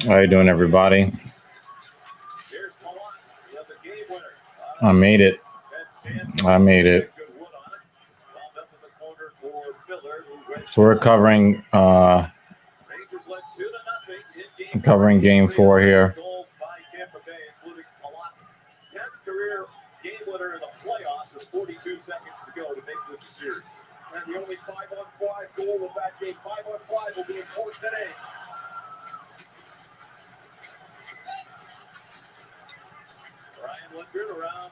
How you doing, everybody? I made it. So we're covering Game 4 here. Career game winner in the playoffs with 42 seconds to go to make this a series. And the only 5-on-5 goal of that game, 5-on-5 will be important today. Ryan Lindgren around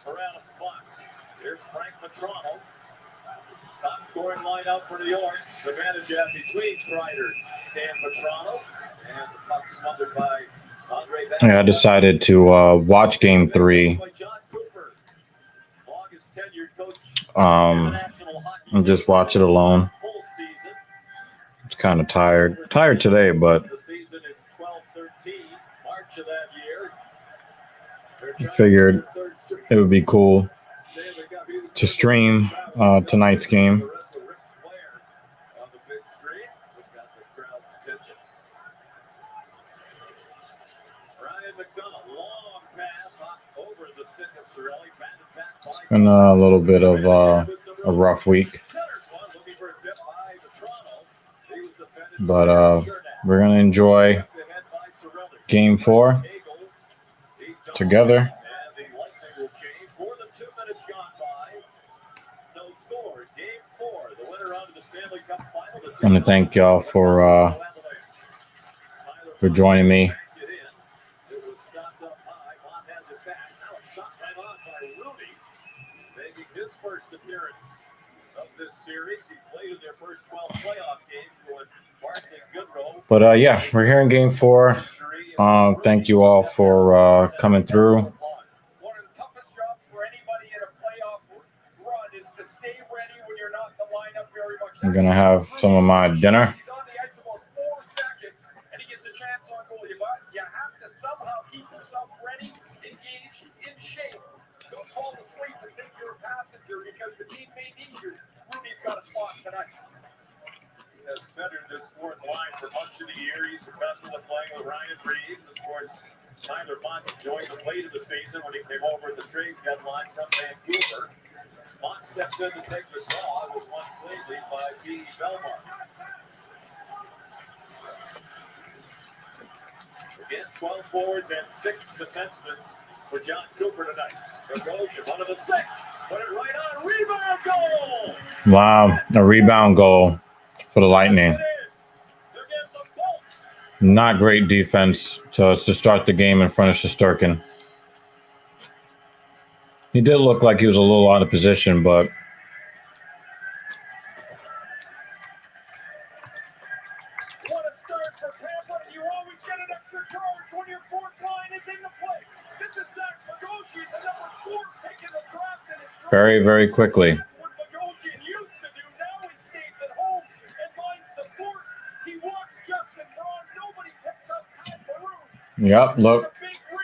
the box. Here's Frank Matrano. Top scoring lineup for New York. Advantage at between Kreider and Matrano. And the puck smothered by Andre. Yeah, I decided to watch Game 3. And just watch it alone. It's kind of tired today, but I figured it would be cool to stream tonight's game. It's been a little bit of a rough week, but we're going to enjoy Game 4 together. I want to thank y'all for joining me. First appearance of this series. He played in their first 12 playoff games with Barclay Goodrow. But yeah, we're here in Game 4. Thank you all for coming through. One of the toughest jobs for anybody in a playoff run is to stay ready when you're not in the lineup very much. I'm gonna have some of my dinner. He's on the ice about 4 seconds, and he gets a chance on goal. You have to somehow keep yourself ready, engaged, in shape. Don't fall asleep and think you're a passenger because the team may need you. Rudy's got a spot tonight. He has centered this fourth line for much of the year. He's successful at playing with Ryan Reeves. Of course, Tyler Mott joined him late in the season when he came over at the trade deadline from Vancouver. Mott steps in to take the draw. It was won cleanly by P. Belmar. Again, 12 forwards and 6 defensemen for John Cooper tonight. Bogosian, one of the 6. Put it right on. Rebound goal! Wow, a rebound goal for the Lightning. Not great defense to start the game in front of Shesterkin. He did look like he was a little out of position, but what a start for Tampa. You always get an extra charge when your fourth line is in the play. This is Zach Bogosian, the number 4 pick in the draft, and it's very, very quickly. What Bogosian used to do, now he stays at home and lines the fort. He walks Justin Braun. Nobody picks up Kyle Maroon. Yep, look,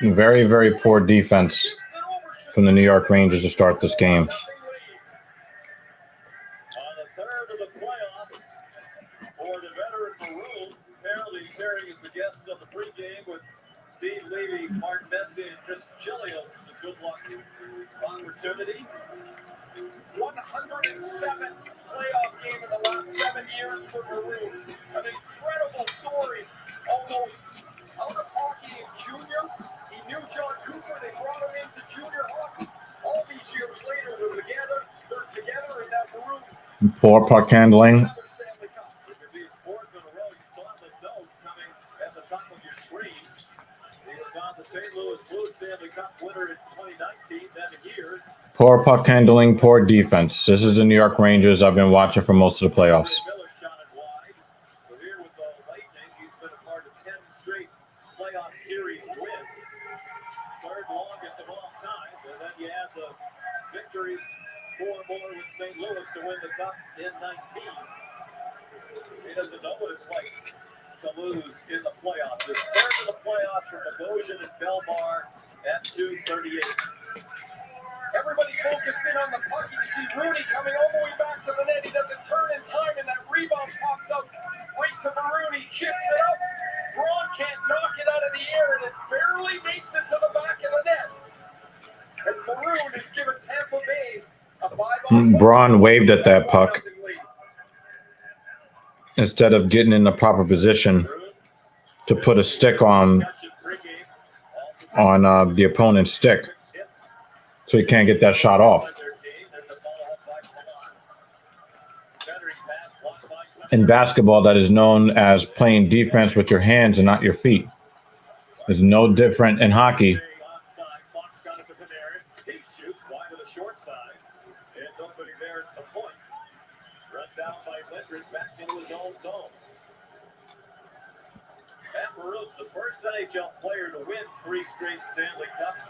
very, very poor defense from the New York Rangers to start this game. On the third of the playoffs for the veteran Maroon, apparently Terry is the guest of the pregame with Steve Levy, Mark Messi, and Chris Chilios. It's a good luck opportunity. 107th playoff game in the last 7 years for Maroon. An incredible story, almost out of hockey in junior. He knew John Cooper. They brought him into junior hockey. All these years later, they're together in that Maroon. Poor puck handling. Poor puck handling, poor defense. This is the New York Rangers I've been watching for most of the playoffs. Playoff series wins. Third longest of all time. And then you have the victories, 4 more with St. Louis to win the cup in 19. He doesn't know what it's like to lose in the playoffs. His third of the playoffs from Bogosian and Belmar at 2:38. Everybody focused in on the puck. You see Rooney coming all the way back to the net. He doesn't turn in time, and that rebound pops up right to Maroon. He chips it up. Braun can't knock it out of the air, and it barely makes it to the back of the net. And Maroon is giving Tampa Bay a 5-on-4. Braun waved at that puck instead of getting in the proper position to put a stick on the opponent's stick, so he can't get that shot off. In basketball, that is known as playing defense with your hands and not your feet. It's no different in hockey. Matt Maroon's the first NHL player to win 3 straight Stanley Cups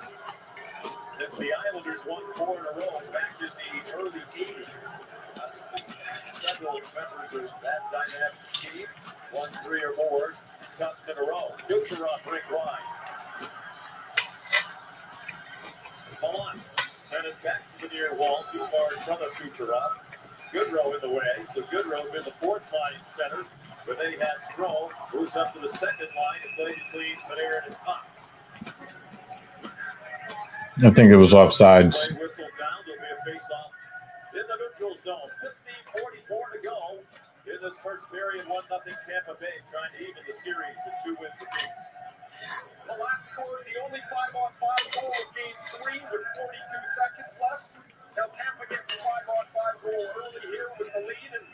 since the Islanders won 4 in a row back in the early 80s. Several members of that dynamic team won 3 or more cups in a row. Kucherov rink wide. Vaughn sent it back to the near wall, too far in front of Kucherov. Goodrow in the way, so Goodrow been the 4th line center. But then he had Stroh, moves up to the 2nd line and plays between Panarin and Pop. I think it was offsides. Whistle down, there'll be a face-off in the neutral zone. 15:44 to go in this first period. 1-0 Tampa Bay trying to even the series at 2 wins apiece. The last score, the only 5-on-5 goal of Game 3 with 42 seconds left. Now Tampa gets a 5-on-5 goal early here with the lead, and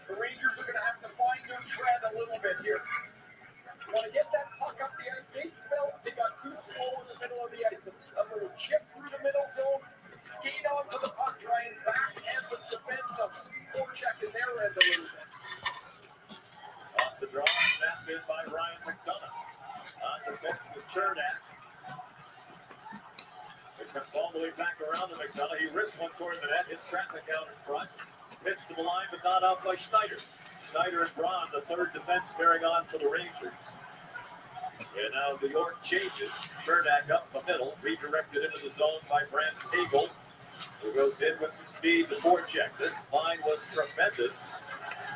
the Rangers are going to have to find their tread a little bit here. You want to get that puck up the ice. They felt they got too slow in the middle of the ice. A little chip through the middle zone, skate onto the puck, try and backhand the defense up. Forecheck in their end a little bit. Off the draw, snapped in by Ryan McDonough. On defense with Chernak. It comes all the way back around to McDonough. He risks one toward the net, hits traffic out in front. Pitch to the line, but not out by Schneider. Schneider and Braun, the 3rd defense bearing on for the Rangers. And now New York changes. Chernak up the middle, redirected into the zone by Brent Hagel, who goes in with some speed to forecheck. This line was tremendous.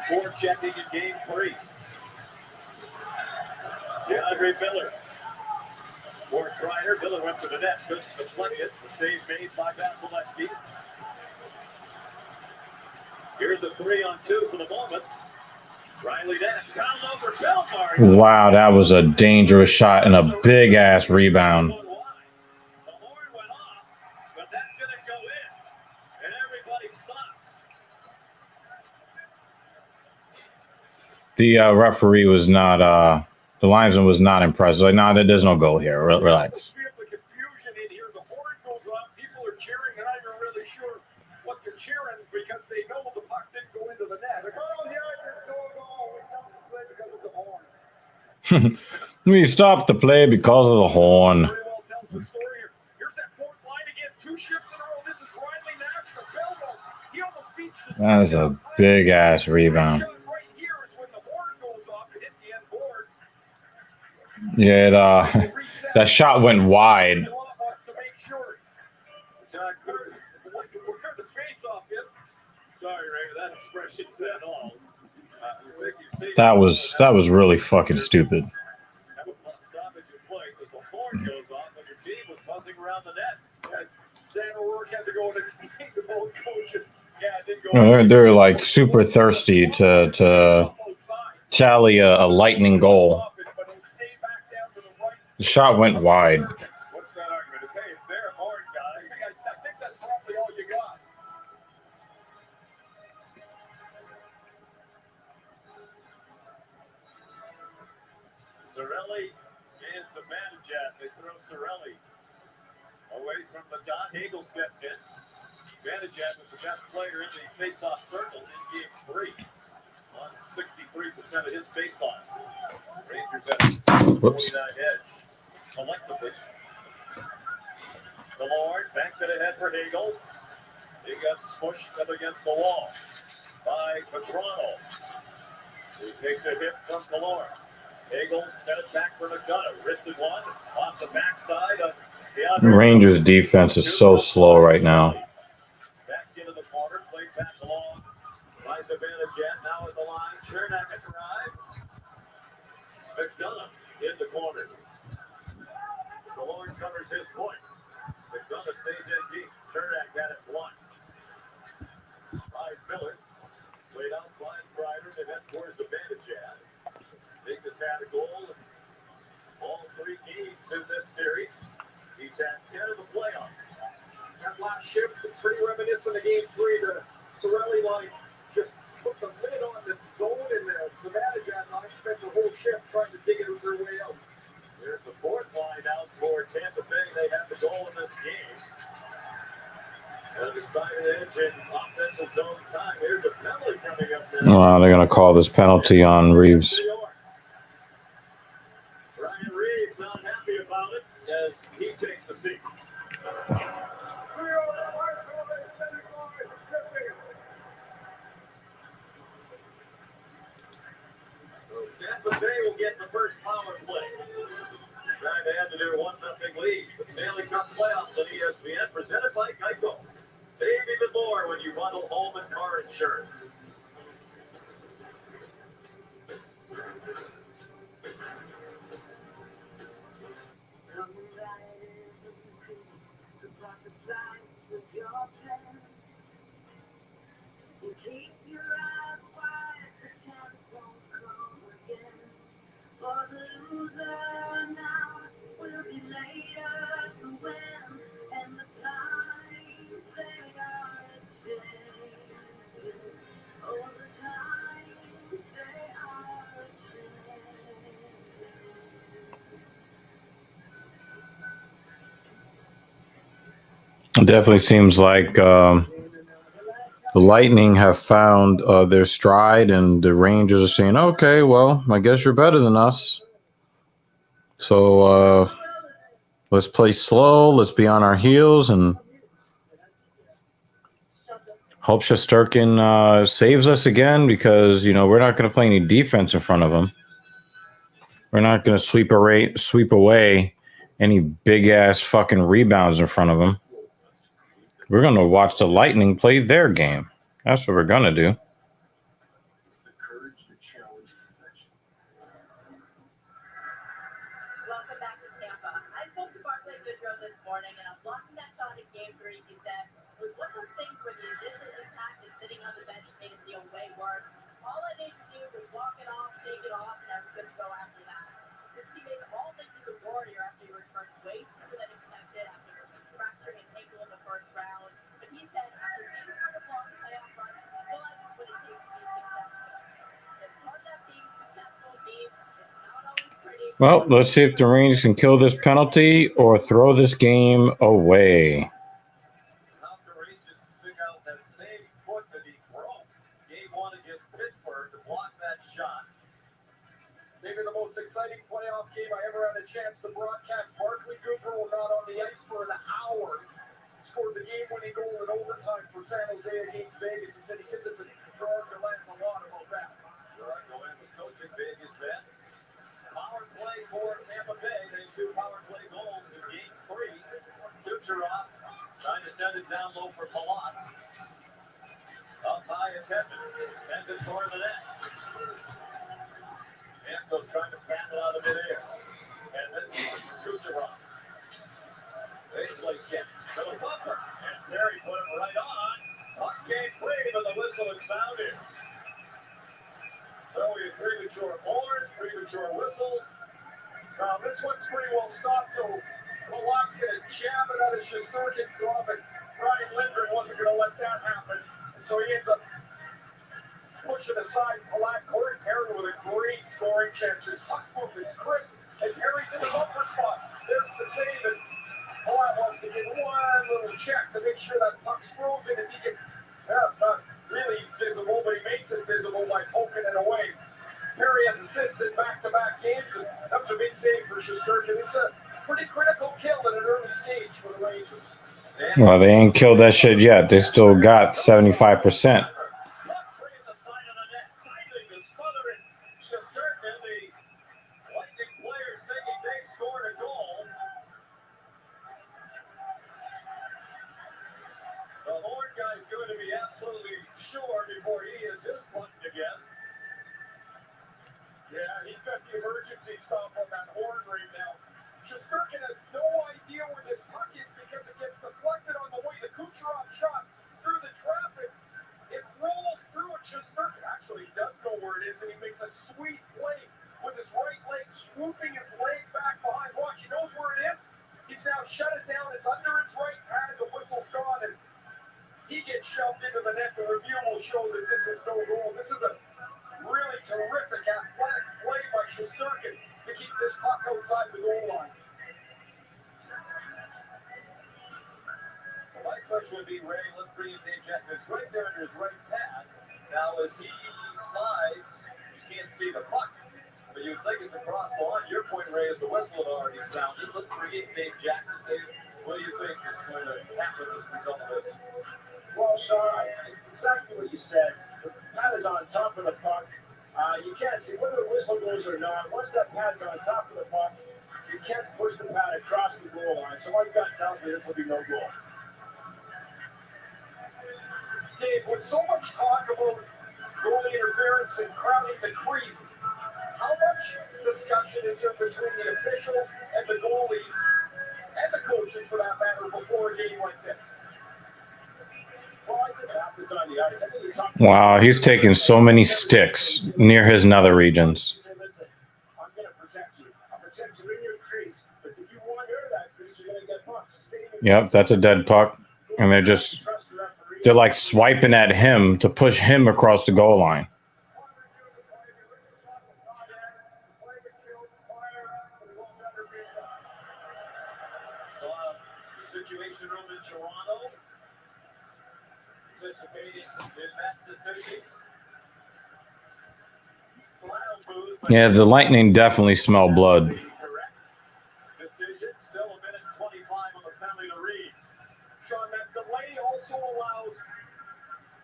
Forechecking in Game 3. DeAndre Miller. For Kreider, Miller went to the net, couldn't deflect it. The save made by Vasilevsky. Here's a 3-on-2 for the moment. Riley Nash down over Belmar. Wow, that was a dangerous shot and a big-ass rebound. The horn went off, but that didn't go in. And everybody stops. The referee was not, the linesman was not impressed. Like, nah, there's no goal here. Relax. Feel the confusion in here. The horn goes off. People are cheering, and I'm not really sure what they're cheering because they know the puck didn't go into the net. Like, oh, yeah, there's no goal. We stopped the play because of the horn. We stopped the play because of the horn. Very well tells the story here. Here's that 4th line again. 2 shifts in a row. This is Riley Nash to Belmo. He almost beats the That was a big-ass rebound. right here is when the horn goes off and hit the end boards. Yeah, that shot went wide. Wants to make sure. Where the face-off is. Sorry, Ray, that expression said all. That was really fucking stupid. Have a stoppage in play because the horn goes off and your team was buzzing around the net. Dan O'Rourke had to go and explain to both coaches. Yeah, it didn't go. They're like super thirsty to tally a lightning goal. The shot went wide. What's that argument? It's, hey, it's their horn, guy. I think that's probably all you got. Cirelli and Zibanejad. They throw Cirelli away from the dot. Hagel steps in. Zibanejad was the best player in the face-off circle in Game 3. On 63% of his face-offs. Rangers at 49 edge. Collectively. The Lord banks it ahead for Hagel. He got pushed up against the wall by Petrano. He takes a hit from Killorn. Hagel sent it back for McDonough. Wristed one off the backside of the Rangers defense is so slow right now. Chernak a drive. McDonough in the corner. The Lord covers his point. McDonough stays in deep. Chernak got it blocked. By Miller. Played out by Kreider and then towards the Bandajad. Diggs had a goal in all 3 games in this series. He's had 10 of the playoffs. That last shift is pretty reminiscent of Game 3. The Sorelli line just put the lid on the zone, and the Bandajad line spent the whole shift trying to dig it their way out. There's the 4th line out for Tampa Bay. They have the goal in this game. On the side of the edge in offensive zone time. There's a penalty coming up now. They're going to call this penalty on Reeves. Ryan Reeves not happy about it as he takes the seat. So Tampa Bay will get the first power play. Trying to add to their 1-0 lead. The Stanley Cup playoffs on ESPN presented by Geico. Save even more when you bundle home and car insurance. Keep your eyes wide, the chance won't come again. For the loser now will be later to win, and the times they are changing. Oh, the times they are changing. It definitely seems like the Lightning have found their stride, and the Rangers are saying, okay, well, I guess you're better than us. So let's play slow. Let's be on our heels and hope Shesterkin saves us again, because, we're not going to play any defense in front of him. We're not going to sweep away any big-ass fucking rebounds in front of him. We're going to watch the Lightning play their game. That's what we're going to do. It's the courage to challenge convention. Welcome back to Tampa. I spoke to Barclay Goodrow this morning, and I'm blocking that shot in Game 3. He said it was one of those things where the initial impact and sitting on the bench made it feel way worse. All I needed to do was walk it off, take it off, and I was good to go after that. His teammates all think he's a warrior after he returned way sooner than expected after fracturing his ankle in the first round. But he said after being part of long playoff runs, he realizes what it takes to be successful. And part of that being successful means it's not always pretty. Well, let's see if the Rangers can kill this penalty or throw this game away. How the Rangers stick out that same foot that he broke Game 1 against Pittsburgh to block that shot. Maybe the most exciting playoff game I ever had a chance to broadcast. Barclay Goodrow was out on the ice for an hour. Scored the game-winning goal in overtime for San Jose against Vegas. He said he gives it to Gerard Gallant a lot about that. Gerard Gallant was coaching Vegas then. Power play for Tampa Bay. They 2 power play goals in Game 3. Kucherov trying to send it down low for Palat. Up high is Hedman. Sends it toward the net. Anthos trying to pat it out of midair. And then Kucherov. They play kick to the bumper. And Perry put it right on. Puck came free, but the whistle had sounded. So we had premature horns, premature whistles. Now, this one's pretty well stopped, so Palat's going to jab it out of Shesterkin's glove, and Ryan Lindgren wasn't going to let that happen. And so he ends up pushing aside Palat. Corey Perry with a great scoring chance. His puck move is crisp, and Perry's in the bumper spot. There's the save, and Palat wants to get one little check to make sure that puck's frozen as he can. That's not really visible, but he makes it visible by poking it away. Perry has assisted back-to-back games, and that was a big save for Shesterkin. It's a pretty critical kill at an early stage for the Rangers. Well, they ain't killed that shit yet. They still got 75%. emergency stop on that horn right now. Shesterkin has no idea where this puck is because it gets deflected on the way the Kucherov shot through the traffic. It rolls through it. Shesterkin actually does know where it is, and he makes a sweet play with his right leg, swooping his leg back behind. Watch, he knows where it is. He's now shut it down. It's under its right pad. The whistle's gone, and he gets shoved into the net. The review will show that this is no goal. This is a really terrific athletic play by Shesterkin to keep this puck outside the goal line. My question would be, Ray, let's bring in Dave Jackson. It's right there under his right pad. Now, as he slides, you can't see the puck. But you think it's across the line. Your point, Ray, is the whistle had already sounded. Let's bring in Dave Jackson. Dave, what do you think is going to happen as a result of this? Well, Sean, exactly what you said. The pad is on top of the puck. You can't see whether the whistle goes or not. Once that pad's on top of the puck, you can't push the pad across the goal line. So my gut tells me this will be no goal. Dave, with so much talk about goalie interference and crowding the crease, how much discussion is there between the officials and the goalies and the coaches, for that matter, before a game like this? Well, I think it happens on the ice. I think you talk about Wow, he's taking so many sticks near his nether regions. you say, listen, I'm going to protect you. I'll protect you in your crease. But if you wander that crease, you're going to get punched. Stay in your Yep, that's a dead puck. And they're like swiping at him to push him across the goal line. Saw the Situation Room in Toronto. Participating in that decision. Yeah, the Lightning definitely smell blood. Correct. Decision, still a minute 25 on the penalty to Reeves. Sean, that delay also allows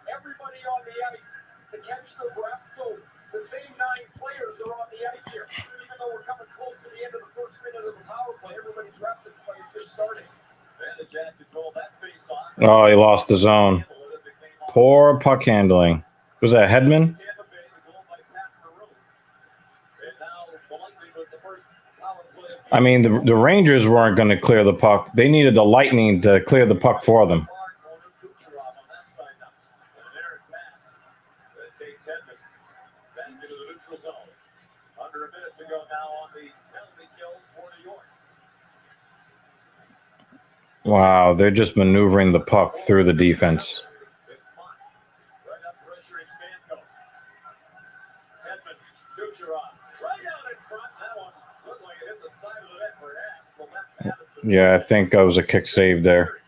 everybody on the ice to catch their breath. So the same 9 players are on the ice here. Even though we're coming close to the end of the first minute of the power play, everybody's rested, so it's just starting. Advantage at control that face off. Oh, he lost the zone. Poor puck handling. Was that Hedman? Tampa Bay, the goal by Pat Maroon. And now the Lightning with the first power play of the I mean, the Rangers weren't going to clear the puck. They needed the Lightning to clear the puck for them. Kucherov on that side now. And an errant pass that takes Hedman back into the neutral zone. Under a minute to go now on the penalty kill for New York. Wow, they're just maneuvering the puck through the defense. It's fine. Right up pressuring Stamkos. Hedman, Kucherov, right out in front. That one looked like it hit the side of the net perhaps. Well, that pass is Yeah, I think that was a kick save there.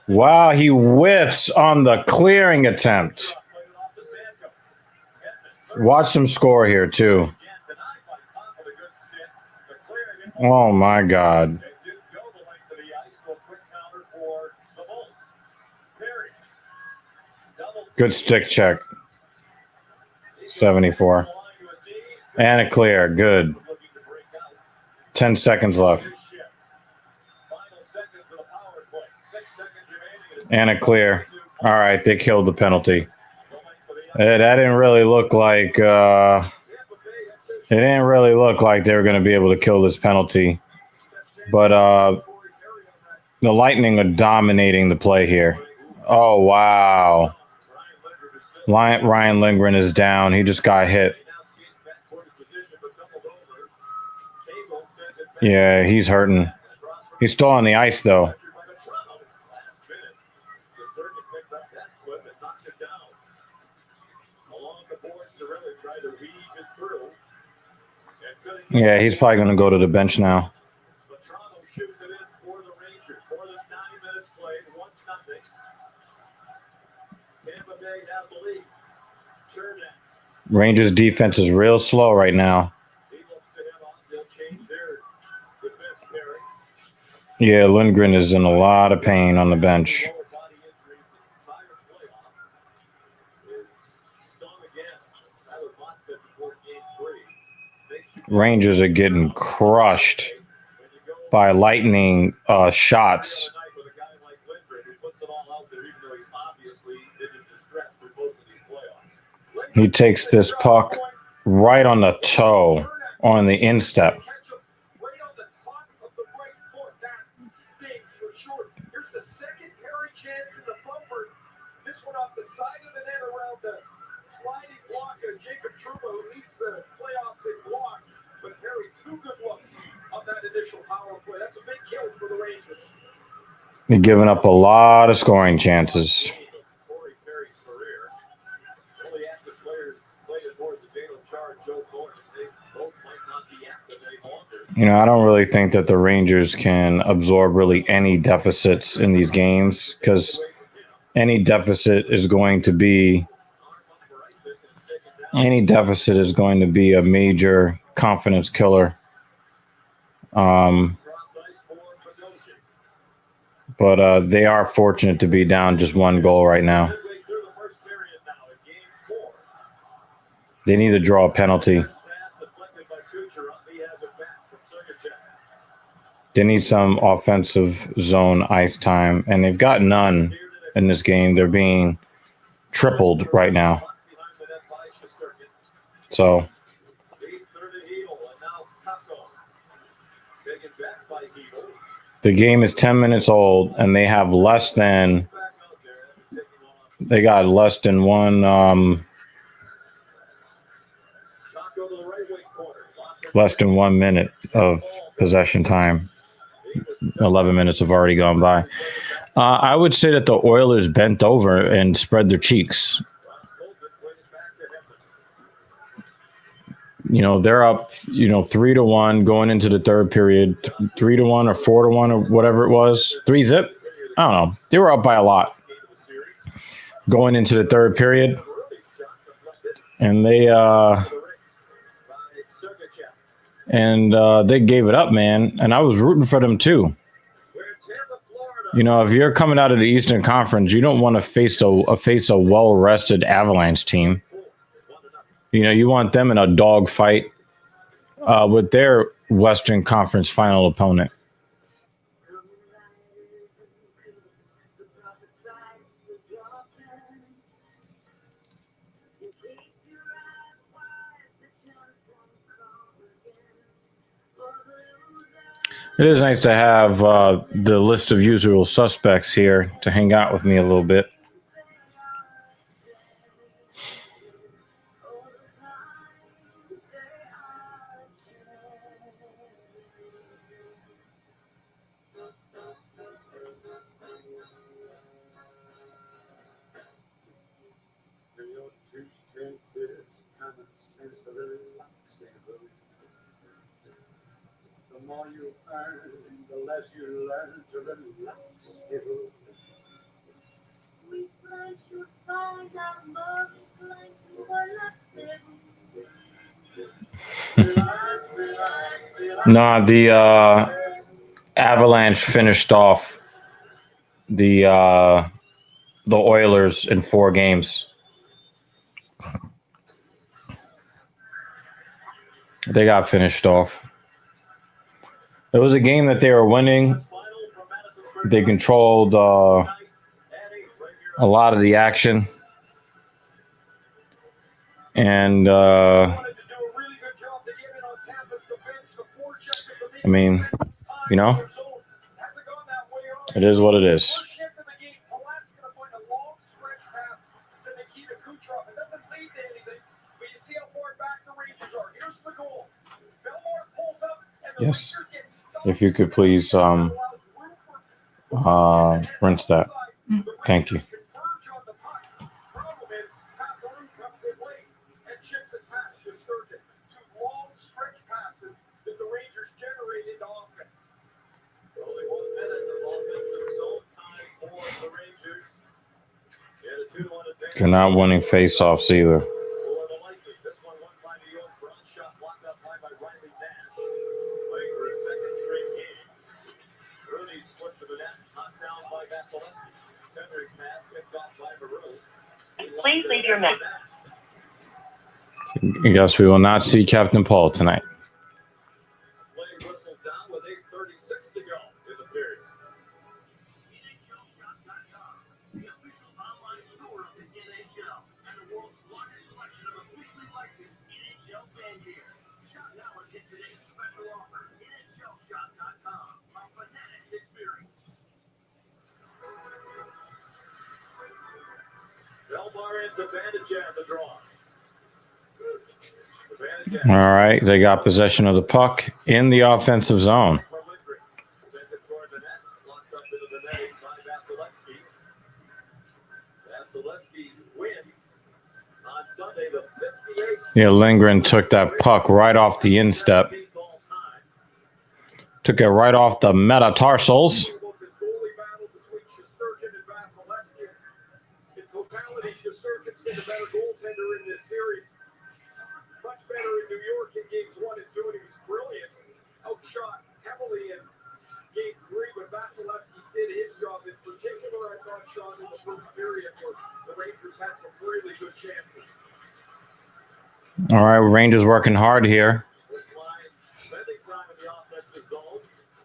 Wow, he whiffs on the clearing attempt. played it off to Stamkos. Hedman, Watch him score here, too. again, denied by Tampa with a good stick. The clearing it. Oh, my God. They didn't go the length of the ice, so a quick counter for the Bulls. Perry. Double Good stick check. 74. And a clear. Good. looking to break out 10 seconds left. this shift. Final seconds of the power play. 6 seconds remaining. And a clear. All right, they killed the penalty. That didn't really look like it didn't really look like they were going to be able to kill this penalty. But the Lightning are dominating the play here. Oh, wow. Ryan Lindgren is down. He just got hit. Yeah, he's hurting. He's still on the ice, though. Yeah, he's probably going to go to the bench now. Toronto shoots it in for the Rangers. More than 9 minutes played, 1-0. Tampa Bay has the lead. Sherman, Rangers defense is real slow right now. he looks to him on. They'll change their defense pairing. Yeah, Lindgren is in a lot of pain on the bench. Lower body injuries this entire playoff is stung again. That was Watson before game 3. Rangers are getting crushed by Lightning shots. With a guy like Lindgren who puts it all out there, even though he's obviously been in distress for both of these playoffs. He takes this puck right on the toe. on the instep. Catch him right on the top of the right foot. That stinks for sure. Here's the second Harry chance in the bumper. This one off the side of the net around the sliding block of Jacob Trouba, who leads the playoffs in blocks. But Harry, 2 good looks on that initial power play. That's a big kill for the Rangers. They're giving up a lot of scoring chances. Corey Perry's career. Only active players played at more than Daniel Char and Joe Thornton. They both might not be active any longer. You know, I don't really think that the Rangers can absorb really any deficits in these games because any deficit is going to be a major confidence killer. But they are fortunate to be down just 1 goal right now. They need to draw a penalty. They need some offensive zone ice time, and they've got none in this game. They're being tripled right now. So the game is 10 minutes old, and they have less than one minute of possession time. 11 minutes have already gone by. I would say that the Oilers bent over and spread their cheeks. You know, they're up, 3-1 going into the third period, 3-1 or 4-1 or whatever it was, 3-0. I don't know. They were up by a lot going into the third period. And they gave it up, man. And I was rooting for them too. You know, if you're coming out of the Eastern Conference, you don't want to face a well-rested Avalanche team. You know, you want them in a dogfight with their Western Conference final opponent. It is nice to have the list of usual suspects here to hang out with me a little bit. The more you earn, the less you learn to relax. We should find out more like No, the Avalanche finished off the Oilers in 4 games. They got finished off. It was a game that they were winning. They controlled a lot of the action. And, I mean, you know, it is what it is. Yes. If you could please rinse that. Thank you. They're not winning face-offs either. Please leave your message. I guess we will not see Captain Paul tonight. Play whistled down with 8:36 to go in the period. NHLShop.com, the official online store of the NHL and the world's largest selection of officially licensed NHL fan gear. Shop now and get today's special offer. NHLshop.com. A Fanatics experience. Belmarin's advantage at the draw. All right, they got possession of the puck in the offensive zone. Yeah, Lindgren took that puck right off the instep. Took it right off the metatarsals. Much better in New York in games 1 and 2, and he was brilliant. Outshot heavily in game 3, but Vasilevsky did his job. In particular, I thought Sean in the first period where the Rangers had some really good chances. All right, Rangers working hard here. This line spending time in the offensive zone,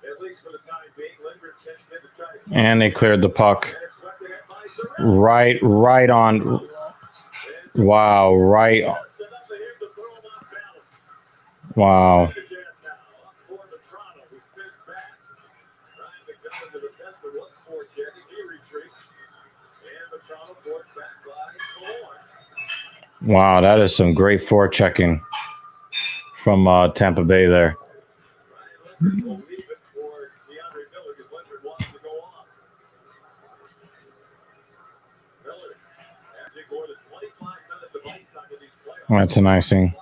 at least for the time being. Lindgren sent in to try to And they cleared the puck. Right on. Wow, right. Wow. Wow, that is some great forechecking from Tampa Bay there. That's an icing.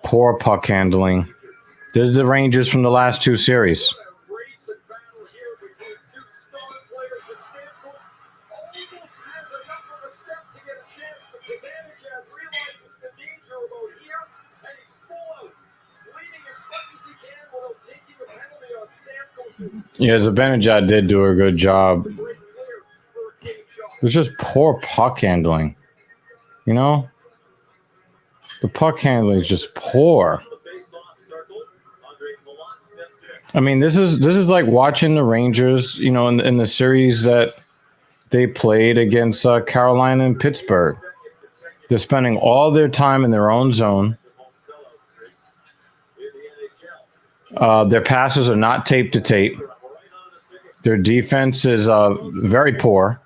Poor puck handling. This is the Rangers from the last 2 series. Yeah, Zibanejad did do a good job. It was just poor puck handling. You know? The puck handling is just poor. I mean, this is like watching the Rangers, you know, in the series that they played against Carolina and Pittsburgh. They're spending all their time in their own zone. Their passes are not tape to tape. Their defense is very poor.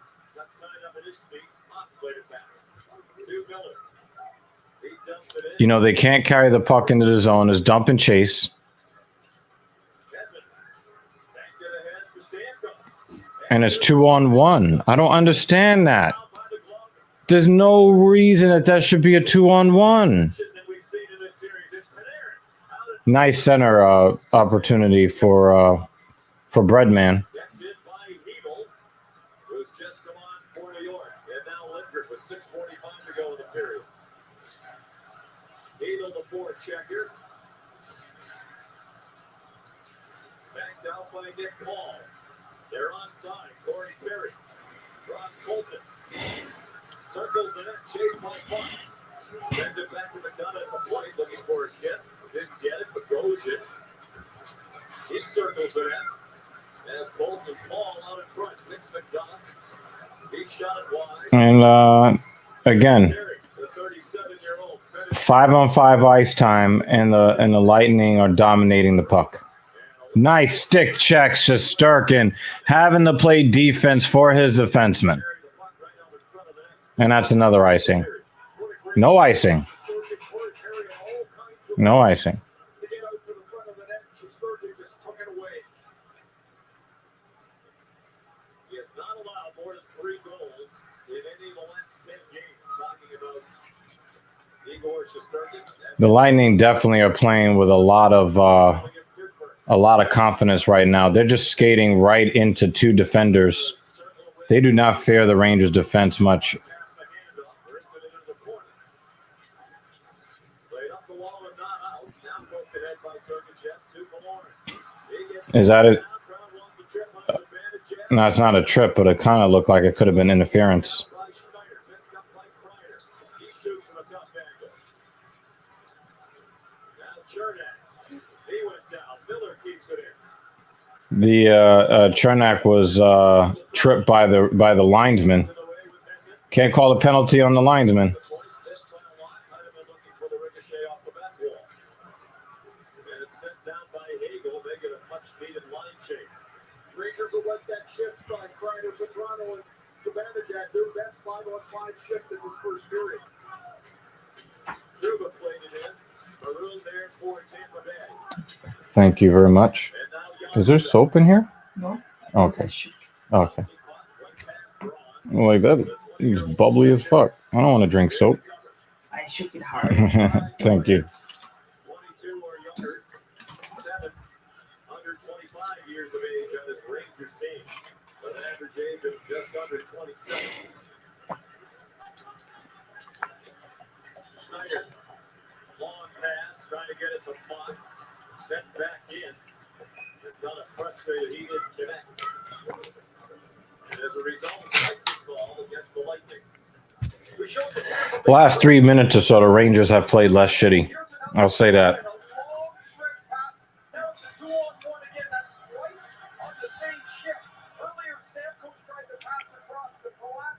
You know, they can't carry the puck into the zone. It's dump and chase. And it's 2-on-1. I don't understand that. There's no reason that should be a 2-on-1. Nice center opportunity for Breadman. Checker. Backed out by Nick Paul. They're onside. Corey Perry. Ross Colton. Circles the net. Chased by Fox. Sends it back to McDonough at the point. Looking for a tip. Didn't get it, but goes it. He circles the net. As Colton and Paul out in front. Nick McDonough. He shot it wide. And again, 5-on-5 ice time, and the Lightning are dominating the puck. Nice stick checks to Sturkin, having to play defense for his defenseman. And that's another icing. No icing. No icing. He has not allowed more than 3 goals in any of the last 10 games. Talking about the Lightning definitely are playing with a lot of confidence right now. They're just skating right into 2 defenders. They do not fear the Rangers' defense much. Is that it? No, it's not a trip, but it kind of looked like it could have been interference. The Chernak was tripped by the linesman. Can't call a penalty on the linesman. let that shift by Kreider, Vetrano, and Zibanejad do best 5-on-5 shift in this first period. Trouba played it in. Maroon there for Tampa Bay. Thank you very much. And now Is there soap in here? No. Okay. Okay. Like that. It's bubbly as fuck. I don't want to drink soap. I shook it hard. Thank you. 22 or younger, 7 under 25 years of age on this Rangers team, with an average age of just under 27. Schneider, long pass, trying to get it to Mott, sent back in. They've done a frustrated, he didn't connect. And as a result, icing call against the Lightning. We showed the Tampa Bay Last 3 minutes or so, the Rangers have played less shitty. I'll say that. And a long stretch pass. Now it's a 2-on-1 again. That's twice on the same shift. Earlier, Stamkos tried to pass across to Palat.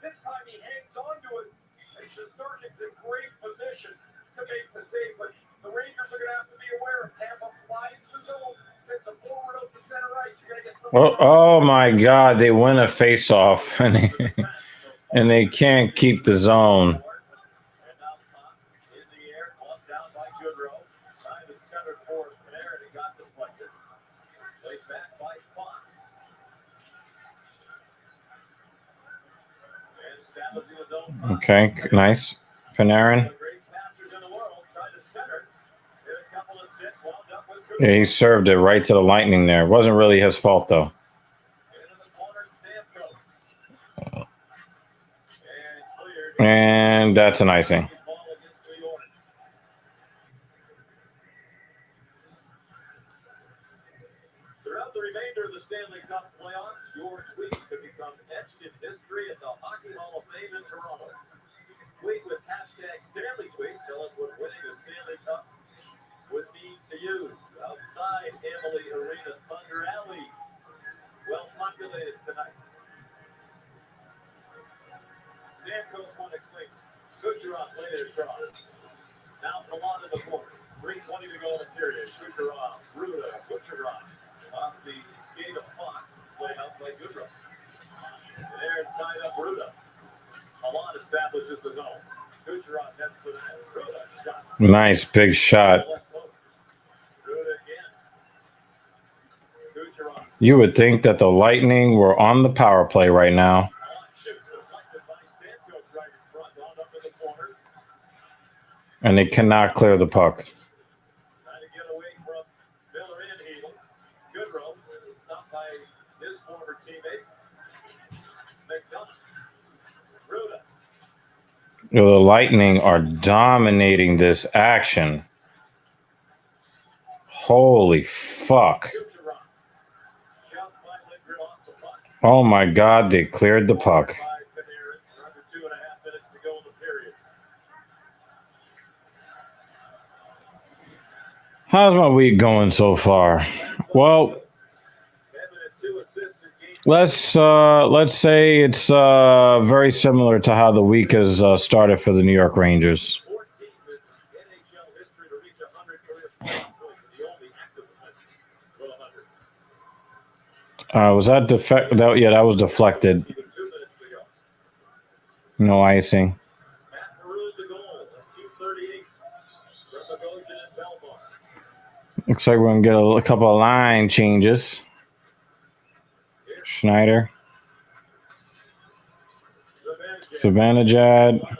This time he hangs on to it. And Shesterkin's in great position to make the save. But the Rangers are going to have to be aware of Tampa flies the zone. Sends a forward out to center ice. You're going to get some. Oh my God! They win a face-off, and they can't keep the zone. And now Top in the air, caught down by Goodrow. Trying to center for Panarin and got deflected. Played back by Fox. And establishing his own. Okay, nice. Panarin. The great passers in the world tried to center. Did a couple of sticks, wound up with Yeah, he served it right to the Lightning there. Wasn't really his fault though. into the corner, Stamkos. And cleared. And that's an icing. Ball against New York. Throughout the remainder of the Stanley Cup playoffs, your tweet could become etched in history at the Hockey Hall of Fame in Toronto. Tweet with hashtag #StanleyTweets. Tell us what winning the Stanley Cup would mean to you. Outside Emily Arena, Thunder Alley, well populated tonight. Stamkos won a clean. Kucherov laid it across. Now Palat in the corner. 3:20 to go in the period. Kucherov, Ruda, Kucherov off the skate of Fox, played out by Goodrow. There tied up Ruda. Palat establishes the zone. Kucherov heads for the net. Ruda shot. Nice big shot. Left post. Ruda again. Kucherov. You would think that the Lightning were on the power play right now. Palat shoots deflected by Stamkos right in front. Wound up in the corner. And they cannot clear the puck. Trying to get away from Miller and Heedle. Goodrow, stopped by his former teammate. McDonough. Ruda. The Lightning are dominating this action. Holy fuck. Kucherov. Shot by Lindgren off the puck. Oh my God, they cleared the puck. By Panarin. Under 2.5 minutes to go in the period. How's my week going so far? Well, Evan had 2 assists in game. let's say it's very similar to how the week has started for the New York Rangers. 14th in NHL history to reach 100 career playoff points. And the only active defense with 100. Was that yeah, that was deflected. Even 2 minutes to go. No icing. Matt Maroon to goal at 2:38 from Bogosian and Belmont. Looks like we're going to get a couple of line changes. Schneider. Zibanejad.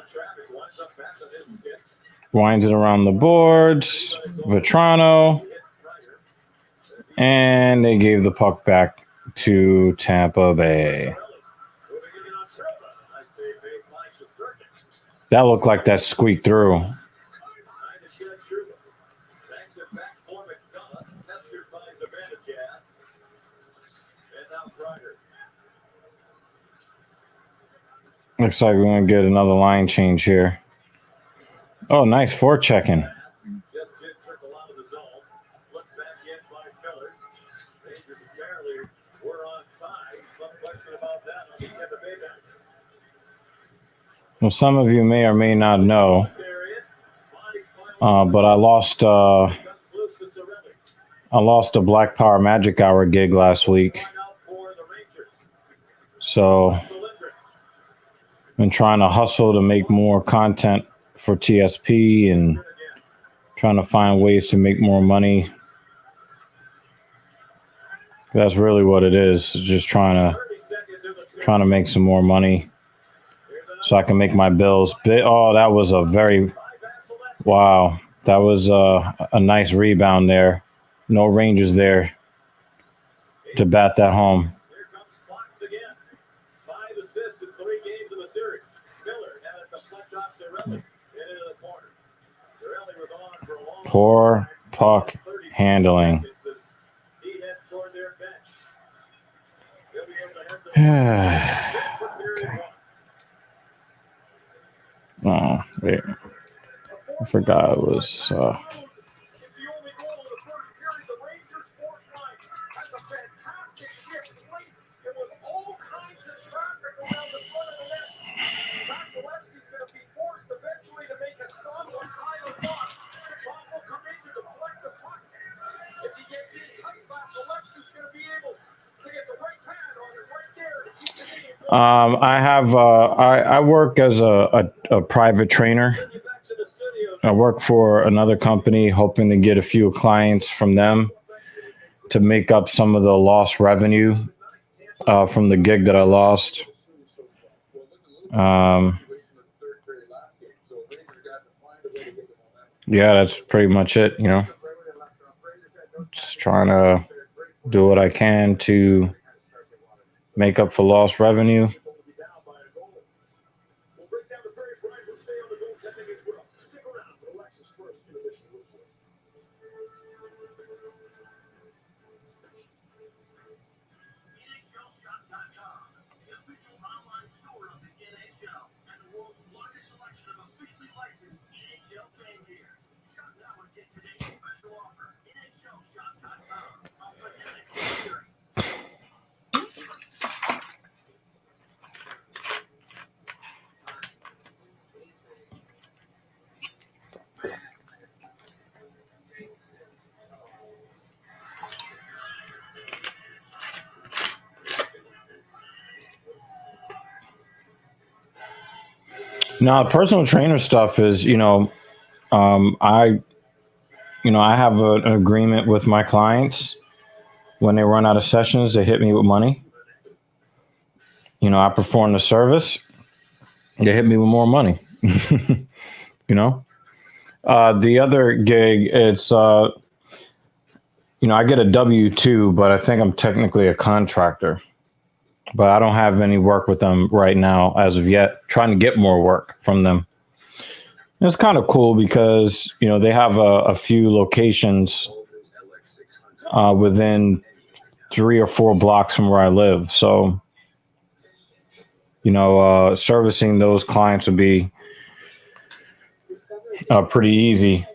Winds it around the boards. Vetrano. And they gave the puck back to Tampa Bay. That looked like that squeaked through. Looks like we're going to get another line change here. Oh, nice forechecking. Just did trickle out of the zone. Looked back in by Miller. Rangers apparently were onside. Some question about that on the Tampa Bay bench. Well, some of you may or may not know, but I lost a Black Power Magic Hour gig last week. So been trying to hustle to make more content for TSP and trying to find ways to make more money. That's really what it is. Just trying to make some more money so I can make my bills. Oh, that was wow. That was a nice rebound there. No Rangers there to bat that home. Here comes Fox again. 5 assists in 3 games of the series. Miller had it deflect off Cirelli. Into the corner. Cirelli was on for a long Poor puck handling. He heads toward their bench. He'll be able to head the Oh, wait. I forgot it was. It's the only goal of the first period. The Rangers fourth line has a fantastic shift late. It was all kinds of traffic around the front of the net. Vasilevsky's going to be forced eventually to make a stop on Tyler Fox. Fox will come in to deflect the puck. If he gets in tight, Vasilevsky's going to be able to get the right pad on it right there to keep the game going. I work as a private trainer. I work for another company, hoping to get a few clients from them to make up some of the lost revenue from the gig that I lost. Yeah, that's pretty much it, you know. Just trying to do what I can to make up for lost revenue. NHLshop.com, the official online store of the NHL and the world's largest selection of officially licensed NHL fan gear. Shop now and get today's special offer. NHLshop.com, authentic experience. Now, personal trainer stuff is, I have an agreement with my clients. When they run out of sessions, they hit me with money. I perform the service. They hit me with more money. The other gig, it's, I get a W-2, but I think I'm technically a contractor. But I don't have any work with them right now as of yet, trying to get more work from them. And it's kind of cool because, they have a few locations within 3 or 4 blocks from where I live. So, servicing those clients would be pretty easy.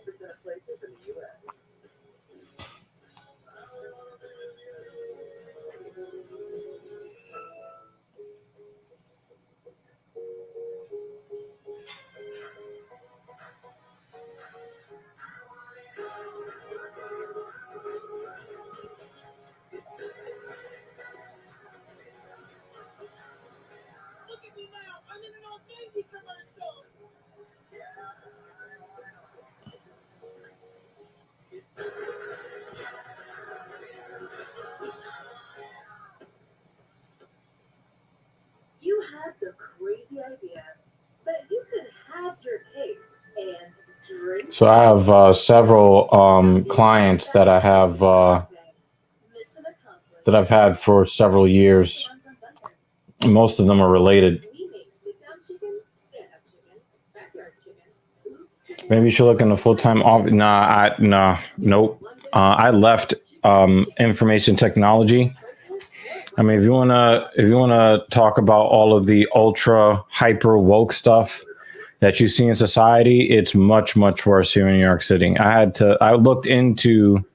Look at me now, I'm in an old Navy commercial. You had the crazy idea that you could have your cake and drink. So I have several clients that I have Mission accomplished. that I've had for several years. Most of them are related. We make sit-down chicken, stand-up chicken, backyard chicken, oops chicken. Maybe you should look in the full-time office. Nope. I left information technology. I mean, if you wanna talk about all of the ultra hyper woke stuff that you see in society, it's much, much worse here in New York City. I looked into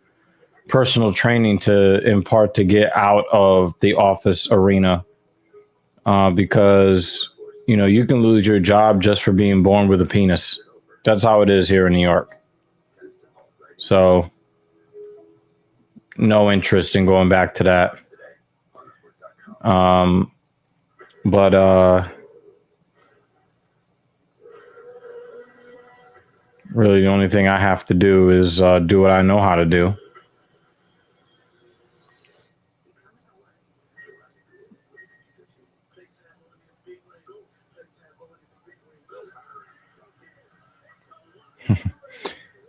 personal training in part to get out of the office arena because you can lose your job just for being born with a penis. That's how it is here in New York. So no interest in going back to that. But really, the only thing I have to do is do what I know how to do.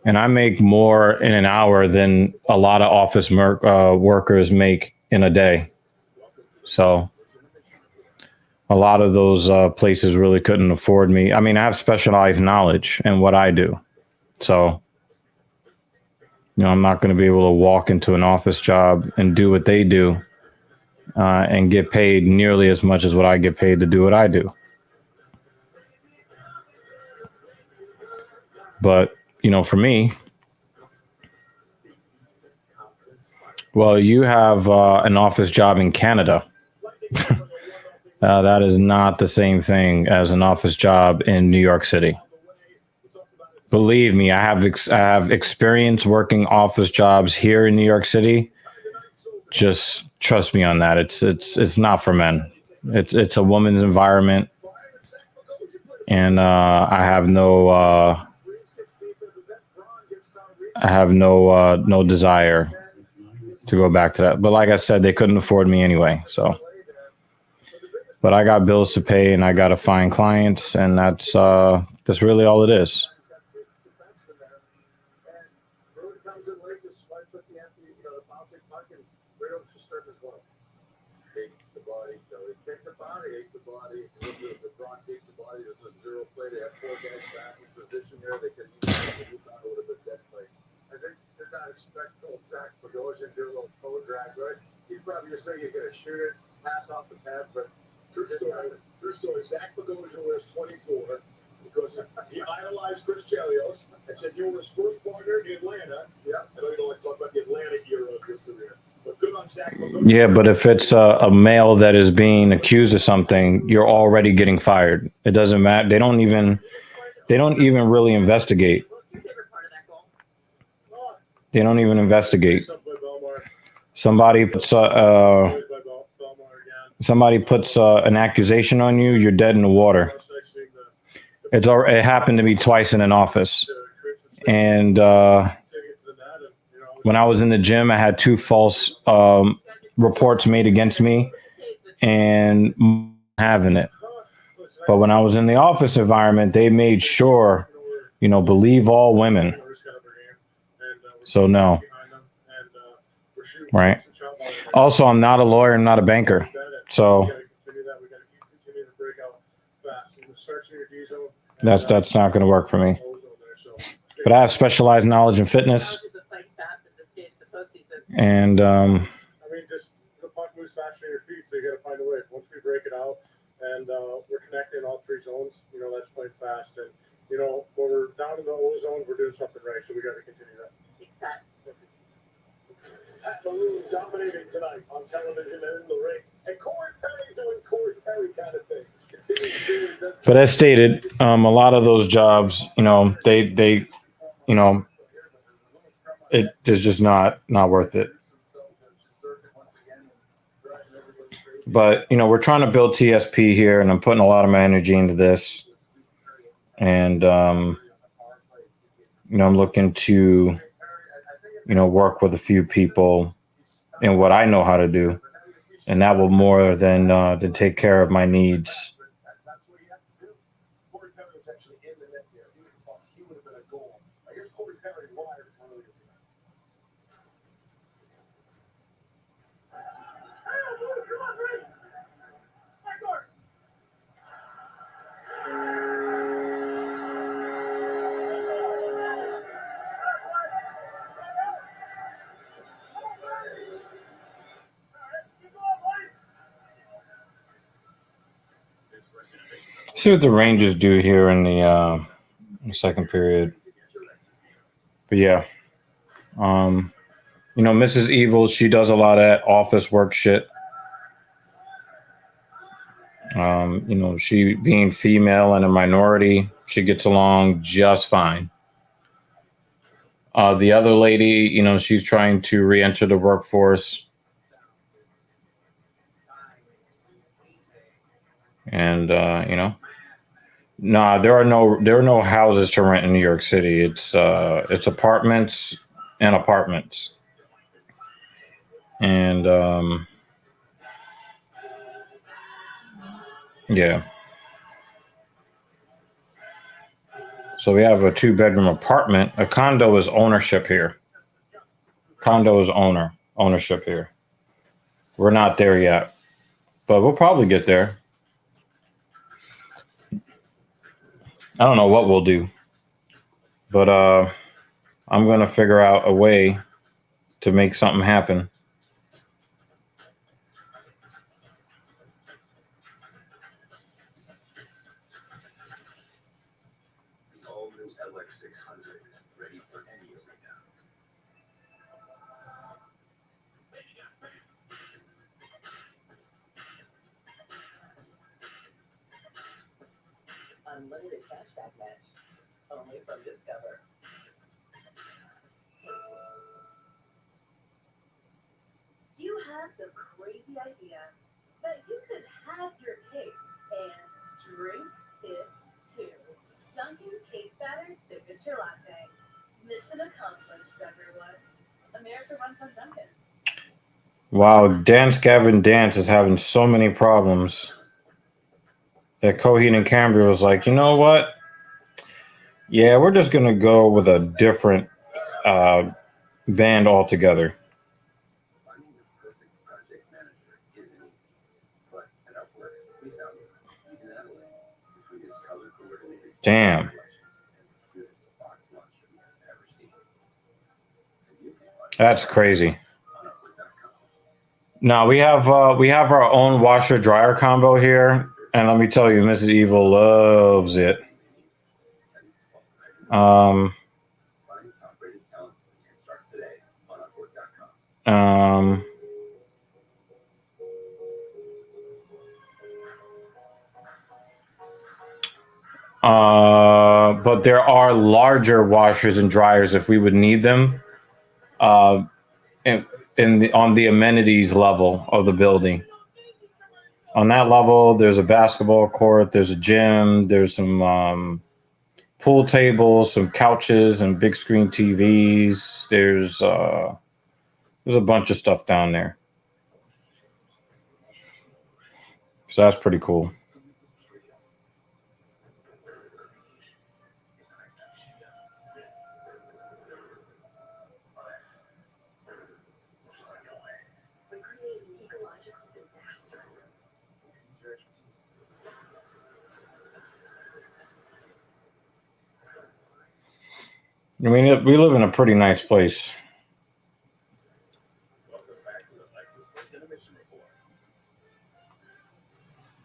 And I make more in an hour than a lot of office workers make in a day. So a lot of those places really couldn't afford me. I mean, I have specialized knowledge in what I do. So, I'm not going to be able to walk into an office job and do what they do and get paid nearly as much as what I get paid to do what I do. But, for me, well, you have an office job in Canada. That is not the same thing as an office job in New York City. Believe me, I have experience working office jobs here in New York City. Just trust me on that. It's not for men. It's a woman's environment, and I have no desire to go back to that. But like I said, they couldn't afford me anyway. So, but I got bills to pay, and I got to find clients, and that's really all it is. Expect Zach Bogosian do a little toe drag, right? He's probably just thinking he's gonna shoot it, pass off the pad, but true story. Zach Bogosian wears 24 because he idolized Chris Chelios and said you were his first partner in Atlanta. Yeah, I know you don't like to talk about the Atlanta era of your career, but good on Zach Bogosian. Yeah, but if it's a male that is being accused of something, you're already getting fired. It doesn't matter. They don't even really investigate. They don't even investigate. Somebody puts an accusation on you, you're dead in the water. It happened to me twice in an office. And when I was in the gym, I had 2 false reports made against me and having it. But when I was in the office environment, they made sure, believe all women. So no. Right. Also, I'm not a lawyer, I'm not a banker. So that's not going to work for me. But I have specialized knowledge in fitness. And I mean, just the puck moves faster than your feet, so you got to find a way. Once we break it out and we're connecting all 3 zones, that's playing fast. And, when we're down in the O zone, we're doing something right, so we got to continue that. Pat Maroon dominating tonight on television and in the ring. And Corey Perry doing Corey Perry kind of things. But as stated, a lot of those jobs, they it is just not worth it. But, we're trying to build TSP here, and I'm putting a lot of my energy into this. And, I'm looking to, work with a few people in what I know how to do. And that will more than take care of my needs. See what the Rangers do here in the second period. But yeah, Mrs. Evil, she does a lot of that office work shit. She being female and a minority, she gets along just fine. The other lady, she's trying to re-enter the workforce. And nah, there are no houses to rent in New York City. It's apartments and apartments. And yeah. So we have a 2-bedroom apartment. A condo is ownership here. Condo is ownership here. We're not there yet, but we'll probably get there. I don't know what we'll do, but I'm gonna figure out a way to make something happen. The all-new LX600 is ready for any arena. Unlimited cashback match. Only from Discover. You had the crazy idea that you could have your cake and drink it too. Dunkin' Cake Batter's Signature Latte. Mission accomplished, everyone. America runs on Dunkin'. Wow, Dance Gavin Dance is having so many problems that Coheed and Cambria was like, you know what? Yeah, we're just gonna go with a different band altogether. Finding the perfect project manager isn't easy, but at Upwork, we found him. He's in Adelaide. Between his color coordinated Damn. collection and the cutest box launcher we have ever seen. And you can find That's crazy. on Upwork.com. Now we have our own washer dryer combo here, and let me tell you, Mrs. Evil loves it. Find top-rated talent and start today on Upwork.com. But there are larger washers and dryers if we would need them. On the amenities level of the building. On that level, there's a basketball court, there's a gym, there's some pool tables, some couches, and big screen TVs. There's a bunch of stuff down there. So that's pretty cool. We create an ecological disaster. I mean, we live in a pretty nice place. Welcome back to the Lexus Sports Intermission Report.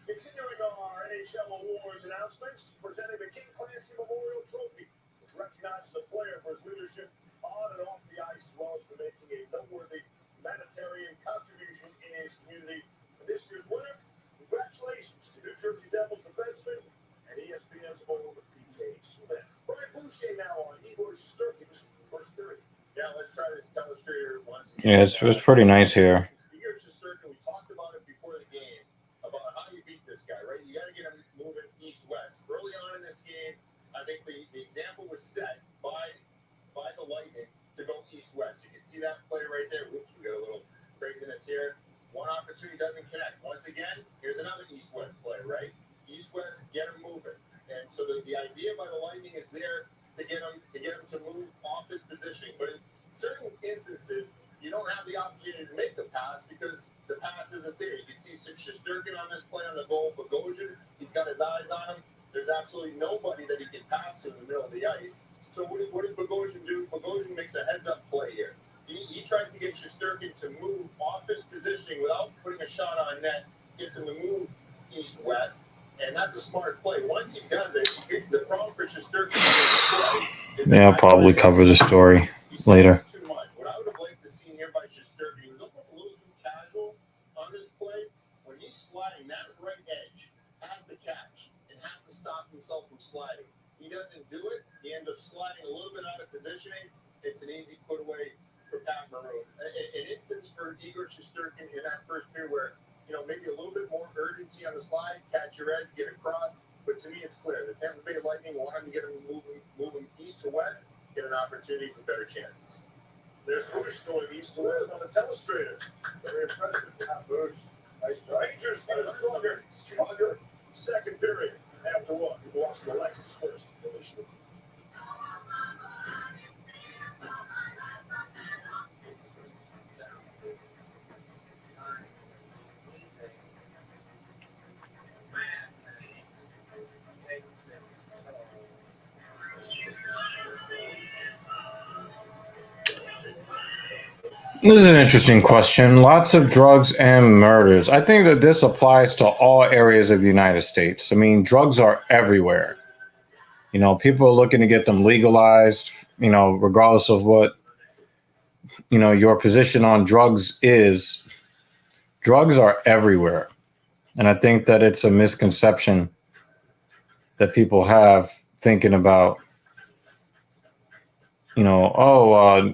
Continuing our NHL awards announcements, presenting the King Clancy Memorial Trophy, which recognizes a player for his leadership on and off the ice, as well as for making a noteworthy humanitarian contribution in his community. And this year's winner, congratulations to New Jersey Devils defenseman and ESPN's own PK Smith. Brian Boucher now on Igor Shesterkin's first period. Yeah, let's try this telestrator once again. Yeah, it's pretty nice here. Igor Shesterkin, we talked about it before the game, about how you beat this guy, right? You got to get him moving east-west. Early on in this game, I think the example was set by the Lightning to go east-west. You can see that play right there. Whoops, we got a little craziness here. One opportunity doesn't connect. Once again, here's another east-west play, right? East-west, get him moving. And so the idea by the Lightning is there to get him to move off his position. But in certain instances, you don't have the opportunity to make the pass because the pass isn't there. You can see Shesterkin on this play on the goal. Bogosian, he's got his eyes on him. There's absolutely nobody that he can pass to in the middle of the ice. So what does Bogosian do? Bogosian makes a heads-up play here. He tries to get Shesterkin to move off his position without putting a shot on net, gets him to move east-west, and that's a smart play. Once he does it, the problem for Shesterkin is Yeah, I'll probably cover the story later. too much. What I would have liked to see here by Shesterkin, he was almost a little too casual on this play. When he's sliding, that right edge has to catch and has to stop himself from sliding. He doesn't do it. He ends up sliding a little bit out of positioning. It's an easy put away for Pat Maroon. An instance for Igor Shesterkin in that first period where, maybe a little bit more urgency can see on the slide, catch your edge, get across. But to me, it's clear. The Tampa Bay Lightning want to get him moving east to west, get an opportunity for better chances. There's Bush going east to west on the telestrator. Very impressive. Yeah, Bush. Nice job. Rangers get a stronger second period. After what? He lost the Lexus first initially. This is an interesting question. Lots of drugs and murders. I think that this applies to all areas of the United States. I mean, drugs are everywhere. You know, people are looking to get them legalized, you know, regardless of what, you know, your position on drugs is. Drugs are everywhere. And I think that it's a misconception that people have thinking about, you know,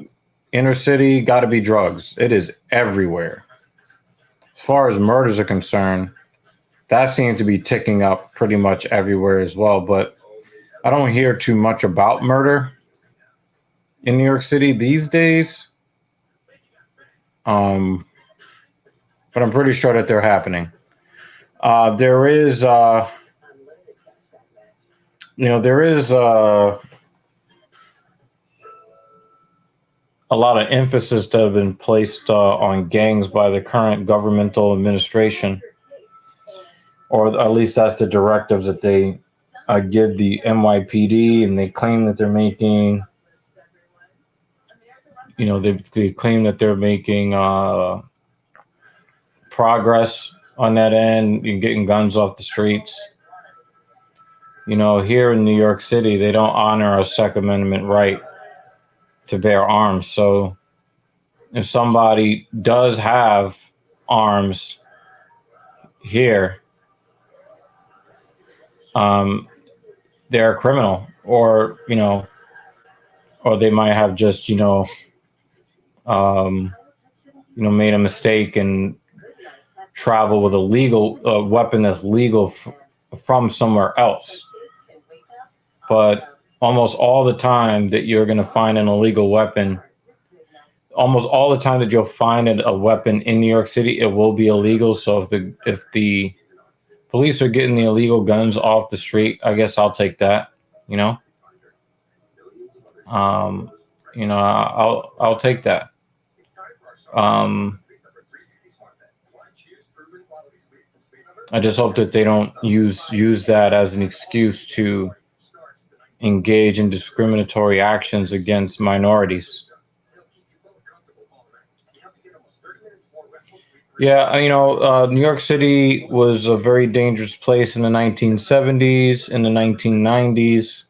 inner city got to be drugs. It is everywhere. As far as murders are concerned, that seems to be ticking up pretty much everywhere as well. But I don't hear too much about murder in New York City these days. But I'm pretty sure that they're happening. There is, you know, there is a lot of emphasis that have been placed on gangs by the current governmental administration, or at least that's the directives that they give the NYPD, and they claim that they're making, you know, they claim that they're making progress on that end, and getting guns off the streets. You know, here in New York City, they don't honor a Second Amendment right to bear arms. So if somebody does have arms here, they're a criminal, or, you know, or they might have just, made a mistake and travel with a legal weapon that's legal from somewhere else. But almost all the time that you're going to find an illegal weapon, almost all the time that you'll find a weapon in New York City, it will be illegal. So if the police are getting the illegal guns off the street, I guess I'll take that. I'll take that. I just hope that they don't use that as an excuse to engage in discriminatory actions against minorities. Yeah, New York City was a very dangerous place in the 1970s, in the 1990s.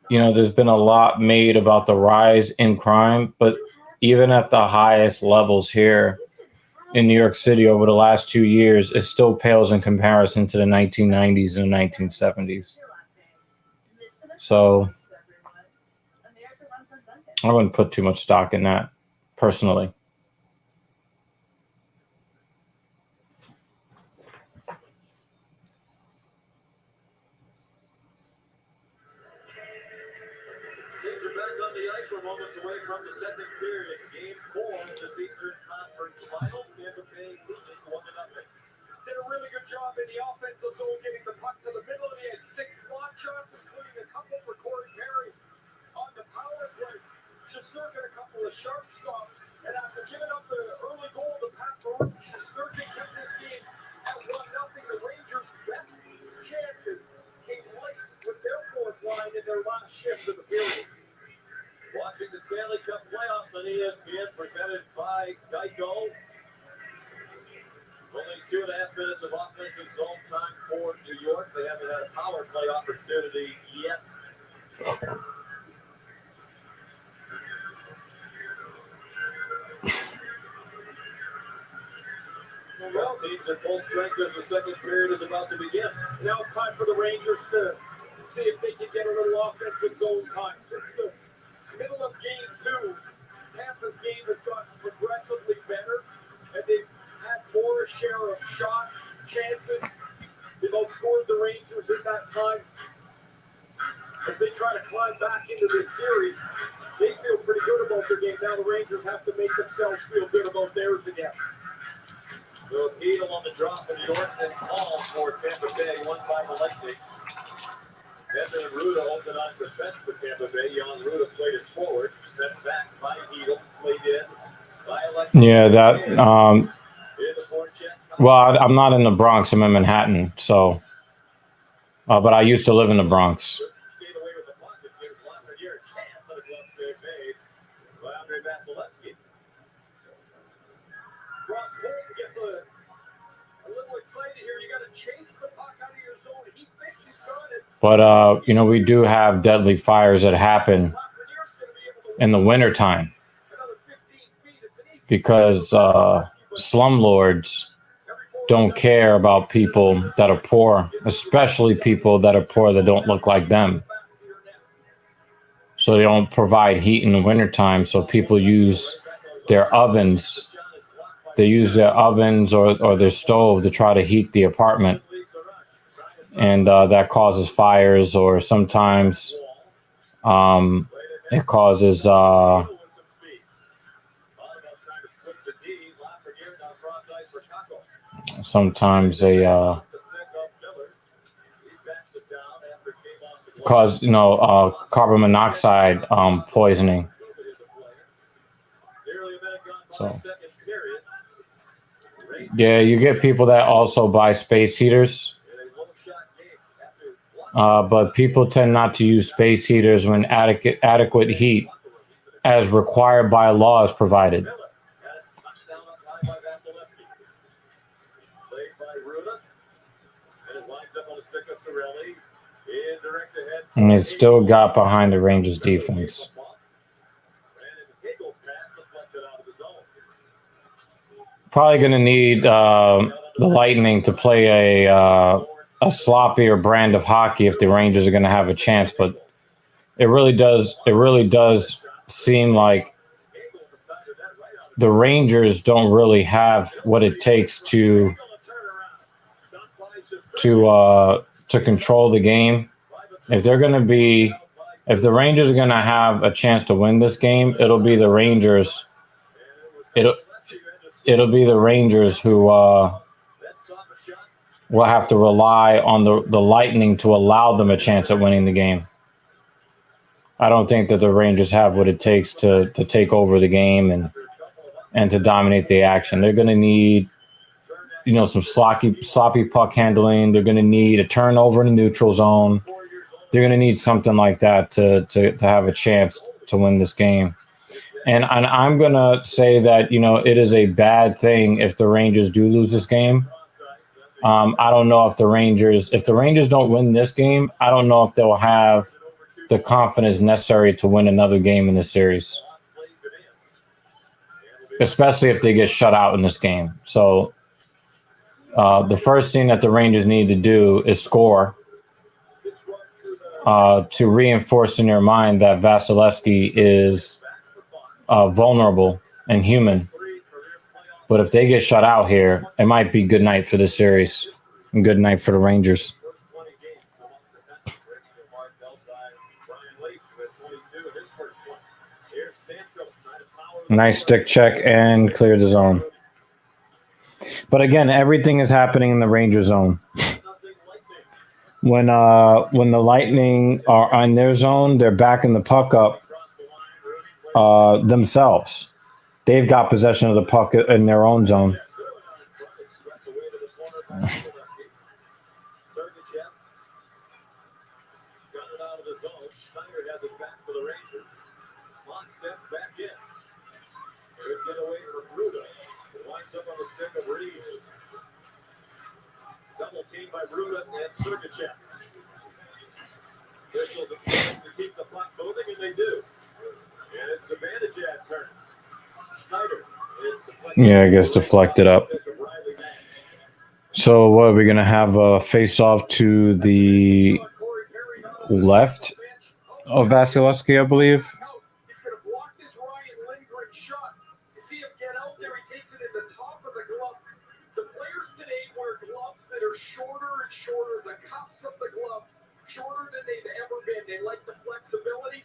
There's been a lot made about the rise in crime, but even at the highest levels here in New York City over the last 2 years, it still pales in comparison to the 1990s and the 1970s. So I wouldn't put too much stock in that, personally. Teams are back on the ice. We're moments away from the second period. Game 4 of this Eastern Conference final. Tampa Bay leading 1-0. Did a really good job in the offensive zone, getting the puck to the middle. He had 6 slot shots, including a couple for Corey Perry on the power play. Shesterkin a couple of sharp stops, and after giving up the early goal to Pat Thornton, Shesterkin kept this game at 1-0. The Rangers' best chances came late with their fourth line in their last shift of the period. Watching the Stanley Cup playoffs on ESPN, presented by Geico. Only 2.5 minutes of offensive zone time for New York. They haven't had a power play opportunity yet. Well, teams at full strength as the second period is about to begin. Now it's time for the Rangers to see if they can get a little offensive zone time. Since the middle of game 2, Tampa's game has gotten progressively better, and they've had more share of shots, chances. They've outscored the Rangers at that time. As they try to climb back into this series, they feel pretty good about their game. Now the Rangers have to make themselves feel good about theirs again. So Needle on the drop in New York and call for Tampa Bay, won by the Lightning. Edmund and Ruda opened on defense for Tampa Bay. Jan Ruda played it forward, sent back by Needle, played in by Alexis. Yeah, that. In the forecheck. Well, I'm not in the Bronx. I'm in Manhattan. So, but I used to live in the Bronx. Stayed away with the puck. It gives Lafreniere a chance on a glove save made by Andre Vasilevsky. Ross Bolton gets a little excited here. You got to chase the puck out of your zone. He thinks he's got it. But we do have deadly fires that happen Lafreniere's going to be able to in the wintertime another 15 feet. It's an easy because slumlords don't care about people that are poor, especially people that are poor that don't look like them. So they don't provide heat in the wintertime. So people use their ovens. They use their ovens or their stove to try to heat the apartment. And that causes fires, or sometimes it causes sometimes carbon monoxide poisoning. So yeah, you get people that also buy space heaters. But people tend not to use space heaters when adequate heat as required by law is provided. And it still got behind the Rangers defense. Probably going to need the Lightning to play a sloppier brand of hockey if the Rangers are going to have a chance. But it really does seem like the Rangers don't really have what it takes to control the game. If the Rangers are going to have a chance to win this game, it'll be the Rangers. It'll be the Rangers who will have to rely on the Lightning to allow them a chance at winning the game. I don't think that the Rangers have what it takes to take over the game and to dominate the action. They're going to need, some sloppy puck handling. They're going to need a turnover in the neutral zone. They're going to need something like that to have a chance to win this game. And I'm going to say that, it is a bad thing if the Rangers do lose this game. I don't know if the Rangers don't win this game, I don't know if they'll have the confidence necessary to win another game in this series, especially if they get shut out in this game. So the first thing that the Rangers need to do is score to reinforce in their mind that Vasilevsky is vulnerable and human. But if they get shut out here, it might be good night for the series and good night for the Rangers. Nice stick check and clear the zone. But again, everything is happening in the Ranger zone. When the Lightning are on their zone, they're backing the puck up themselves. They've got possession of the puck in their own zone. Double team by Ruda and Sergachev. Officials have tried to keep the puck moving, and they do. And it's Zibanejad turn. Schneider is deflected. Yeah, I guess deflected up. So what are we going to have a face-off to the left of Vasilevsky, I believe? He's going to block this Ryan Lindgren shot. You see him get out there. He takes it at the top of the glove. they're shorter and shorter. The cuffs of the gloves, shorter than they've ever been. They like the flexibility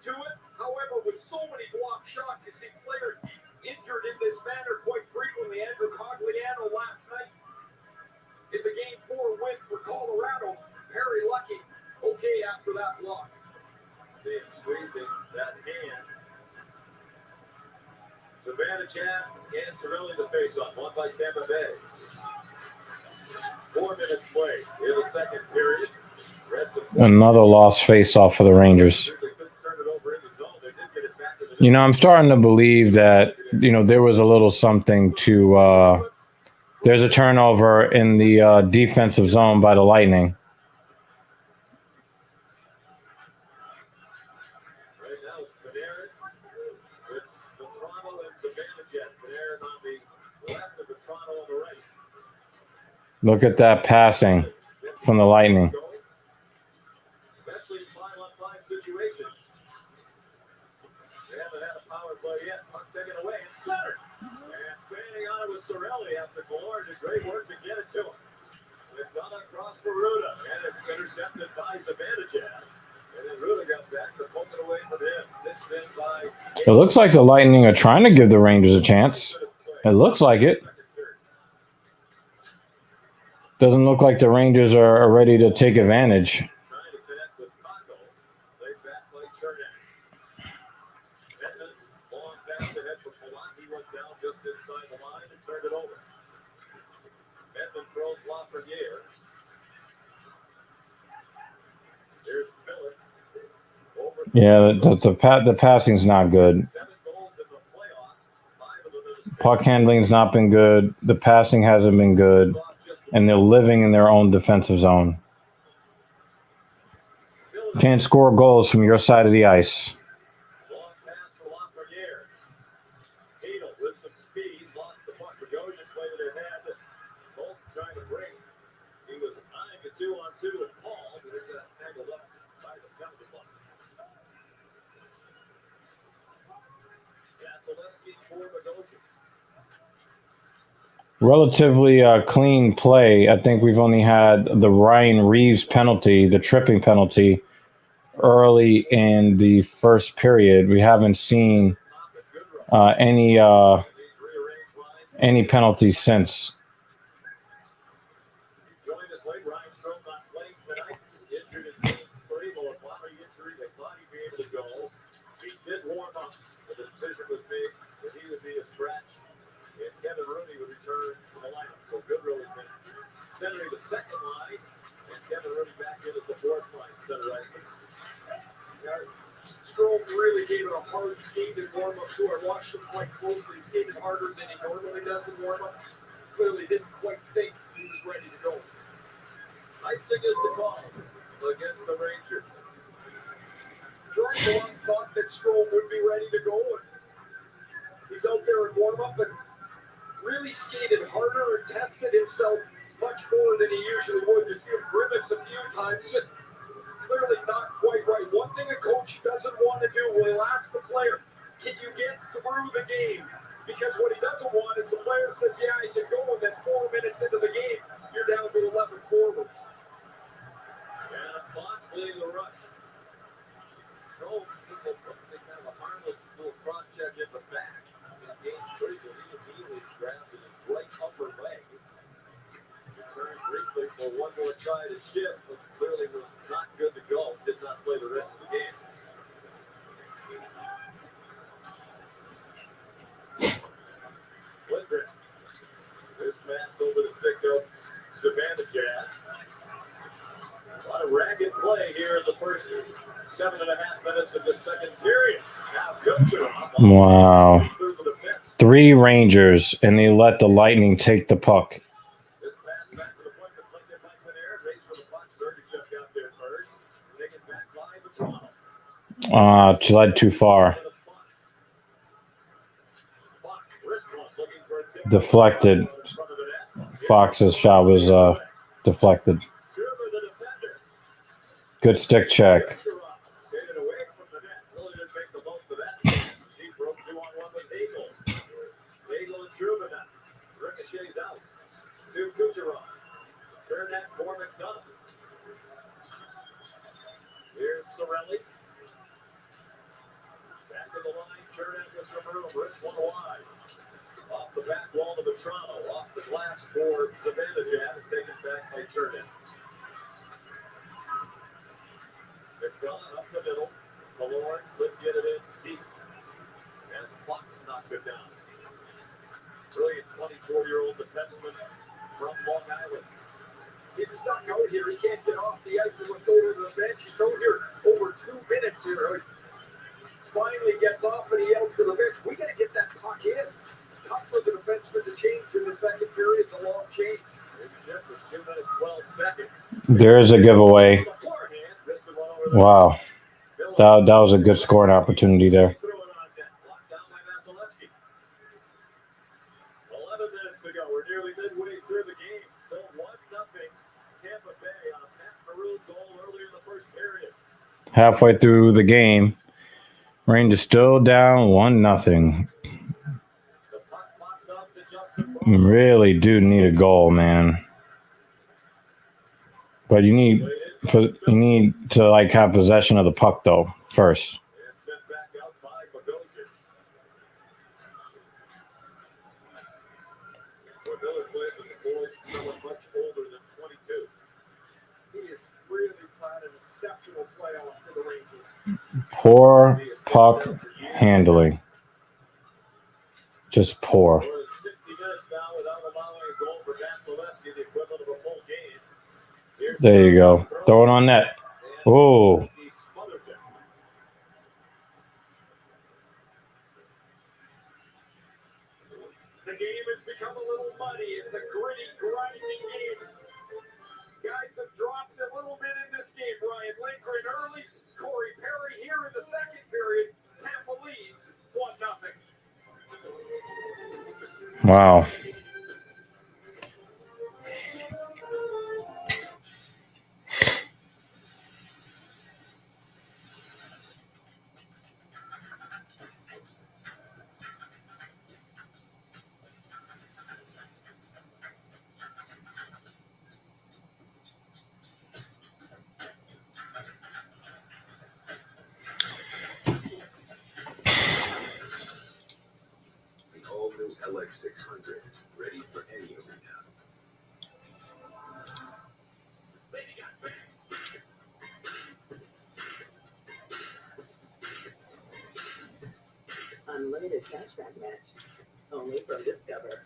to it. However, with so many block shots, you see players injured in this manner quite frequently. Andrew Cogliano last night in the Game 4 win for Colorado. Harry Lucky, okay after that block. See him squeezing that hand. Zibanejad and Cirelli the face-off, won by Tampa Bay. 4 minutes played in the second period. Another lost face-off for the Rangers. You know, I'm starting to believe that, you know, there was a little something to there's a turnover in the defensive zone by the Lightning. Right now it's Panarin with Toronto and Zibanejad. Panarin on the left of Toronto on the right. Look at that passing from the Lightning. Especially in 5-on-5 situations. They haven't had a power play yet. Puck taken away and center. And fanning on it with Cirelli after Galore did great work to get it to him. They've gone across for Ruda, and it's intercepted by Zibanejad. And then Ruda got back to poke it away from him. Pitched in by... It looks like the Lightning are trying to give the Rangers a chance. It looks like it. Doesn't look like the Rangers are ready to take advantage. Trying to connect with Paco. They back play Chernak. Edmund, long pass ahead for Palat. He went down just inside the line and turned it over. Edmund throws Lafreniere. Here's Miller. Yeah, the passing's not good. 7 goals in the playoffs. 5 of them in the Puck handling's not been good. The passing hasn't been good. And they're living in their own defensive zone. Can't score goals from your side of the ice. Long pass for Lafreniere. Hadel with some speed, lost the puck. Bogosian played it ahead. Both trying to break. He was eyeing a 2-on-2 with Paul, but it got tangled up by the penalty box. Vasilevsky for Bogosian. Relatively clean play. I think we've only had the Ryan Reeves penalty, the tripping penalty, early in the first period. We haven't seen any penalties since. Joined us late. Ryan Strome not playing tonight. Injured in game 3. Lower body injury. They thought he'd be able to go. He did warm up, but the decision was made that he would be a scratch. And Kevin Rooney would return to the lineup. So Goodrow has been centering the second line, and Kevin Rooney back in as the fourth line center iceman. Strome really gave it a hard skate in warm-up too. I watched him quite closely. He skated harder than he normally does in warm-up. Clearly didn't quite think he was ready to go. Icing is the call against the Rangers. Jordan Long thought that Strome would be ready to go, and he's out there in warm-up, but really skated harder and tested himself much more than he usually would. You see him grimace a few times. Just clearly not quite right. One thing a coach doesn't want to do, he'll ask the player, can you get through the game? Because what he doesn't want is the player says, yeah, I can go, and then 4 minutes into the game, you're down to 11 forwards. And Fox leading the rush. Strome, people they have a harmless little cross-check in the back. In game 3, but he immediately grabbed his right upper leg. Returned briefly for one more try to shift, but clearly was not good to go. Did not play the rest of the game. Lindgren. This pass over the stick of Zibanejad. A lot of ragged play here in the first 7.5 minutes of the second period. Now Kucherov. Wow. 3 Rangers, and they let the Lightning take the puck. This pass back to the point deflected by Panarin. Race for the puck. Sergachev got there first. Taken back by the Toronto. Led too far. Deflected. Fox's shot was deflected. Good stick check. Skated away from the net. Really didn't make the most of that chance. He broke 2-on-1 with Hagel. Hagel and Truman. Ricochets out to Kucherov. Chernak for McDonough. Here's Sorelli. Back to the line. Chernak with some room. Wrist one wide. Off the back wall of the Toronto. Off the glass for Zibanejad. And taken back by Chernak. McDonough up the middle. Malone could get it in deep. As Fox knocked it down. Brilliant 24-year-old defenseman from Long Island. He's stuck out here. He can't get off the ice and looks over to the bench. He's out here over 2 minutes here. Finally gets off and he yells to the bench, we got to get that puck in. It's tough for the defenseman to change in the second period. It's a long change. His shift was 2 minutes, 12 seconds. There's a giveaway. Wow. That was a good scoring opportunity there. 11 minutes to go. We're nearly midway through the game. Still 1-0 Tampa Bay on a Pat Maroon goal earlier in the first period. Halfway through the game, Rangers still down 1-0. The puck pops up to Justin Braun. Really do need a goal, man. But you need to like have possession of the puck though first. And sent back out by Bogosian. Miller plays with the boys, someone much older than 22. He is really played an exceptional playoff for the Rangers. Poor puck handling. Just poor. More than 60 minutes now without allowing a goal for Vasilevsky, the equivalent of a full game. Here's There you go. Throw it on net. Oh. He smothers it. The game has become a little muddy. It's a gritty, grinding game. Guys have dropped a little bit in this game. Ryan Lindgren early, Corey Perry here in the second period. Tampa leads 1-0. Wow. LX 600, ready for any arena. Unlimited cashback match. Only from Discover.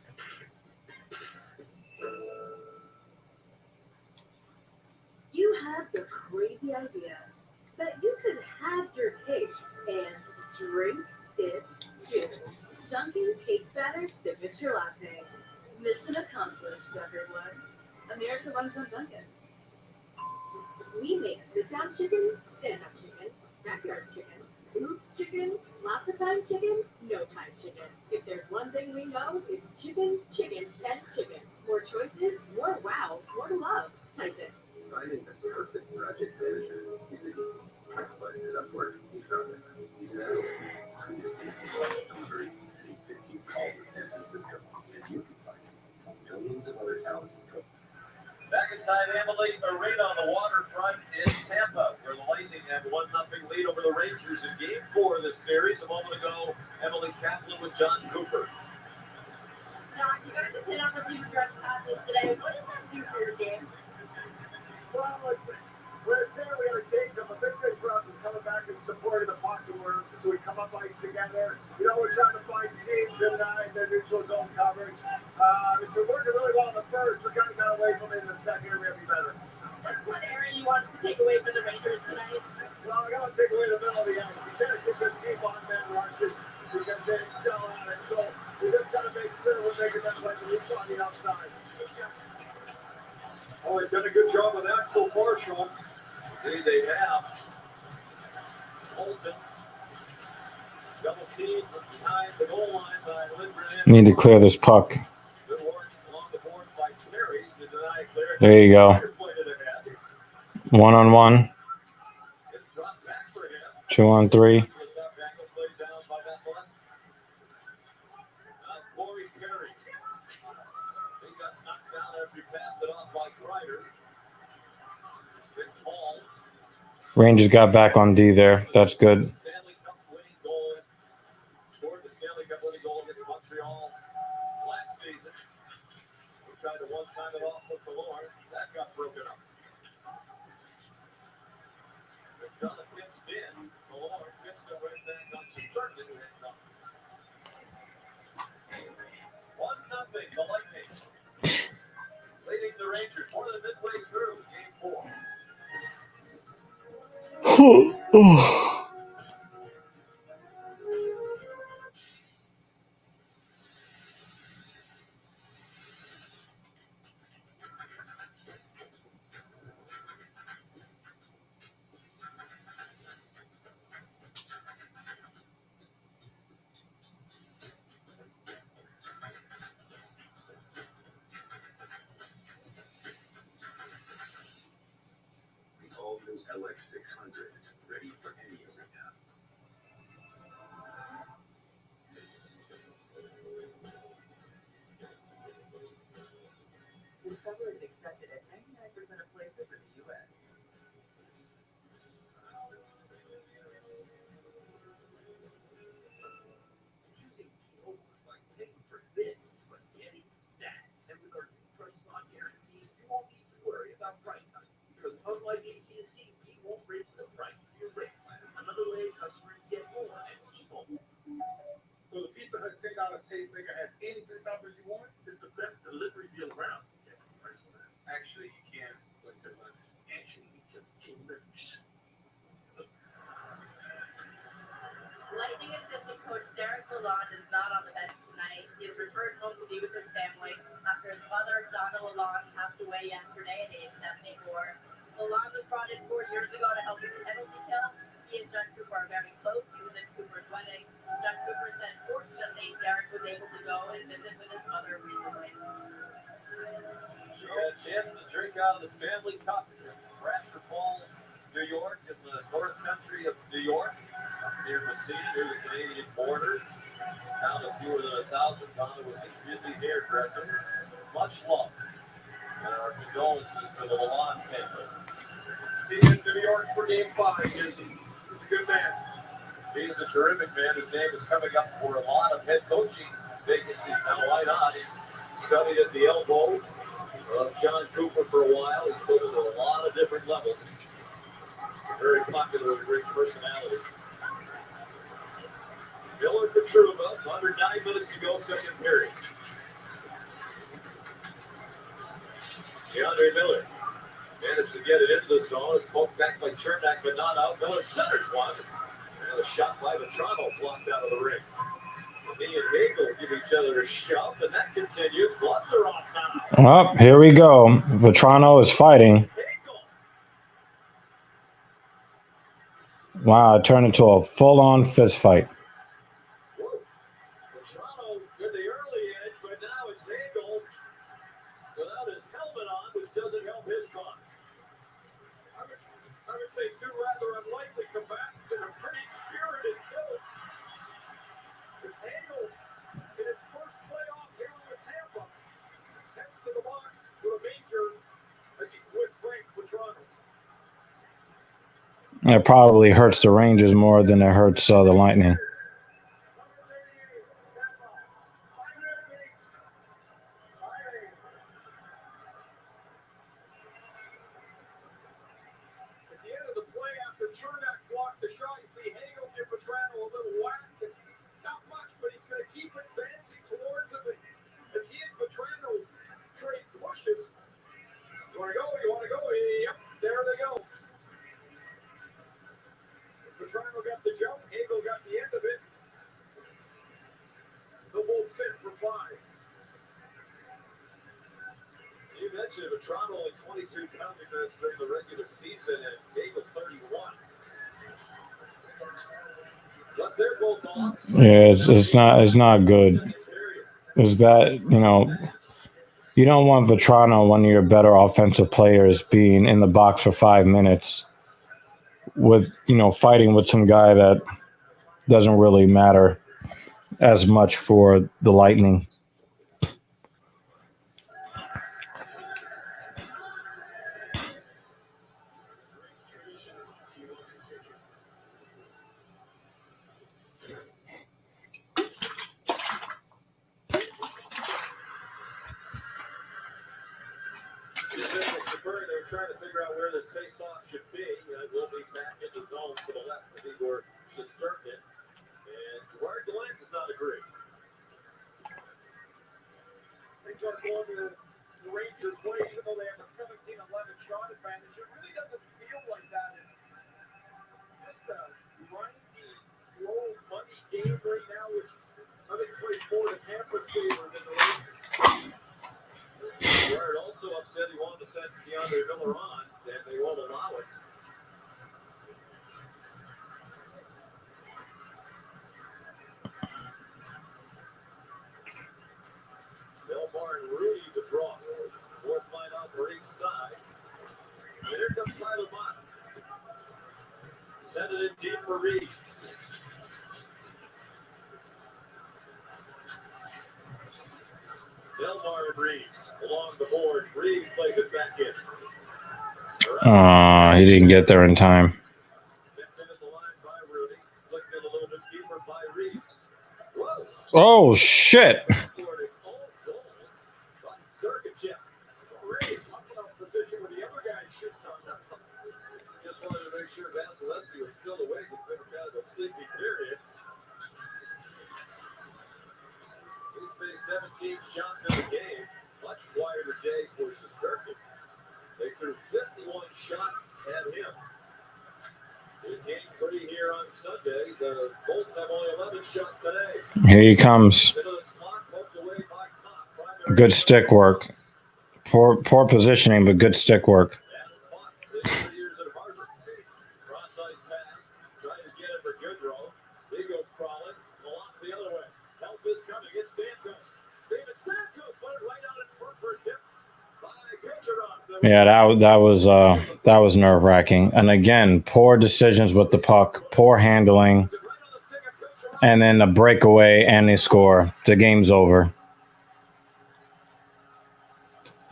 You have the crazy idea that you could have your cake and drink it too. Dunkin' Cake Batter Signature Latte. Mission accomplished, everyone. America runs on Dunkin'. We make sit-down chicken, stand-up chicken, backyard chicken, oops chicken, lots of time chicken, no time chicken. If there's one thing we know, it's chicken, chicken, and chicken. More choices, more wow, more love. Tyson. Finding the perfect project manager is easy. But at Upwork, he's found it. He's an analyst. You call the San Francisco, and you can find millions of other talented coaches. Back inside Emily Arena on the waterfront in Tampa, where the Lightning have 1-0 lead over the Rangers in Game 4 of this series. A moment ago, Emily Kaplan with John Cooper. John, you guys have hit on a few stretch passes today. What does that do for your game? Well, we're there, we got to take them. A big thing for us is coming back and supporting the puck work. So we come up ice together. We're trying to find seams in their neutral zone coverage. If we're working really well in the first, we're kind of got away from it in the second. We're going to be better. What area you want to take away from the Rangers tonight? Well, I got to take away the middle of the ice. We can't get this team on man rushes because they excel at it. So we just got to make sure we're making them play the loop on the outside. Oh, they've done a good job of that so far, Sean. Indeed, they have. Holton. Double team behind the goal line by Lindgren. Need to clear this puck. Good work along the board by Clary to deny clear. There you go. 1-on-1. It's dropped back for him. 2-on-3. Played down by Vasilevsky. Now Corey Perry. He got knocked down Country passed it off by Kreider. Big Paul. Rangers got back on D there. That's good. Stanley Cup winning goal. Scored the Stanley Cup winning goal against Montreal last season. We tried to one-time it off with Killorn. That got broken up. McDonough pitched in. Killorn pitched it right back on Shesterkin, who hit top. 1-0, the Lightning. Leading the Rangers more than midway through Game 4. The all-new LX600, ready for any arena. Discover is accepted at 99% of places in the U.S. Choosing T-Mobile is like paying for this, but getting that. And with our price lock guarantee, you won't need to worry about price hikes. Because unlike AT&T, we won't raise the price of your rate plan. Another way customers get more at T-Mobile. So the Pizza Hut $10 tastemaker has any good toppers you want? It's the best delivery deal around. Yeah, price on that. Actually, you can. It's like $10. Actually, we just came back. Lightning assistant coach Derek Lalonde is not on the bench tonight. He has returned home to be with his family after his mother, Donna Lalonde, passed away yesterday at age 74. Lalonde was brought in 4 years ago to help with the penalty kill. He and John Cooper are very close. He was at Cooper's wedding. John Cooper said, fortunately, Derek was able to go and visit with his mother recently. She had a chance to drink out of the Stanley Cup in Thrasher Falls, New York, in the North Country of New York, near Messina, near the Canadian border. Town of fewer than 1,000. Donna was a busy hairdresser. Much love. And our condolences to the Lalonde family. See him in New York for Game 5, Izzy. He's a good man. He's a terrific man. His name is coming up for a lot of head coaching vacancies. Now, why not? He's studied at the elbow of John Cooper for a while. He's coached at a lot of different levels. Very popular with a great personality. Miller for Truba. Under 9 minutes to go, second period. DeAndre Miller managed to get it into the zone. It's poked back by Chernak, but not out. Miller centers one. And a shot by Vetrano blocked out of the ring. He and Hagel give each other a shove, and that continues. Gloves are off now. Oh, here we go. Vetrano is fighting. Hagel. Wow, it turned into a full-on fist fight. Vetrano in the early edge, but now it's Hagel without his helmet on, which doesn't help his cause. I would say two rather unlikely combatants and a pretty spirited too. It's Hagel in his first playoff here with Tampa. Heads to the box with a major with Frank Vetrano. It probably hurts the Rangers more than it hurts the Lightning. At the end of the play, after Chernak blocked the shot, you see Hagel give Vetrano a little whack. Not much, but he's going to keep advancing towards him. As he and Vetrano trade pushes. You want to go? You want to go? Yep, there they go. Vetrano got the jump. Hagel got the end of it. They'll both sit for 5. You mentioned Vetrano only 22 penalty minutes during the regular season, and Hagel 31. But they're both off. Yeah, it's not good. It's bad. You know, you don't want Vetrano, one of your better offensive players, being in the box for 5 minutes with, fighting with some guy that doesn't really matter as much for the Lightning. Pittsburgh, they're trying to figure out where this face-off should be. It will be back in the zone to the left of Igor Shesterkin. And Gerard Gallant does not agree. They start going to the Rangers' way, even though they have a 17-11 shot advantage. It really doesn't feel like that. It's just a grindy, slow, money game right now, which I think plays more to Tampa's favor than the Rangers. Gerard also upset he wanted to send DeAndre Miller on, and they won't allow it. Belmar and Rudy the draw. Fourth line out for each side. And here comes Sideline. Send it in deep for Reeves. Belmar and Reeves along the boards. Reeves plays it back in. He didn't get there in time. Picked in at the line by Rudy. Flicked it a little bit deeper by Reeves. Whoa. Oh, shit. Scored his own goal by Sergachev. Reeves up in a position where the other guy shoots on them. Just wanted to make sure Vasilevsky was still awake. It's been kind of a sleepy period. He's faced 17 shots in the game. Much quieter day for Shesterkin. They threw 51 shots at him. In game 3 here on Sunday, the Bolts have only 11 shots today. Here he comes. Into the slot, poked away by Kopp. Good stick work. Poor positioning, but good stick work. Adam Fox, 3 years at Harvard. Cross-ice pass, trying to get it for Goodrow. He goes sprawling, block the other way. Help is coming, it's Stamkos. David Stamkos put it right out in front for a tip by Kucherov. Yeah, that was nerve-wracking. And again, poor decisions with the puck, poor handling, and then a breakaway, and they score. The game's over.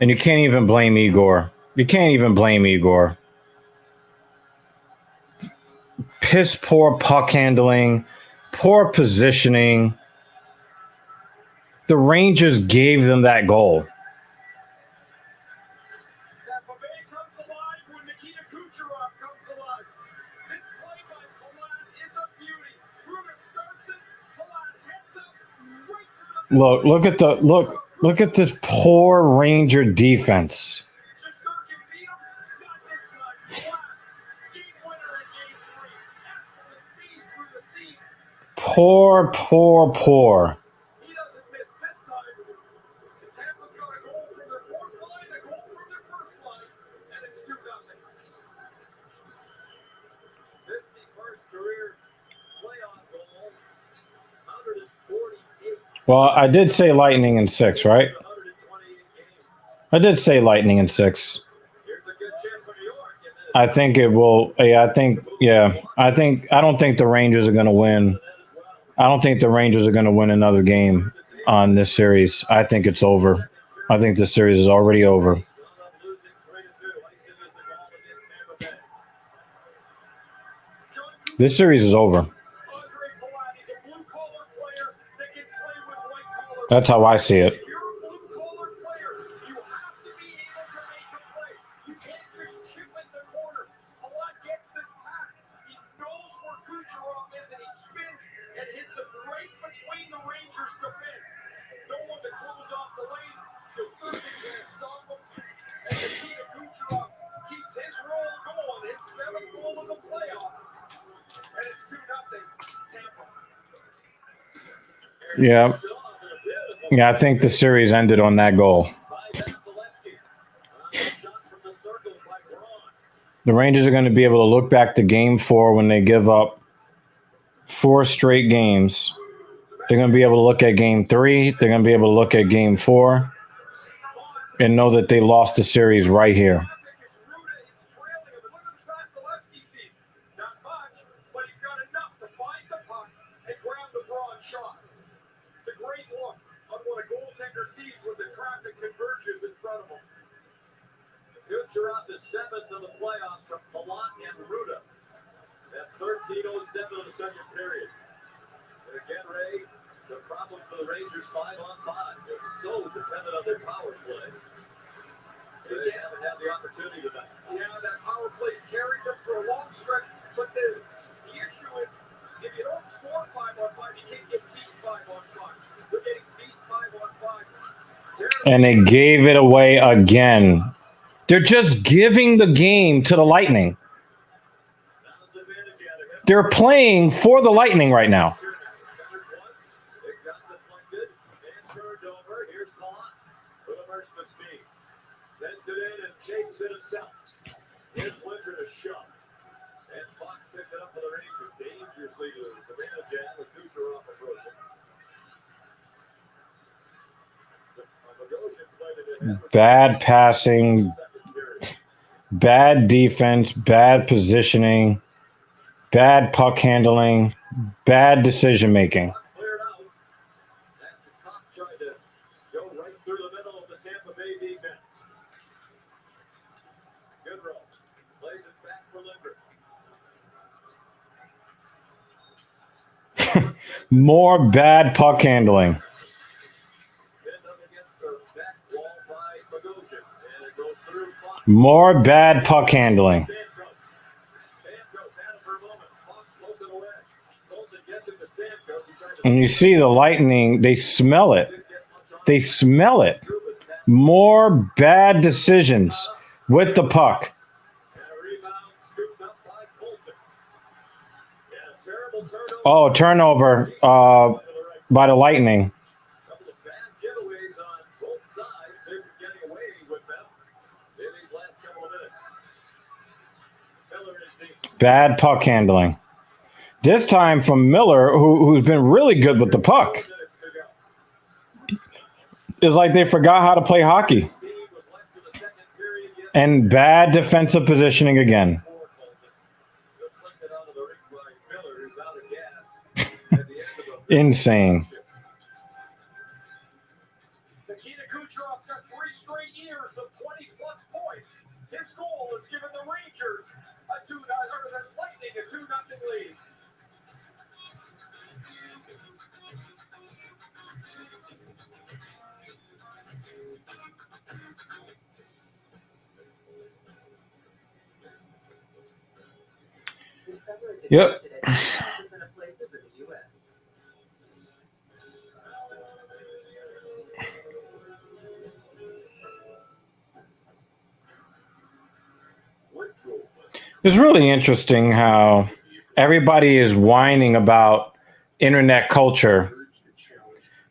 And you can't even blame Igor. Piss poor puck handling, poor positioning. The Rangers gave them that goal. Tampa Bay comes alive when Nikita Kucherov comes alive. This play by Palat is a beauty. Ruben starts it. Palat heads up right through the Look at this poor Ranger defense. Shesterkin beat him. Not this time. Palat, game winner in game 3. Excellent feed through the seam. Poor. He doesn't miss this time. And Tampa's got a goal from their fourth line, a goal from their first line, and it's 2-0. 51st career playoff goal. 148. Well, I did say Lightning in 6, right? 128 games. I did say Lightning in 6. Here's a good chance for New York. I think it will. I don't think the Rangers are going to win. I don't think the Rangers are going to win another game on this series. I think it's over. I think the series is already over. Losing 3-2. Icing is the goal against Tampa Bay. This series is over. Andre Palat is a blue-collar player that can play with white-collar. That's how I see it. If you're a blue-collar player, you have to be able to make a play. You can't just shoot in the corner. Palat gets this pass. He knows where Kucherov is, and he spins and hits it right between the Rangers' defense. No one to close off the lane. Shesterkin can't stop him. And Nikita Kucherov keeps his roll going. His 7th goal of the playoffs. And it's 2-0 Tampa. Yeah. Yeah, I think the series ended on that goal. By Vasilevsky. Shot from the circle by Braun. The Rangers are going to be able to look back to Game 4 when they give up 4 straight games. They're going to be able to look at Game 3. They're going to be able to look at Game 4 and know that they lost the series right here. Not much, but he's got enough to find the puck and grab the broad shot. It's a great look on what a goaltender sees when the traffic converges in front of him. Kucherov is 7th in the playoffs from Palat and Ruda. At 13:07 of the second period. And again, Ray, the problem for the Rangers 5-on-5. They're so dependent on their power play. They haven't had the opportunity opportunity tonight. Yeah, that power play's carried them for a long stretch. But the issue is, if you don't score 5-on-5, you can't get beat 5-on-5. They're getting beat 5-on-5. And they gave it away again. They're just giving the game to the Lightning. They're playing for the Lightning right now. Sends it in and chases it himself. Here's Linder to shove. And Fox picked it up for the Rangers. Dangerously to Zibanejad with Kucherov approaching. Bad passing, bad defense, bad positioning, bad puck handling, bad decision making. Cleared out. After Cock tried to go right through the middle of the Tampa Bay defense. Good roll. Plays it back for Linder. More bad puck handling. Pinned up against the back wall by Bogosian. And it goes through Fox. More bad puck handling. Stamkos had it for a moment. Fox floats it away. Colson gets it to Stamkos. He tried to And you see the Lightning, they smell it. They smell it. More bad decisions with the puck. and a rebound scooped up by Colton. And a terrible turnover. Oh, turnover by the Lightning. Couple of bad giveaways on both sides. They're getting away with them in these last couple of minutes. Miller and his team. Bad puck handling. This time from Miller, who's been really good with the puck. Minutes to go. It's like they forgot how to play hockey. Steve was left to the second period. Yes, And bad defensive positioning again. for Colton. Deflected out of the rink by Miller, who's out of gas at the end of the Insane. Nikita Kucherov's got 3 straight years of 20-plus points. His goal has given the Rangers a 2-0, or the Lightning a 2-0 lead. Discover is Yep. accepted at 90% of places in the U.S. It's really interesting how everybody is whining about internet culture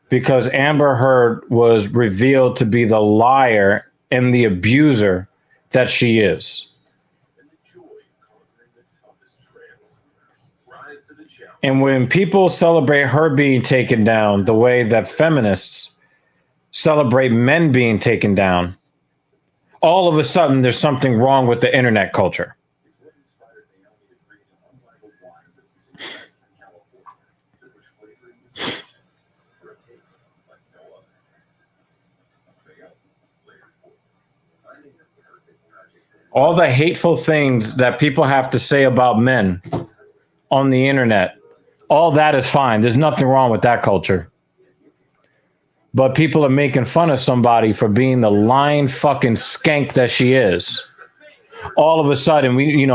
because Amber Heard was revealed to be the liar and the abuser that she is. And when people celebrate her being taken down the way that feminists celebrate men being taken down, all of a sudden there's something wrong with the internet culture. All the hateful things that people have to say about men on the internet, all that is fine. There's nothing wrong with that culture. But people are making fun of somebody for being the lying fucking skank that she is. All of a sudden, we,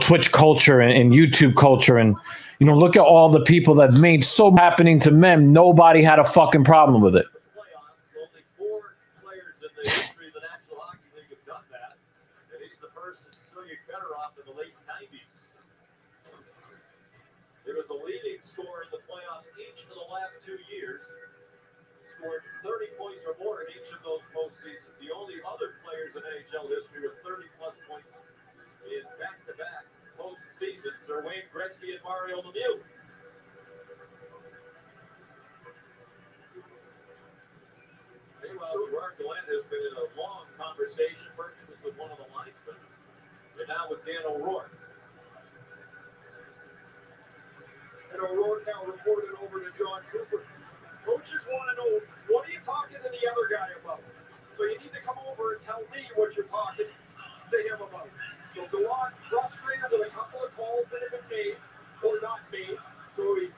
Twitch culture and YouTube culture, and look at all the people that made so happening to men. Nobody had a fucking problem with it. playoffs. Only 4 players in the history of the National Hockey League have done that. And he's the first since Sergei Fedorov in the late 90s. He was the leading scorer in the playoffs each of the last 2 years. Scored 30 points or more in each of those postseasons. The only other players in NHL history with 30-plus points in back-to-back postseasons are Wayne Gretzky and Mario Lemieux. Meanwhile, Gerard Gallant has been in a long conversation. First it was with one of the linesmen, and now with Dan O'Rourke. And O'Rourke now reported over to John Cooper. Coaches want to know, what are you talking to the other guy about? So you need to come over and tell me what you're talking to him about. So Gallant frustrated with a couple of calls that have been made or not made. So he's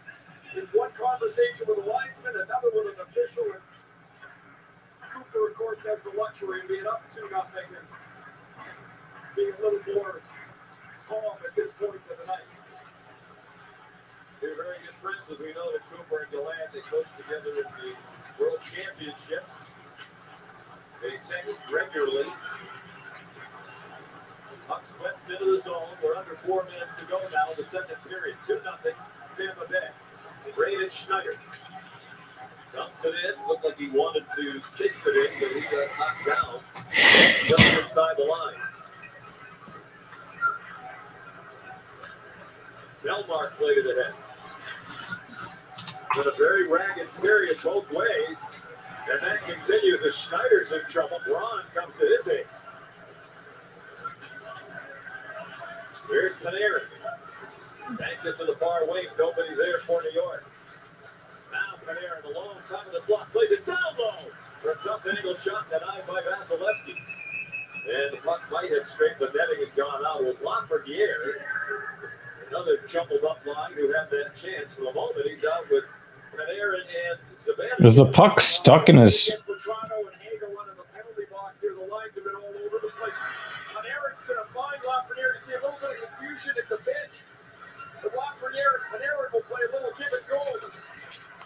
in one conversation with a linesman, another with an official. And Cooper, of course, has the luxury of being up 2-0 and being a little more calm at this point of the night. They're very good friends, as we know that Cooper and Gallant, they coached together in the World Championships. They text regularly. Puck swept into the zone. We're under 4 minutes to go now in the second period. 2-0 Tampa Bay. Braden Schneider dumps it in. Looked like he wanted to chase it in, but he got knocked down just inside the line. Belmar played it ahead. Been a very ragged period both ways. And that continues as Schneider's in trouble. Braun comes to his aid. Here's Panarin. Banks it to the far wing. Nobody there for New York. Now Panarin along top of the slot. Plays it down low. For a tough angle shot denied by Vasilevsky. And the puck might have scraped the netting and gone out. It was Lafreniere. Another jumbled up line who had that chance. For the moment, he's out with Panarin and Savannah. Is the puck stuck in his... Toronto and Hagel under the penalty box here. The lines have been all over the place. Panarin's going to find Lafreniere. You see a little bit of confusion at the bench. The Lafreniere and Panarin will play a little give and go.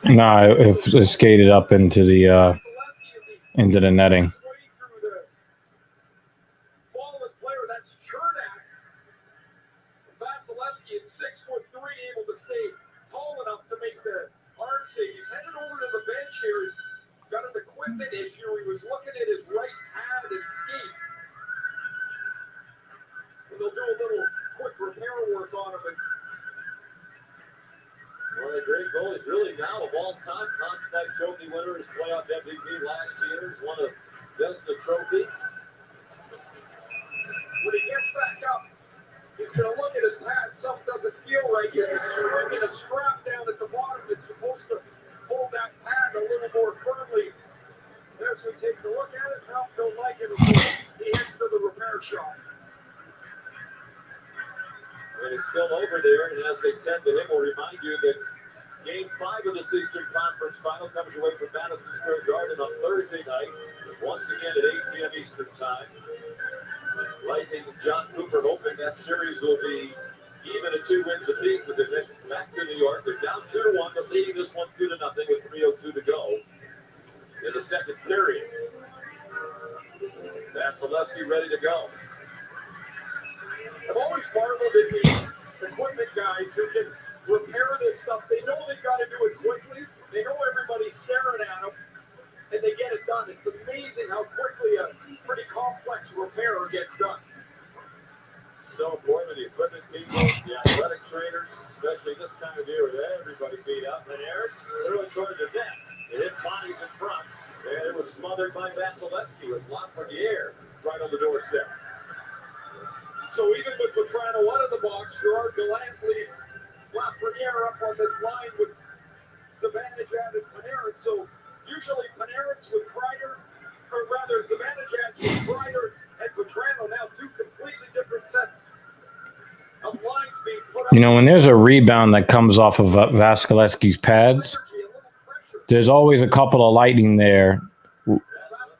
No, it skated up into the netting. Fallen player, that's Chernak. Vasilevsky at 6'3", able to stay tall enough to make the arm save. He's headed over to the bench here. He's got an equipment issue. He was looking at his right pad and skate. And they'll do a little quick repair work on him. One of the great goalies, really now of all time. Conn Smythe Trophy winner, his playoff MVP last year. He's won a Vezina Trophy. When he gets back up, he's going to look at his pad. Something doesn't feel right yet. He's get a strap down at the bottom that's supposed to hold that pad a little more firmly. There's who takes a look at it. Now don't like it. He heads to the repair shop. And it's still over there, and as they tend to him, we'll remind you that Game 5 of the Eastern Conference Final comes your way from Madison Square Garden on Thursday night, once again at 8 p.m. Eastern Time. Lightning and John Cooper hoping that series will be even at 2 wins apiece as they head back to New York. They're down 2-1, but leading this one 2-0 with 3:02 to go in the second period. Vasilevsky ready to go. I've always marveled at these equipment guys who can repair this stuff. They know they've got to do it quickly. They know everybody's staring at them, and they get it done. It's amazing how quickly a pretty complex repair gets done. So important, the equipment people, the athletic trainers, especially this time of year with everybody beat up. And Eric threw it toward the net. It hit bodies in front, and it was smothered by Vasilevsky with Lafreniere right on the doorstep. So even with Petrano out of the box, Gerard Gallant leaves Lafreniere up on this line with Zibanejad and Panarin. So usually Panarin's with Kreider, or rather Zibanejad's with Kreider and Petrano. Now two completely different sets of lines being put up. You know, when there's a rebound that comes off of Vasilevsky's pads, there's always a couple of Lightning there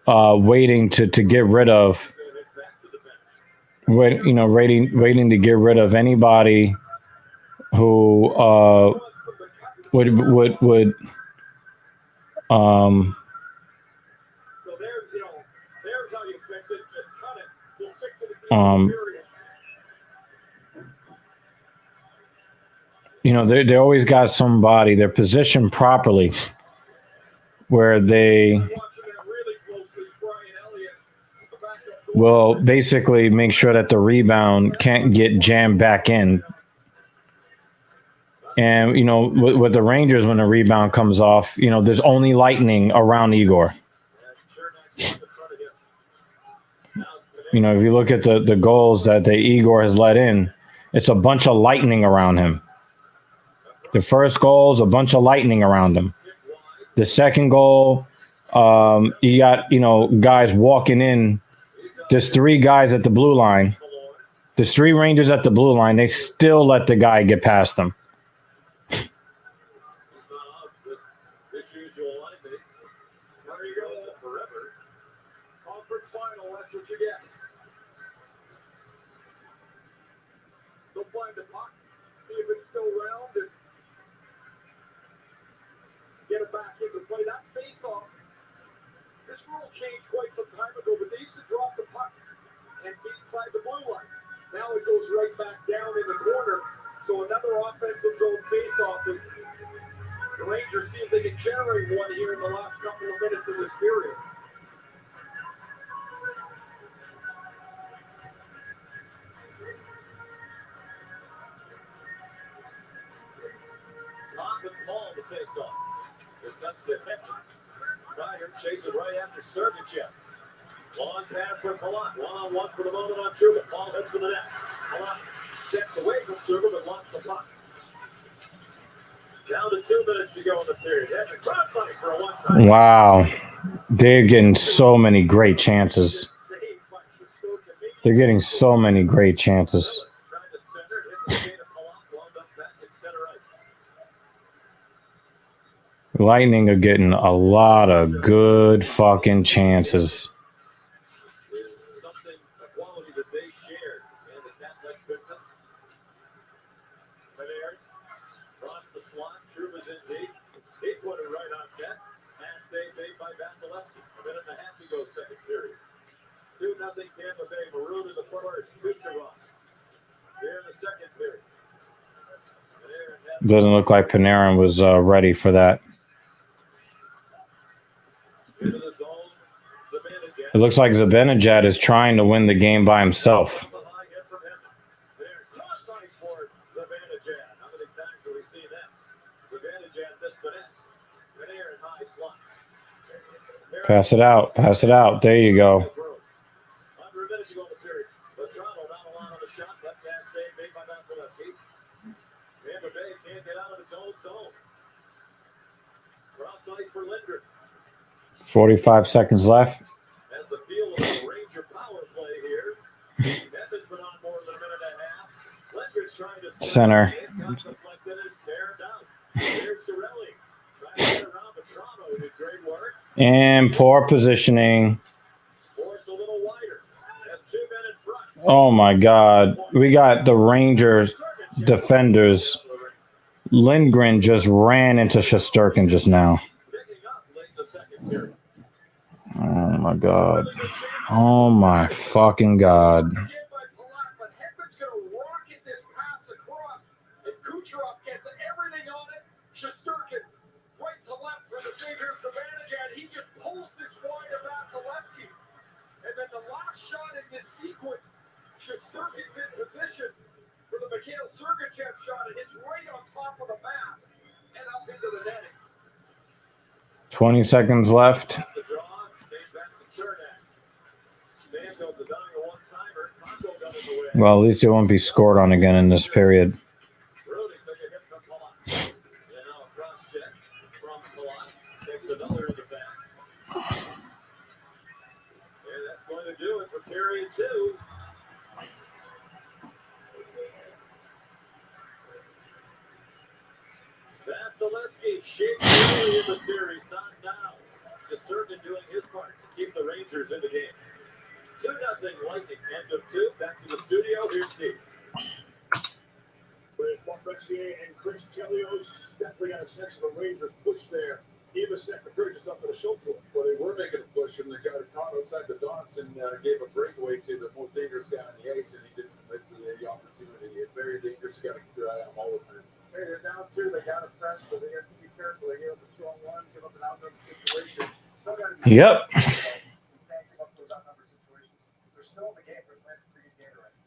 waiting to get rid of. Waiting to get rid of anybody who would So there's how you fix it. Just cut it. We'll fix it at the end of the period. they always got somebody. They're positioned properly where they Watching that really closely, Brian Elliott, the backup goalie. will basically make sure that the rebound can't get jammed back in. And, with the Rangers, when the rebound comes off, there's only Lightning around Igor. If you look at the goals that Igor has let in, it's a bunch of Lightning around him. The first goal is a bunch of Lightning around him. The second goal, you got, guys walking in. There's 3 guys at the blue line. There's 3 Rangers at the blue line. They still let the guy get past them. There you go. Forever. Conference final, that's what you get. find the puck, see if it's still round, and get it back into play. That face off. This rule changed quite some time ago, but they used to drop the puck and be inside the blue line. Now it goes right back down in the corner. So another offensive zone face-off is the Rangers see if they can carry one here in the last couple of minutes of this period. Top and ball to face-off. Here comes the defense. Ryder chases right after Sergachev. Long pass for Palat. One-on-one for the moment on Truba. Ball heads to the net. Palat steps away from Truba but lost the puck. Down to 2 minutes to go in the period. That's a cross ice for a one-time. Wow. They're getting so many great chances. They're getting so many great chances. Trying to center, hit the skate of Palat, wound up back at center ice. Lightning are getting a lot of good fucking chances. Is something, a quality that they shared, and the cat-like goodness. Panarin, across the slot, Truba's in deep. He put it right on net. And save made by Vasilevsky. A minute and a half to go, second period. 2-0 Tampa Bay, maroon in the first, Kucherov. Here in the second period. Doesn't look like Panarin was ready for that. Into the zone, Zibanejad. It looks like Zibanejad is trying to win the game by himself. The high hit from him. There, cross ice for Zibanejad. How many times have we seen that? Zibanejad missed the net. Panarin in high slot. Pass it out. Pass it out. There you go. Under a minute to go in the period. Latrano not alone on the shot. Left hand save made by Vasilevsky. Tampa Bay can't get out of its own zone. Cross ice for Lindgren. 45 seconds left. As the feel of the Ranger power play here. Memphis been on more than a minute and a half. Lindgren's trying to Center. It got deflected and it's teared down. There's Cirelli. Trying to get around Latrano, who did great work. And poor positioning. Forced a little wider. That's 2 men in front. Oh my God. We got the Rangers defenders. Lindgren just ran into Shesterkin just now. Picking up late the second period. Oh my God. Oh my fucking God. Again by Palat, but Hedman's going to rocket this pass across, and Kucherov gets everything on it. Shesterkin right to left for the save here, Zibanejad. He just pulls this wide of Vasilevsky. And then the last shot in this sequence, Shesterkin's in position for the Mikhail Sergachev shot, and it's right on top of the mask and up into the netting. 20 seconds left. The draw, came back to Chernak. Danville designing a one-timer. Congo got in the way. Well, at least it won't be scored on again in this period. Rudy took a hit from Palat. And now a cross check from Palat. Takes another in the back. And that's going to do it for period 2. Vasilevsky shaking early in the series, not now. Shesterkin doing his part to keep the Rangers in the game. 2-0 Lightning, end of 2. Back to the studio. Here's Steve. With Mark Messier and Chris Chelios, definitely got a sense of a Rangers push there. Even the second period just up in the show floor. Well, they were making a push, and they got caught outside the dots and gave a breakaway to the most dangerous guy on the ice, and he didn't miss the opportunity. It's very dangerous. You got to keep your eye on him all the time. Hey, they're down 2. They got to press, but they have to be careful. They give up a 2-on-1, give up an outnumbered situation. Still got to be. Yep. You can't give up those outnumbered situations. They're still in the game. They're playing a pretty good game already.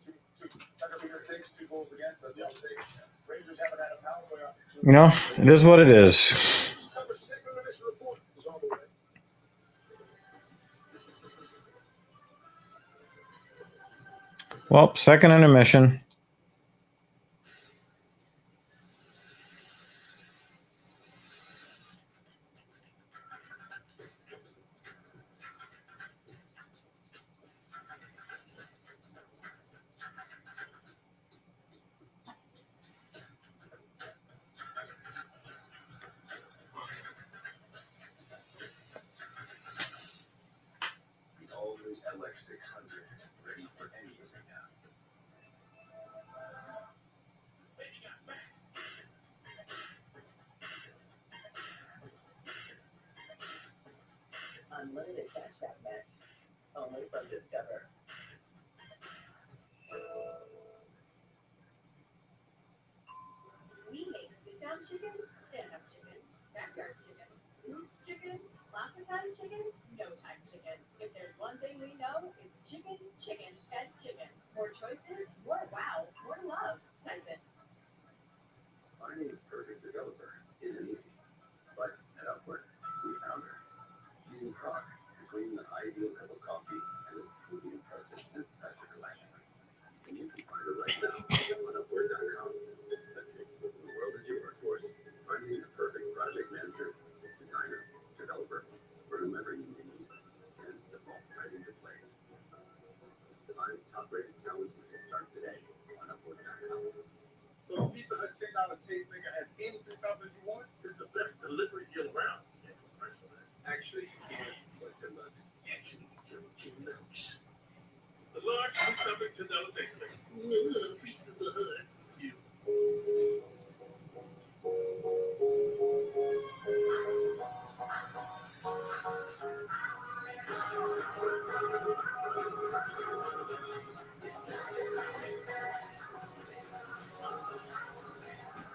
Two under bigger things, 2 goals against us. I'll take. Rangers haven't had a power play opportunity. You know, it is what it is. Number 6 on this report is on the way. Well, second intermission. The all-new LX600, ready for anything now. unlimited cashback match. Only from Discover. We make sit-down chicken, stand-up chicken, backyard chicken, roots chicken, lots of time chicken, no time chicken. If there's one thing we know, it's chicken, chicken, and chicken. More choices, more wow, more love. Tyson. Finding the perfect developer isn't easy, but at Upwork, we found her. She's in Prague, between the ideal cup of coffee and the truly impressive synthesizer collection. And you can find her right now on Upwork.com. The world is your workforce. Finding the perfect project manager, designer, developer, or whomever you may need tends to fall right into place. Find top-rated talent you can start today on Upwork.com. So Pizza Hut $10 tastemaker has anything toppings you want. It's the best delivery deal around. Yeah, personally. Actually, you can for $10. Actually, $10. The large new topping $10 taste maker. Pizza the Hut. It's you.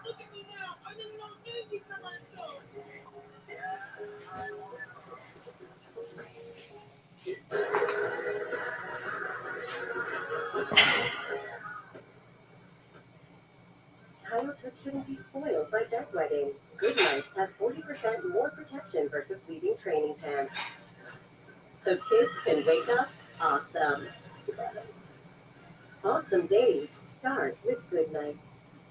Look at me now. I'm in the music commercial. Childhood shouldn't be spoiled by bedwetting. Good nights have 40% more protection versus leaving training pants. So kids can wake up awesome. Awesome days start with Good Night.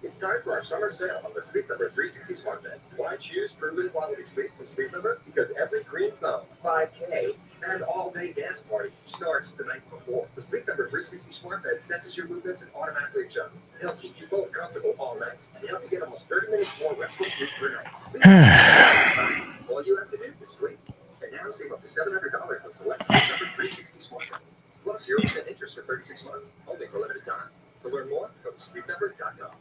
It's time for our summer sale on the Sleep Number 360 Smart Bed. Why choose proven quality sleep from Sleep Number? Because every Green Thumb, 5K, and all-day dance party starts the night before. The Sleep Number 360 Smart Bed senses your movements and automatically adjusts. They'll keep you both comfortable all night and help you get almost 30 minutes more restful sleep per night. Sleep Number. All you have to do is sleep. And now save up to $700 on select Sleep Number 360 Smart Beds. Plus 0% interest for 36 months, only for limited time. To learn more, go to sleepnumber.com.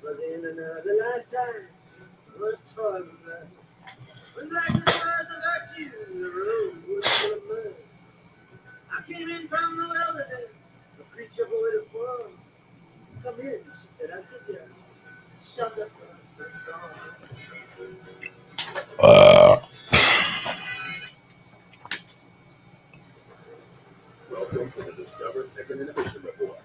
Was in another lifetime. What fun was that? When black was about you, the road was full of mud. I came in from the wilderness, a creature void of fun. Come in, she said, I'll give you shut up the song. Welcome to the Discover Second Innovation Report.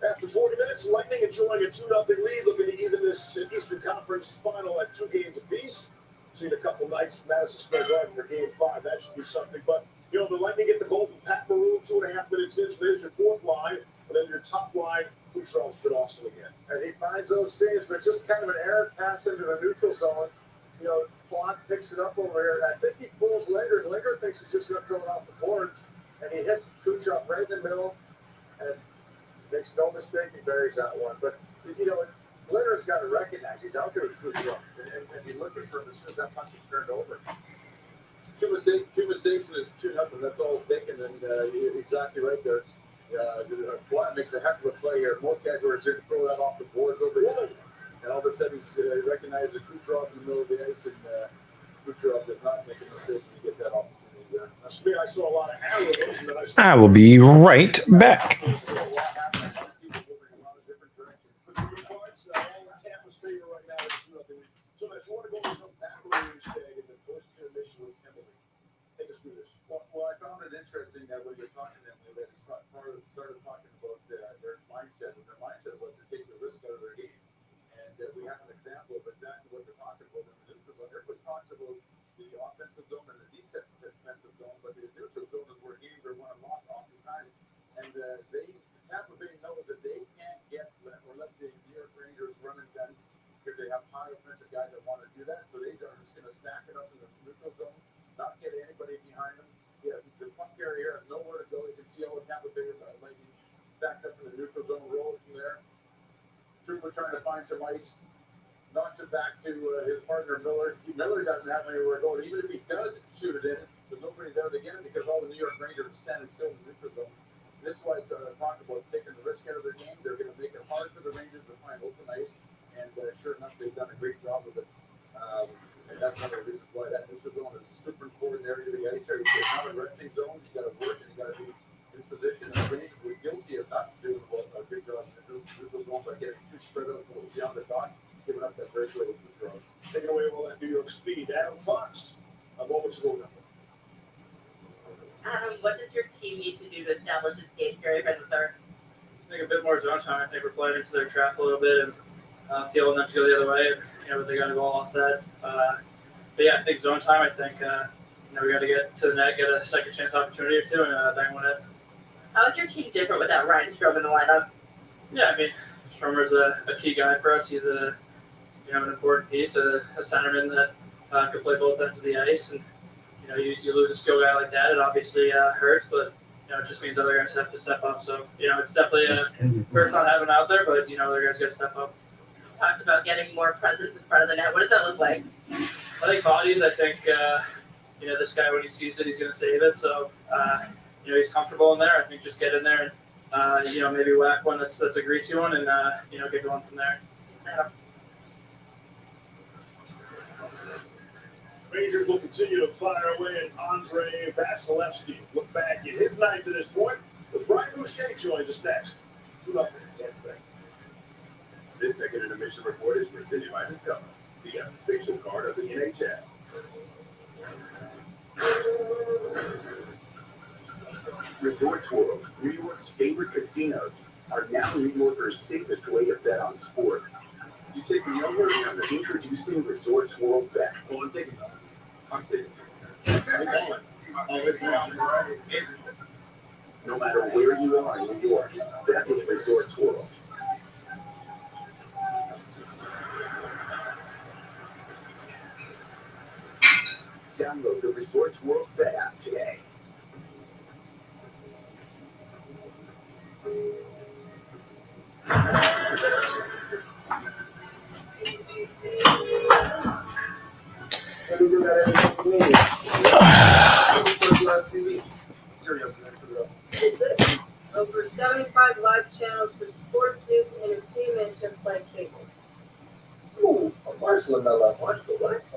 After 40 minutes, Lightning enjoying a 2-0 lead, looking to even this Eastern Conference final at 2 games apiece. Seen a couple nights, Madison Square Garden for Game 5. That should be something. But, you know, the Lightning get the goal from Pat Maroon 2.5 minutes in. So there's your fourth line. And then your top line, Kucherov's been awesome again. And he finds those saves, but just kind of an errant pass into the neutral zone. You know, Plonk picks it up over here, and I think he pulls Linger, and Linger thinks he's just going to throw it off the boards, and he hits Kucherov right in the middle, and makes no mistake, he buries that one. But, you know, Linger's got to recognize he's out there with Kucherov, and he's looking for him as soon as that puck is turned over. Two mistakes, and it's 2-0. That's all it's taken, and you're exactly right there. Plonk makes a heck of a play here. Most guys were going to throw that off the boards over here. And all of a sudden, he's recognized the Kucherov in the middle of the ice, and Kucherov does not make a mistake when you get that opportunity there. That's me. I saw a lot of arrows, and then I will be right back. Tampa's favor right now is 2-0. So if you want to go with some backroom staying in the first intermission with Emily, take us through this. Well, I found it interesting that when you're talking to them, that he started talking about their mindset, and their mindset was to take the risk out of their game. And we have an example of exactly what they're talking about in the neutral zone. Everybody talks about the offensive zone and the defensive zone, but the neutral zone is where games are won and lost oftentimes. And Tampa Bay knows that they can't or let the New York Rangers run and gun because they have high offensive guys that want to do that. So they are just going to stack it up in the neutral zone, not get anybody behind them. The puck carrier has nowhere to go. You can see all the Tampa Bay Lightning stacked up in the neutral zone, rolling from there. Trouba trying to find some ice, knocks it back to his partner Miller. Miller doesn't have anywhere to go. Even if he does shoot it in, there's nobody there to get it because all the New York Rangers are standing still in the neutral zone. This is why it's talking about taking the risk out of their game. They're going to make it hard for the Rangers to find open ice. And sure enough, of reasons why that neutral zone is super important area of the ice. There, you have a resting zone. You got to work and you got to be in position. And the Rangers were guilty of not doing a good job in the neutral zone by getting too spread out beyond the dots, giving up that breakaway with the throw. Taking away all that New York speed. Adam Fox, a moment's ago number. Adam, what does your team need to do to establish its game period in the third? I think a bit more zone time. I think we're playing into their trap a little bit and feeling them to go the other way. They're going to go off that. But yeah, I think zone time. I think we got to get to the net, get a second chance opportunity or two, and bang one in. How is your team different without Ryan Strome in the lineup? Yeah, I mean, Stromer's a key guy for us. He's an important piece, a centerman that can play both ends of the ice. And you lose a skill guy like that, it obviously hurts, but it just means other guys have to step up. So it's definitely a first on having out there, but other guys got to step up. You talked about getting more presence in front of the net. What does that look like? I think bodies. I think this guy, when he sees it, he's going to save it. So he's comfortable in there. I think just get in there and maybe whack one that's a greasy one and get going from there. Yeah. Rangers will continue to fire away at Andre Vasilevsky. Look back at his night to this point. But Brian Boucher joins us next. 2-0 Tampa Bay. This second intermission report is presented by Discover, the official card of the NHL. Resorts World, New York's favorite casinos, are now New Yorkers' safest way to bet on sports. You take the over and introducing Resorts World Bet. Well, I'm taking that. I'm taking No matter where you are in New York, bet with Resorts World. Download the Resorts World Bet app today. Over 75 live channels for sports, news, and entertainment, just like cable. Ooh, a marshmallow. A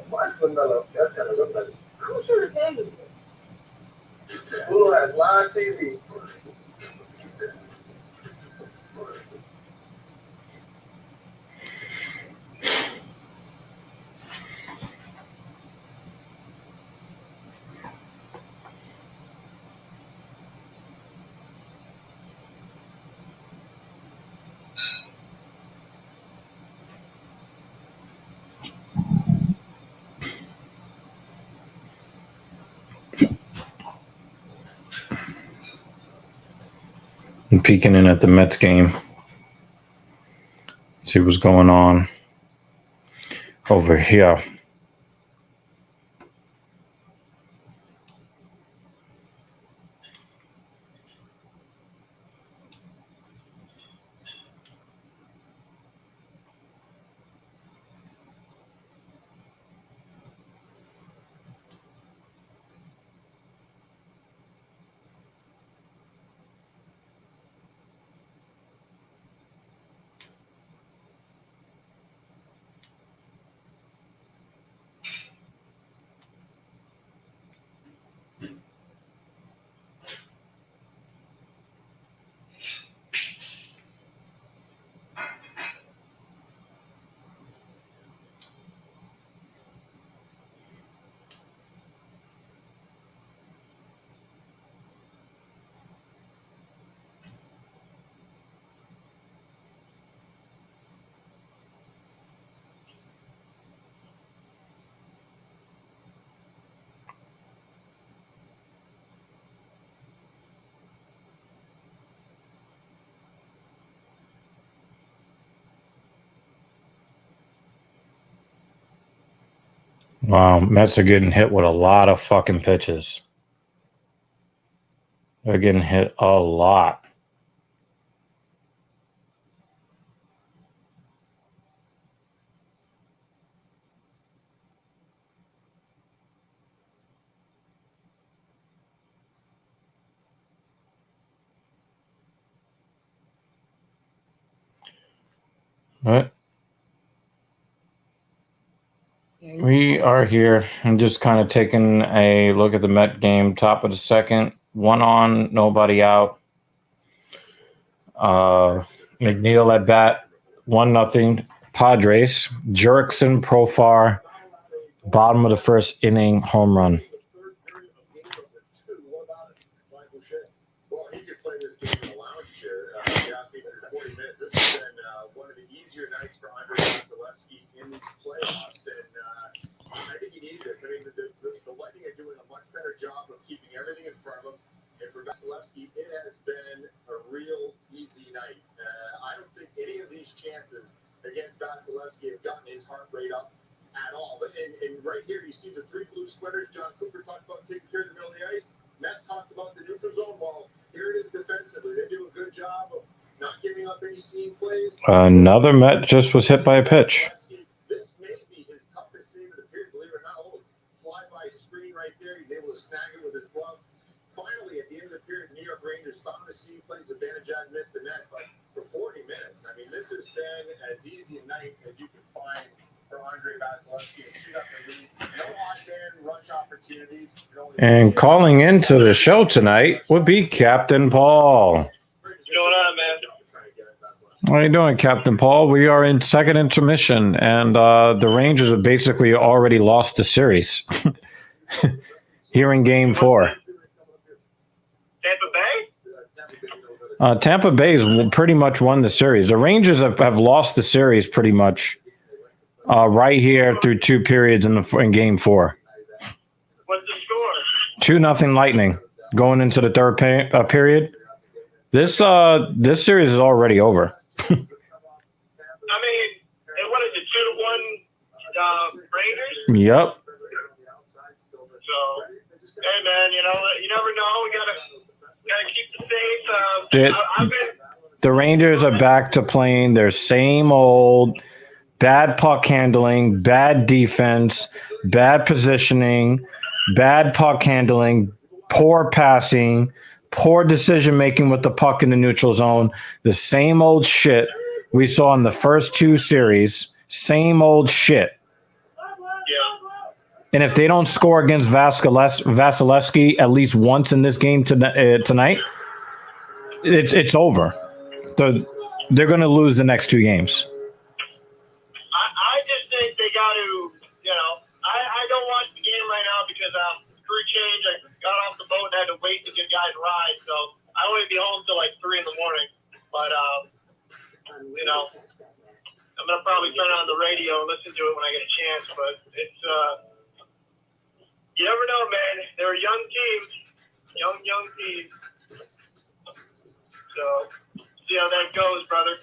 marshmallow. That's kind of look like Who should have paid you? Who has live TV? I'm peeking in at the Mets game. See what's going on over here. Wow, Mets are getting hit with a lot of fucking pitches. They're getting hit a lot. But We are here. I'm just kind of taking a look at the Met game. Top of the second. 1 on, nobody out. McNeil at bat. 1-0. Padres. Jurickson, Profar. Bottom of the first inning, home run. Well, he could play this game in the lounge chair. He asked me for 40 minutes. This has been one of the easier nights for Andre Vasilevsky in these playoffs, and I think he needed this. I mean, the Lightning are doing a much better job of keeping everything in front of him, and for Vasilevsky, it has been a real easy night. I don't think any of these chances against Vasilevsky have gotten his heart rate up at all. And right here, you see the 3 blue sweaters. John Cooper talked about taking care of the middle of the ice. Mess talked about the neutral zone ball. Here it is defensively. They do a good job of not giving up any seam plays. Another Met just was hit by a pitch. This may be his toughest save of the period, believe it or not. Oh, fly-by screen right there. He's able to snag it with his glove. Finally, at the end of the period, New York Rangers found a seam plays. Zibanejad missed the net, but for 40 minutes, I mean, this has been as easy a night as you can find for Andre Vasilevsky. No odd-man rush opportunities. And calling into the show tonight would be Captain Paul. What's going on, man? How are you doing, Captain Paul? We are in second intermission, and the Rangers have basically already lost the series here in Game 4. Tampa Bay? Tampa Bay's pretty much won the series. The Rangers have lost the series pretty much right here through 2 periods in Game 4. What's the score? 2-0 Lightning going into the third period. This series is already over. I mean, what is it, 2-1 Rangers? Yep. So, hey, man, you never know. We gotta keep the faith. The Rangers are back to playing their same old bad puck handling, bad defense, bad positioning, bad puck handling, poor passing, poor decision making with the puck in the neutral zone. The same old shit we saw in the first 2 series. Same old shit. Yeah. And if they don't score against Vasilevsky at least once in this game tonight, it's over. They're going to lose the next 2 games. I just think they got to, I don't watch the game right now because crew change. I got off the boat and had to wait to get guys ride, so I won't be home till like 3 in the morning. But I'm gonna probably turn on the radio and listen to it when I get a chance. But it's you never know, man. They're a young team, young team. So see how that goes, brother.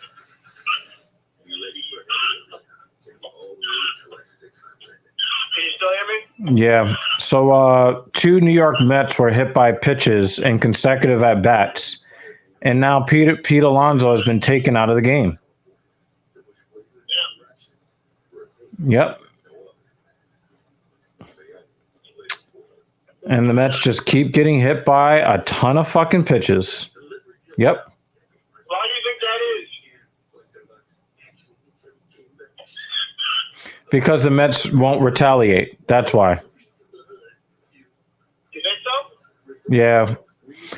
Can you still hear me? Yeah. So 2 New York Mets were hit by pitches and consecutive at bats, and now Pete Alonso has been taken out of the game. Yep. And the Mets just keep getting hit by a ton of fucking pitches. Yep. Why do you think that is? Because the Mets won't retaliate. That's why. You think so? Yeah.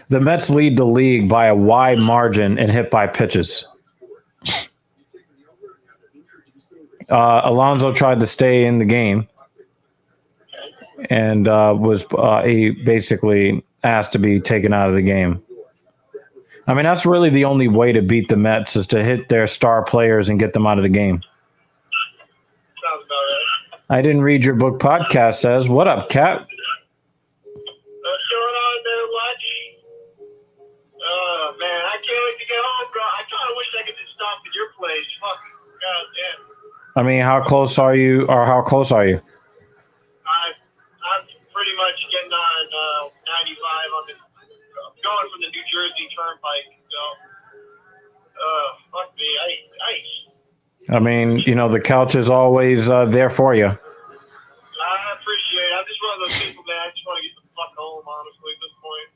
The Mets lead the league by a wide margin in hit by pitches. Alonso tried to stay in the game and was basically asked to be taken out of the game. I mean, that's really the only way to beat the Mets is to hit their star players and get them out of the game. Sounds about right. I didn't read your book podcast says. What up, Cap? What's going on there, Lutch? Oh, man, I can't wait to get home, bro. I kind of wish I could just stop at your place. Fuck, goddamn. I mean, how close are you? I'm pretty much getting on 95 I'm going from the New Jersey Turnpike, so fuck me, ice. I mean, the couch is always there for you. I appreciate it. I'm just one of those people, man. I just want to get the fuck home, honestly, at this point.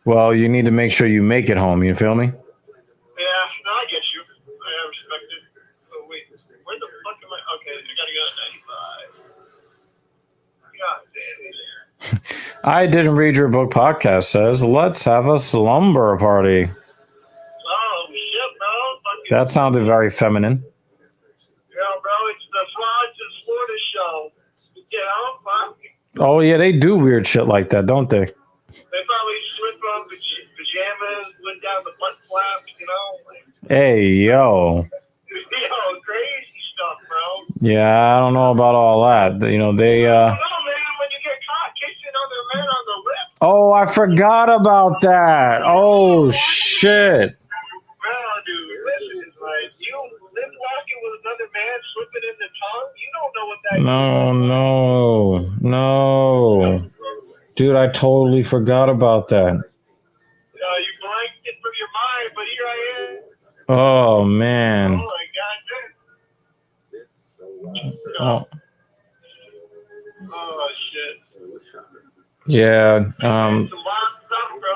Well, you need to make sure you make it home. You feel me? Yeah, no, I get you. I respect it. Oh, wait, where the fuck am I? Okay, I gotta go at 95. I didn't read your book podcast says, let's have a slumber party. Oh, shit, bro. Fucking, That sounded very feminine. yeah, bro, it's the Frogs in Florida show. You know, fuck. Oh, yeah, they do weird shit like that, don't they? They probably slip on pajamas, went down the butt flaps, you know? Like, Hey, yo. yo, crazy stuff, bro. Yeah, I don't know about all that. You know, they... I don't know, man, when you get caught kissing other men on the lip. Oh, I forgot about that. Oh, shit. Bro, dude, listen, like, you live walking with another man slipping in the tongue, you don't know what that No. Dude, I totally forgot about that. you blanked it from your mind, but here I am. Oh, Oh, man. my God, Oh, oh shit. yeah. Some wild stuff, bro.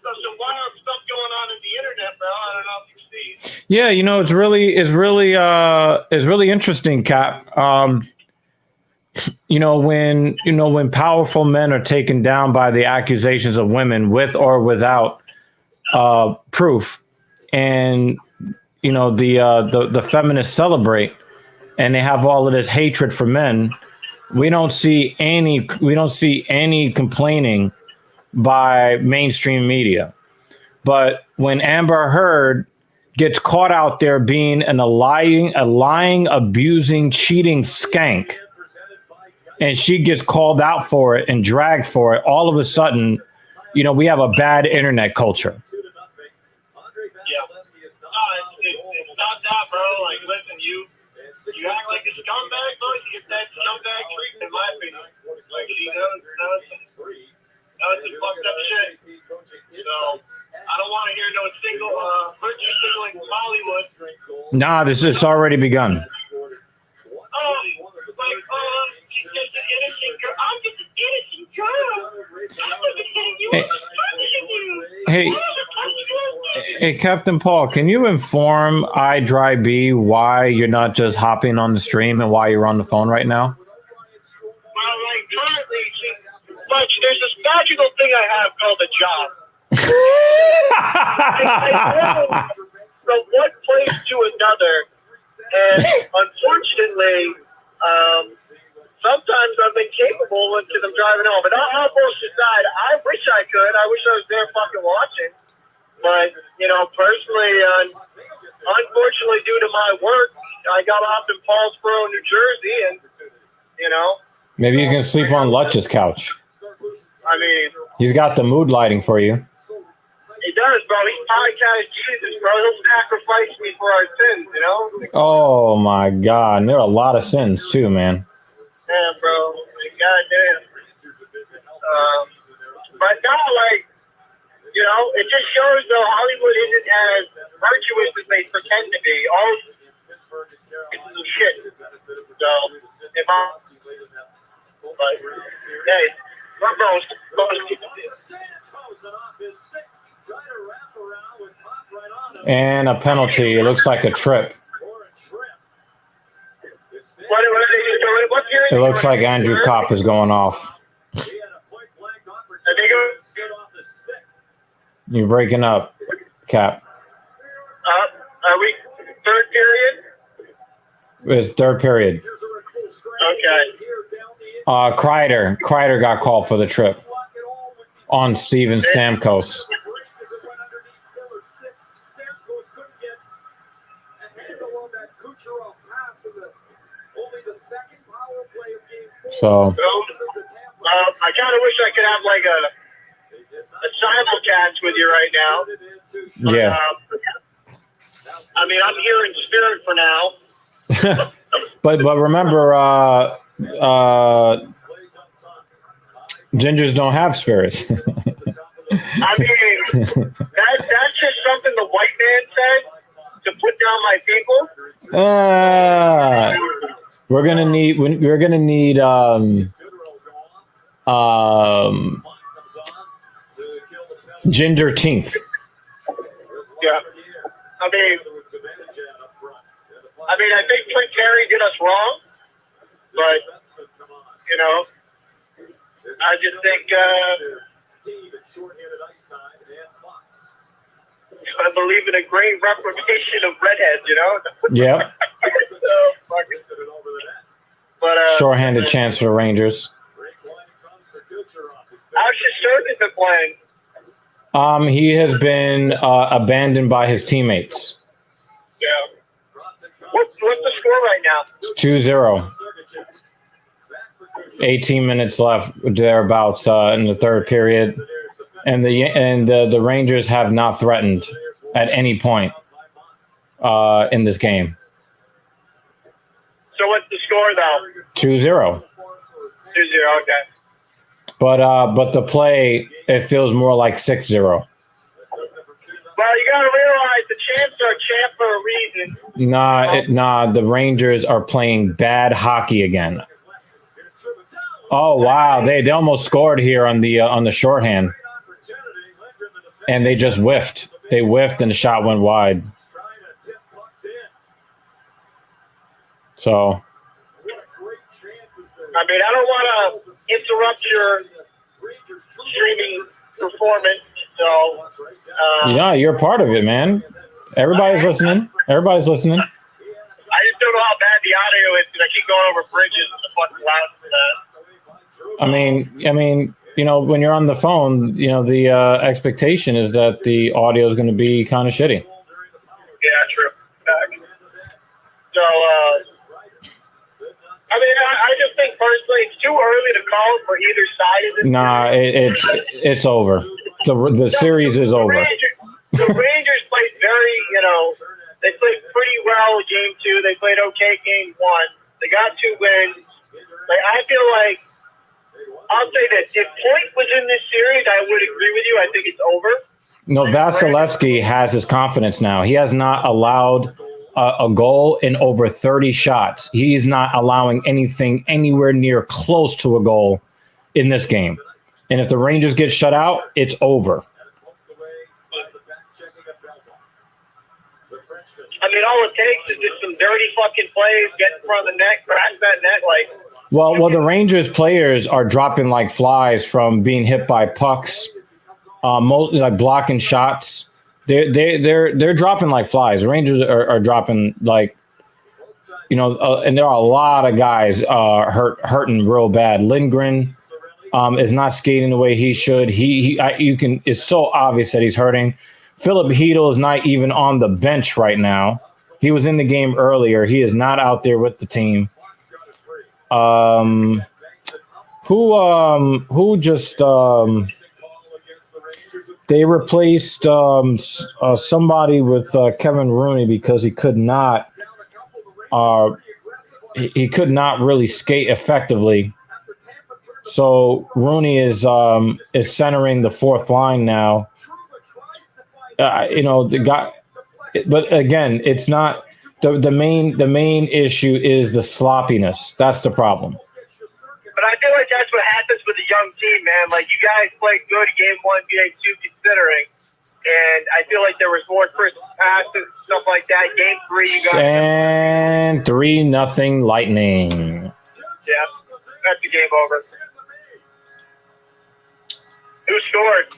Some wild stuff going on in the internet, bro. I don't know if you see. Yeah, you know, it's really interesting, Cap. When powerful men are taken down by the accusations of women with or without proof, and the feminists celebrate, and they have all of this hatred for men. We don't see any complaining by mainstream media. But when Amber Heard gets caught out there being a lying, abusing, cheating skank, and she gets called out for it and dragged for it, all of a sudden, we have a bad internet culture. Yeah. No, it's not that, bro. Like, listen, you act like a scumbag, bro. You get that scumbag treatment, in my opinion. Like, she knows some fucked up shit. So, I don't want to hear no virtue signaling from Hollywood. Nah, it's already begun. She's just an innocent girl. I'm just an innocent girl. I'm just kidding. You were Hey, hey, Captain Paul, can you inform iDry why you're not just hopping on the stream and why you're on the phone right now? Well, like, currently, there's this magical thing I have called a job. I go from one place to another, and unfortunately, sometimes I'm incapable until I'm driving home. But all bullshit aside, I wish I could. I wish I was there fucking watching. But, personally, unfortunately, due to my work, I got off in Paulsboro, New Jersey, and, Maybe you can sleep on Lutch's couch. I mean, He's got the mood lighting for you. he does, bro. He's podcast Jesus, bro. He'll sacrifice me for our sins, Oh, my God. And there are a lot of sins, too, man. Yeah, bro. Goddamn. But no, it just shows though Hollywood isn't as virtuous as they pretend to be. All it's some shit. So, hey, And a penalty. It looks like a trip. What are they doing? What's your It looks like Andrew Kopp is going off. You're breaking up, Cap. Are we third period? It's third period. Okay. Kreider got called for the trip on Steven Stamkos. So I kind of wish I could have like a simulcast with you right now. But, yeah. I mean, I'm here in spirit for now. but remember, gingers don't have spirits. I mean, that's just something the white man said to put down my people. We're gonna need ginger teeth. Yeah. I mean, I think Prince Harry did us wrong, but I just think team in shorthanded ice time and Fox. I believe in a great reformation of redheads, you know? Yep. But Shorthanded chance for the Rangers. how's Shesterkin been playing? He has been abandoned by his teammates. Yeah. What's the score right now? It's 2-0. 18 minutes left, thereabouts, in the third period, and the Rangers have not threatened at any point in this game. So what's the score though? 2-0. 2-0. Okay. But the play, it feels more like 6-0. Well, you got to realize the champs are champ for a reason. Nah. The Rangers are playing bad hockey again. Oh wow, they almost scored here on the shorthand, and they just whiffed. They whiffed, and the shot went wide. So. I mean, I don't want to interrupt your streaming performance, so. Yeah, you're a part of it, man. Everybody's listening. I just don't know how bad the audio is because I keep going over bridges and the fucking loud for that. I mean, you know, when you're on the phone, you know, the expectation is that the audio is going to be kind of shitty. Yeah, true. So, I mean, I just think personally it's too early to call for either side of this. Nah, it's over. The series is over. The Rangers played they played pretty well game 2. They played okay game 1. They got 2 wins. Like, I feel like, I'll say this, if Point was in this series, I would agree with you. I think it's over. No, Vasilevsky has his confidence now. He has not allowed a goal in over 30 shots. He's not allowing anything anywhere near close to a goal in this game. And if the Rangers get shut out, it's over. I mean, all it takes is just some dirty fucking plays, get in front of the net, crash that net. Like, Well, the Rangers players are dropping like flies from being hit by pucks, mostly like blocking shots. They're dropping like flies. The Rangers are dropping like, you know, and there are a lot of guys hurting real bad. Lindgren is not skating the way he should. It's so obvious that he's hurting. Philip Hedl is not even on the bench right now. He was in the game earlier. He is not out there with the team. Who just they replaced somebody with Kevin Rooney because he could not really skate effectively. So Rooney is centering the fourth line now. You know, the guy, but again, it's not the main issue is the sloppiness. That's the problem. but I feel like that's what happens with a young team, man. Like, you guys played good game 1, game 2, considering. And I feel like there was more crisp passes, stuff like that. Game 3, you got... And 3-0 Lightning. Yeah, that's the game over. Who scored?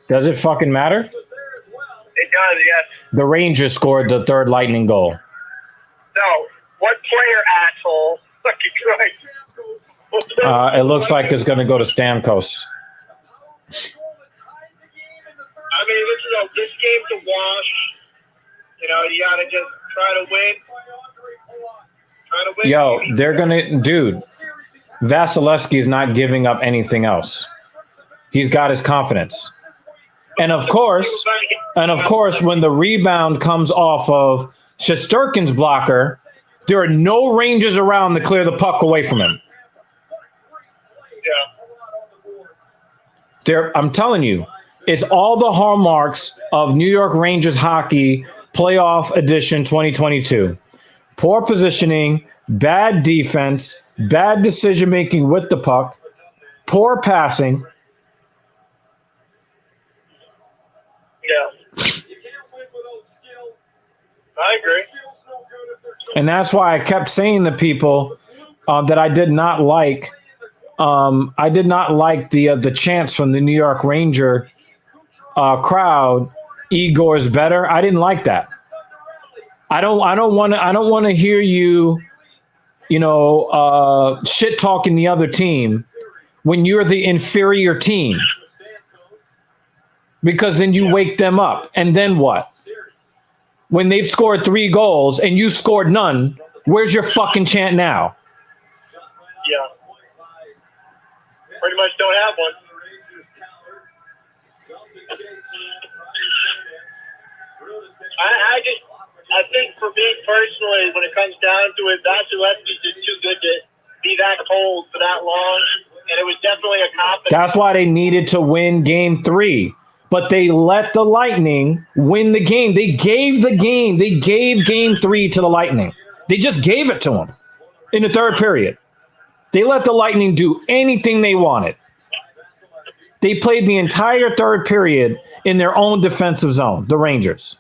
Does it fucking matter? It does, yes. The Rangers scored the third Lightning goal. No. What player, asshole? Fucking Christ. It looks like it's going to go to Stamkos. I mean, this game's a wash. You know, you got to just try to win. Yo, they're going to... Dude, Vasilevsky is not giving up anything else. He's got his confidence. And of course, when the rebound comes off of Shesterkin's blocker, there are no Rangers around to clear the puck away from him. Yeah. I'm telling you, it's all the hallmarks of New York Rangers hockey playoff edition 2022. Poor positioning, bad defense, bad decision-making with the puck, poor passing. Yeah. I agree. And that's why I kept saying to people that I did not like I did not like the chants from the New York Ranger crowd. Igor's better. I didn't like that. I don't want to hear you, shit talking the other team when you're the inferior team, because then you wake them up. And then what? When they've scored 3 goals and you scored none, where's your fucking chant now? Yeah. Pretty much don't have one. I think for me personally, when it comes down to it, Vasilevsky's just too good to be that cold for that long, and it was definitely a confidence. That's why they needed to win Game 3, but they let the Lightning win the game. They gave the game. They gave Game 3 to the Lightning. They just gave it to them in the third period. They let the Lightning do anything they wanted. They played the entire third period in their own defensive zone, the Rangers.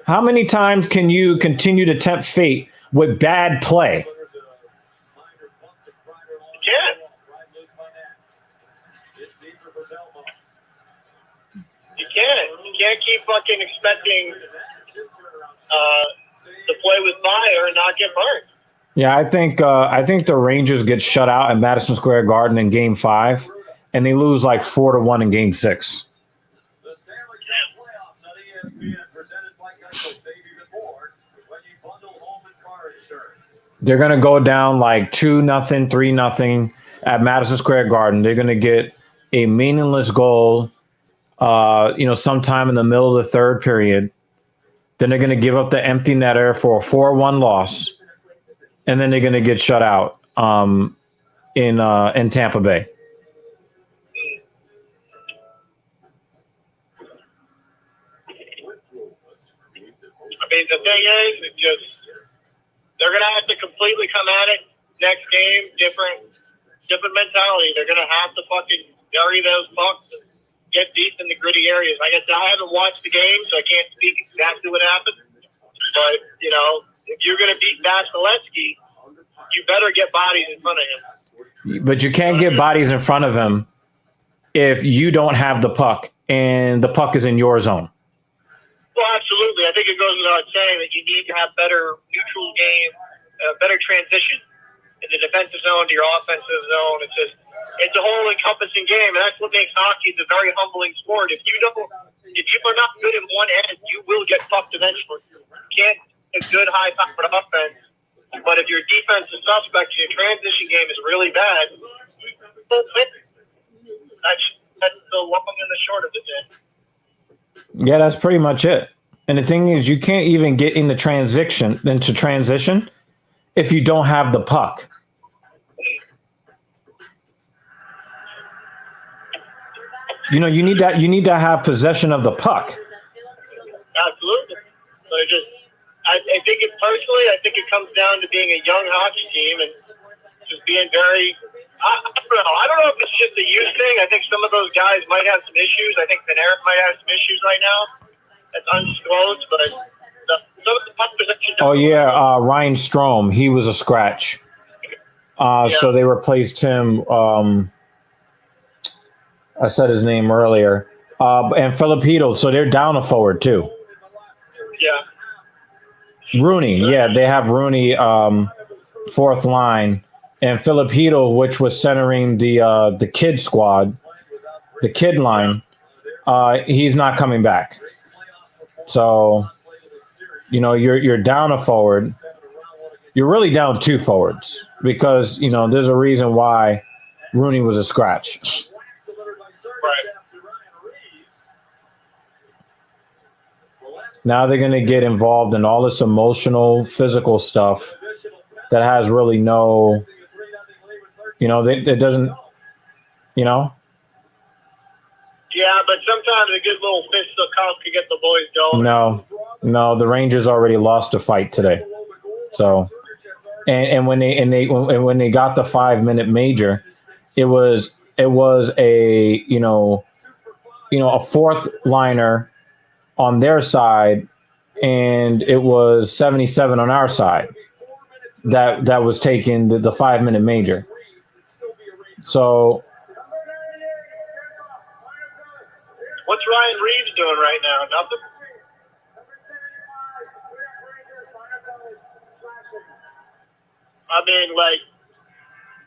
How many times can you continue to tempt fate with bad play? Yeah. You can't. You can't keep fucking expecting to play with fire and not get burned. Yeah, I think the Rangers get shut out at Madison Square Garden in Game 5, and they lose like 4-1 in Game 6. They're going to go down like 2-0, 3-0 at Madison Square Garden. They're going to get a meaningless goal, sometime in the middle of the third period. Then they're going to give up the empty netter for a 4-1 loss, and then they're going to get shut out in Tampa Bay. I mean, the thing is, it's just they're going to have to completely come at it next game, different mentality. They're going to have to fucking bury those pucks and get deep in the gritty areas. Like I said, I haven't watched the game, so I can't speak exactly what happened. But, if you're going to beat Vasilevsky, you better get bodies in front of him. But you can't get bodies in front of him if you don't have the puck and the puck is in your zone. Well, absolutely. I think it goes without saying that you need to have better neutral game, better transition in the defensive zone to your offensive zone. It's a whole encompassing game, and that's what makes hockey a very humbling sport. If you are not good in one end, you will get fucked eventually. You can't a good high-powered offense, but if your defense is suspect and your transition game is really bad, that's the long and the short of it. Yeah, that's pretty much it. And the thing is, you can't even get into transition if you don't have the puck. You need to have possession of the puck. Absolutely. So I think it comes down to being a young hockey team and just being very. I don't know if it's just a youth thing. I think some of those guys might have some issues. I think Panarin might have some issues right now. That's undisclosed, but some of the puck possession. Oh yeah, Ryan Strome. He was a scratch. So they replaced him. I said his name earlier. And Filipino. So they're down a forward too. Yeah. Rooney. Yeah, they have Rooney fourth line. And Filipino, which was centering the kid squad, the kid line, he's not coming back. So, you're down a forward. You're really down 2 forwards because, there's a reason why Rooney was a scratch. Right. Now they're going to get involved in all this emotional, physical stuff that has really no... it doesn't, Yeah, but sometimes a good little fist of cuff could get the boys going. No, the Rangers already lost a fight today. So, and when they got the 5-minute major, it was a a fourth liner on their side and it was 77 on our side. That was taking the 5-minute major. So What's Ryan Reeves doing right now? Nothing? I mean, like,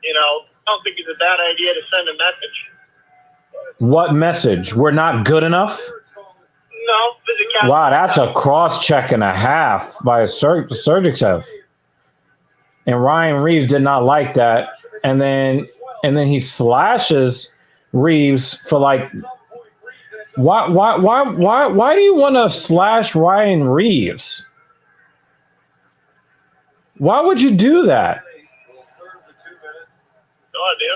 you know, I don't think it's a bad idea to send a message. what message? We're not good enough? No, physicality. Wow, that's a cross check and a half by Sergachev. And Ryan Reeves did not like that. And then he slashes Reeves for like, why do you want to slash Ryan Reeves? Why would you do that? No idea.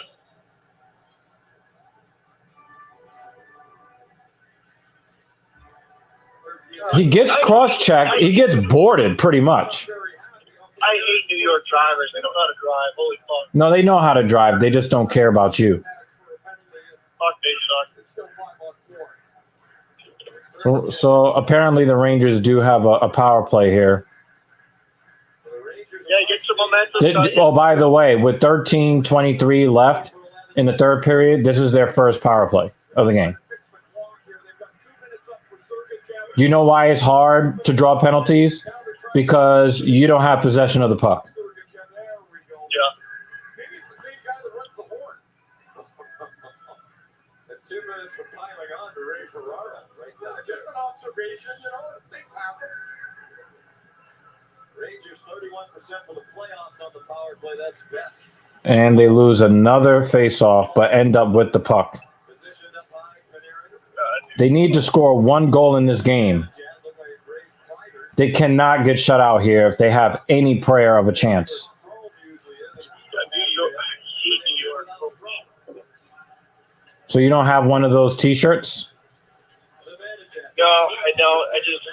He gets cross-checked. He gets boarded pretty much. I hate New York drivers. They don't know how to drive. Holy fuck. No, they know how to drive. They just don't care about you. Fuck, they suck. So apparently the Rangers do have a power play here. Yeah, get some momentum. By the way, with 13:23 left in the third period, this is their first power play of the game. Do you know why it's hard to draw penalties? Because you don't have possession of the puck. Yeah. The 2 minutes for piling on to Ray Ferrara. Right now, just an observation, you know, things happen. Rangers 31% for the playoffs on the power play. That's best. And they lose another face-off, but end up with the puck. Positioned up high, Panarin. They need to score one goal in this game. They cannot get shut out here if they have any prayer of a chance. So you don't have one of those T-shirts? No, I don't. I just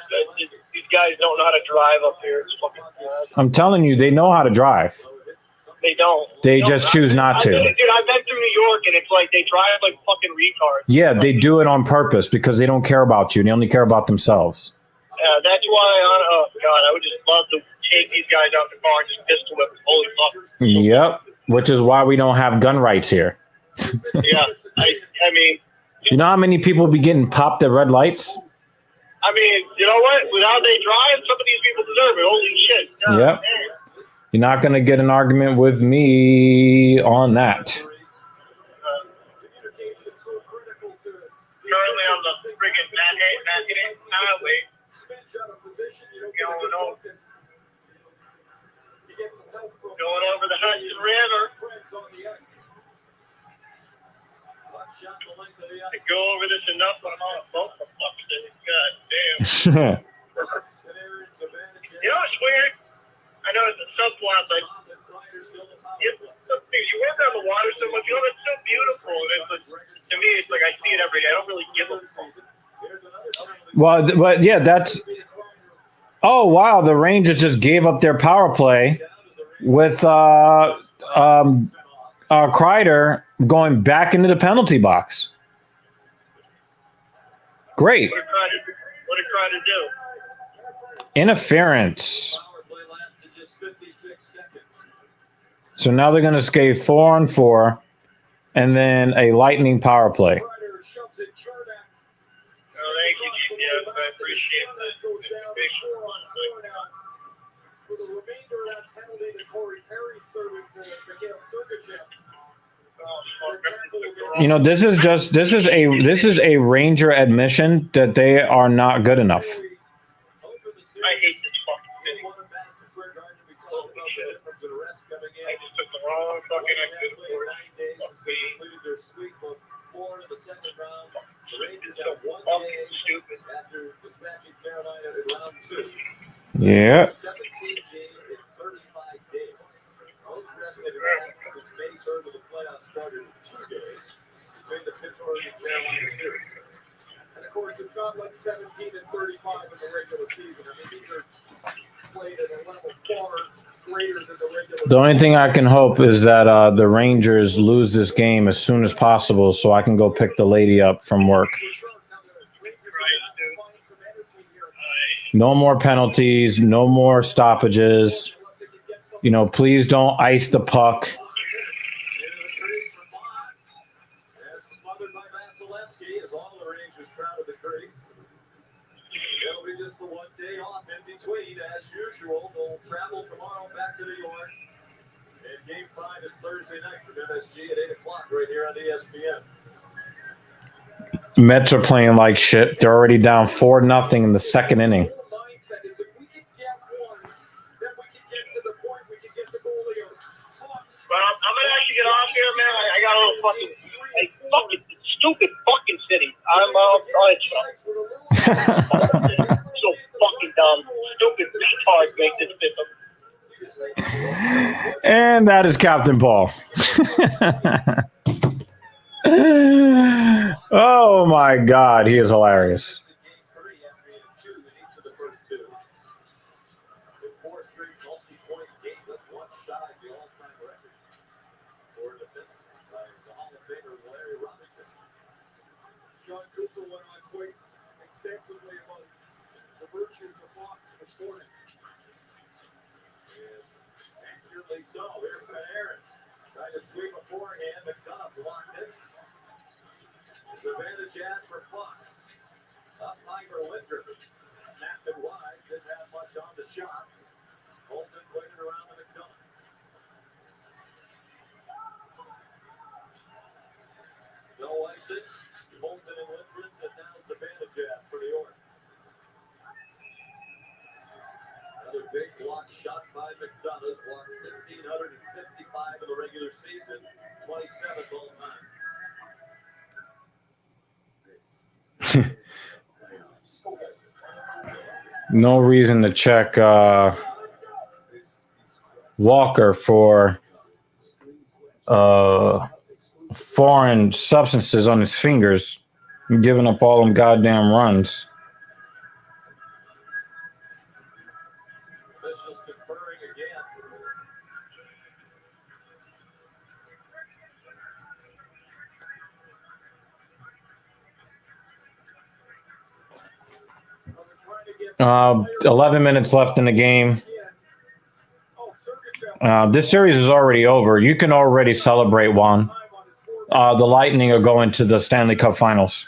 these guys don't know how to drive up here. It's fucking bad. I'm telling you, they know how to drive. They don't. They just choose not to. Dude, I've been through New York, and it's like they drive like fucking retards. Yeah, they do it on purpose because they don't care about you. They only care about themselves. Yeah, that's why. Oh God, I would just love to take these guys out the car and just pistol whip them. Holy fuck. Yep, which is why we don't have gun rights here. Yeah, I mean. You know how many people be getting popped at red lights? I mean, you know what? With how they drive, some of these people deserve it. Holy shit. God, Yep. man. You're not going to get an argument with me on that. Currently on the friggin' Manhattan Highway. Going over the Hudson River. I go over this enough when I'm on a boat for fuck's sake. God damn. You know what's weird? I know it's a subplot, but you work on the water so much. You know, it's so beautiful. And it's like, to me, it's like I see it every day. I don't really give a fuck. Well, but yeah, that's. Oh wow! The Rangers just gave up their power play with Kreider going back into the penalty box. Great. What did Kreider do? Interference. So now they're going to skate 4-on-4 and then a lightning power play. Oh, thank you, GTF. I appreciate that. You know, this is a Ranger admission that they are not good enough. I hate this fucking city. Holy shit. I just took the wrong fucking exit for it. Yeah. And of course, it's not like 17 and 35 in the regular season. I mean, these are played at a level far greater than the regular. The only thing I can hope is that the Rangers lose this game as soon as possible so I can go pick the lady up from work. No more penalties. No more stoppages. You know, please don't ice the puck. Smothered by Vasilevsky as all the Rangers crowded the crease. It'll be just the 1 day off in between, as usual. They'll travel tomorrow back to New York. And Game 5 is Thursday night for MSG at 8 o'clock right here on ESPN. Mets are playing like shit. They're already down 4-0 in the second inning. Mindset is if we could get one, then we can get to the point we can get the goalie out. But I'm gonna actually get off here, man. I got a little fucking stupid fucking city. I'm so fucking dumb. Stupid retards make this system. And that is Captain Paul. Oh my God, he is hilarious. John Cooper went on quite extensively about the virtues of Fox this morning. Accurately so. Here's Panarin. Trying to sweep a forehand. McDonough blocked it. It's advantage ad for Fox. Up high for Lindgren. Snapped it wide. Didn't have much on the shot. Holtman played it around to McDonough. No exit. Holtman and Lindgren. And now it's advantage ad for New York. Another big block shot by McDonough. Blocked 1,555 in the regular season. 27th all time. No reason to check Walker for foreign substances on his fingers, giving up all them goddamn runs. Officials conferring again. 11 minutes left in the game. This series is already over. You can already celebrate, Juan. The Lightning are going to the Stanley Cup Finals.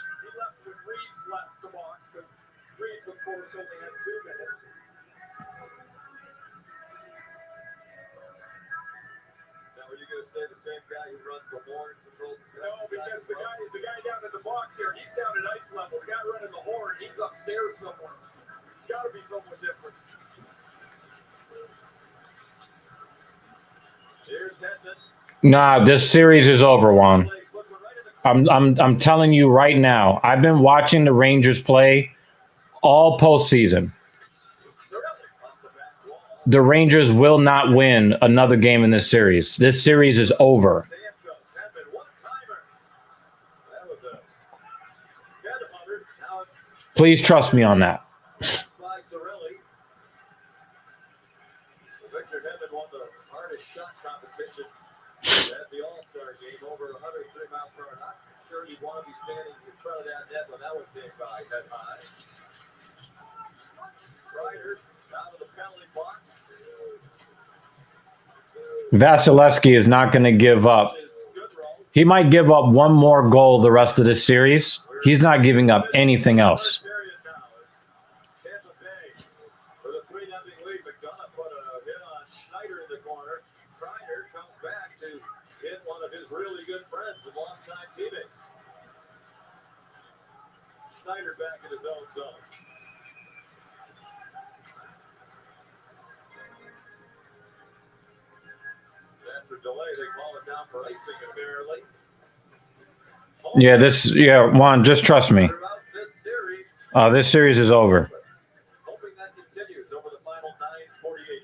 Now, are you going to say the same guy who runs the horn control? No, because the guy down in the box here, he's down at ice level. The guy running the horn, he's upstairs somewhere. Got to be someone different. Here's Hetman. Nah, this series is over, Juan. I'm telling you right now. I've been watching the Rangers play all postseason. The Rangers will not win another game in this series. This series is over. Please trust me on that. Victor Hedman won the hardest shot competition at the All-Star game, over 103 miles per hour. Not sure you'd want to be standing in front of that net when that one came by that high. Ryder out of the penalty box. Vasilevsky is not going to give up. He might give up one more goal the rest of this series. He's not giving up anything else. Tampa Bay with a 3-0 lead. McDonough put a hit on Schneider in the corner. Kreider comes back to hit one of his really good friends and longtime teammates. Schneider back in his own zone. After delay, they call it down for icing apparently. Juan, just trust me. This series is over. Hoping that continues over the final 9:48.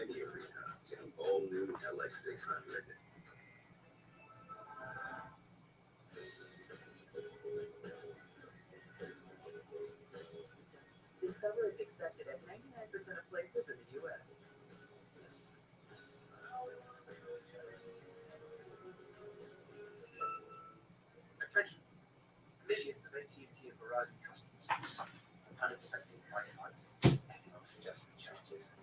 Miami Arena to the all-new LX600. Discover is accepted at 99% of places in the U.S. Attention, millions of AT&T and Verizon customers face unexpected price hikes and economic adjustment charges.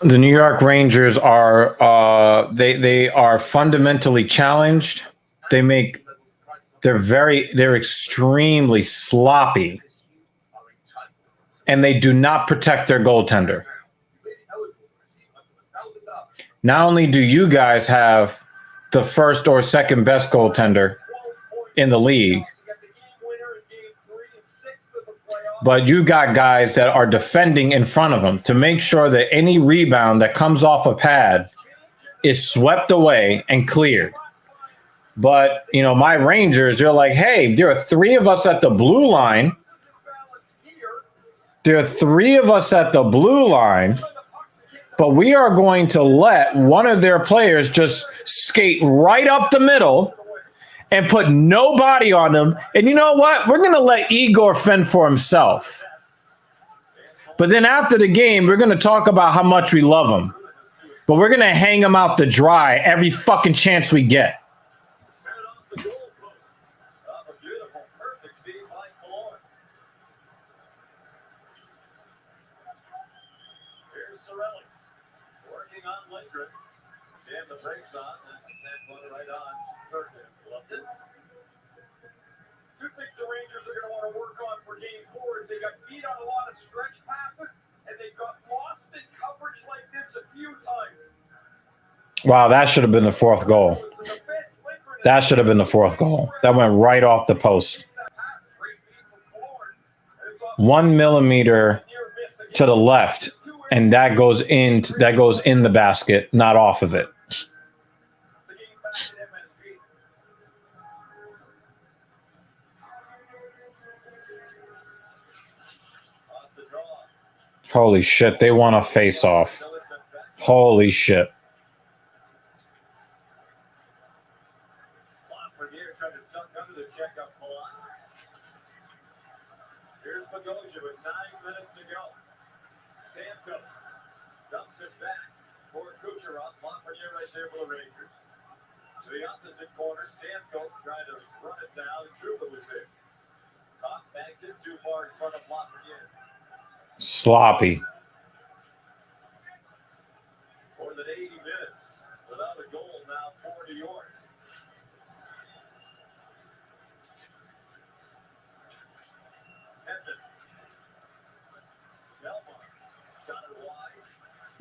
The New York Rangers are they are fundamentally challenged. They're extremely sloppy, and they do not protect their goaltender. Not only do you guys have the first or second best goaltender in the league, but you got guys that are defending in front of them to make sure that any rebound that comes off a pad is swept away and cleared. But, you know, my Rangers, they're like, hey, there are three of us at the blue line. But we are going to let one of their players just skate right up the middle and put no body on them. And you know what? We're going to let Igor fend for himself. But then after the game, we're going to talk about how much we love him. But we're going to hang him out to dry every fucking chance we get. The brakes on and snap one right on. Loved it. Two things the Rangers are going to want to work on for game 4 is they got beat on a lot of stretch passes and they got lost in coverage like this a few times. Wow, that should have been the fourth goal. That should have been the fourth goal. That went right off the post. 1 millimeter to the left, and that goes in the basket, not off of it. Holy shit, they want a face-off. Holy shit. Here's Bogosian with 9 minutes to go. Stamkos dumps it back for Kucherov. Lafreniere right there for the Rangers. To the opposite corner, Stamkos trying to run it down. Trouba was there. Caught backed it too far in front of Lafreniere. Sloppy. More than 80 minutes without a goal now for New York.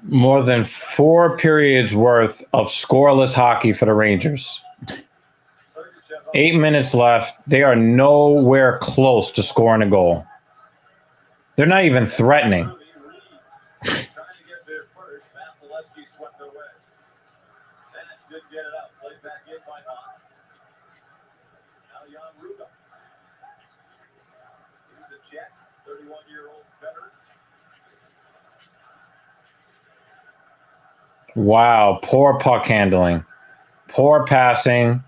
More than 4 periods worth of scoreless hockey for the Rangers. 8 minutes left. They are nowhere close to scoring a goal. They're not even threatening. Trying to get there first. Vasilevsky swept it away. Nash didn't get it out. Played back in by Mock. Now Jan Rudolph. He's a Czech, 31-year-old veteran. Wow, poor puck handling. Poor passing.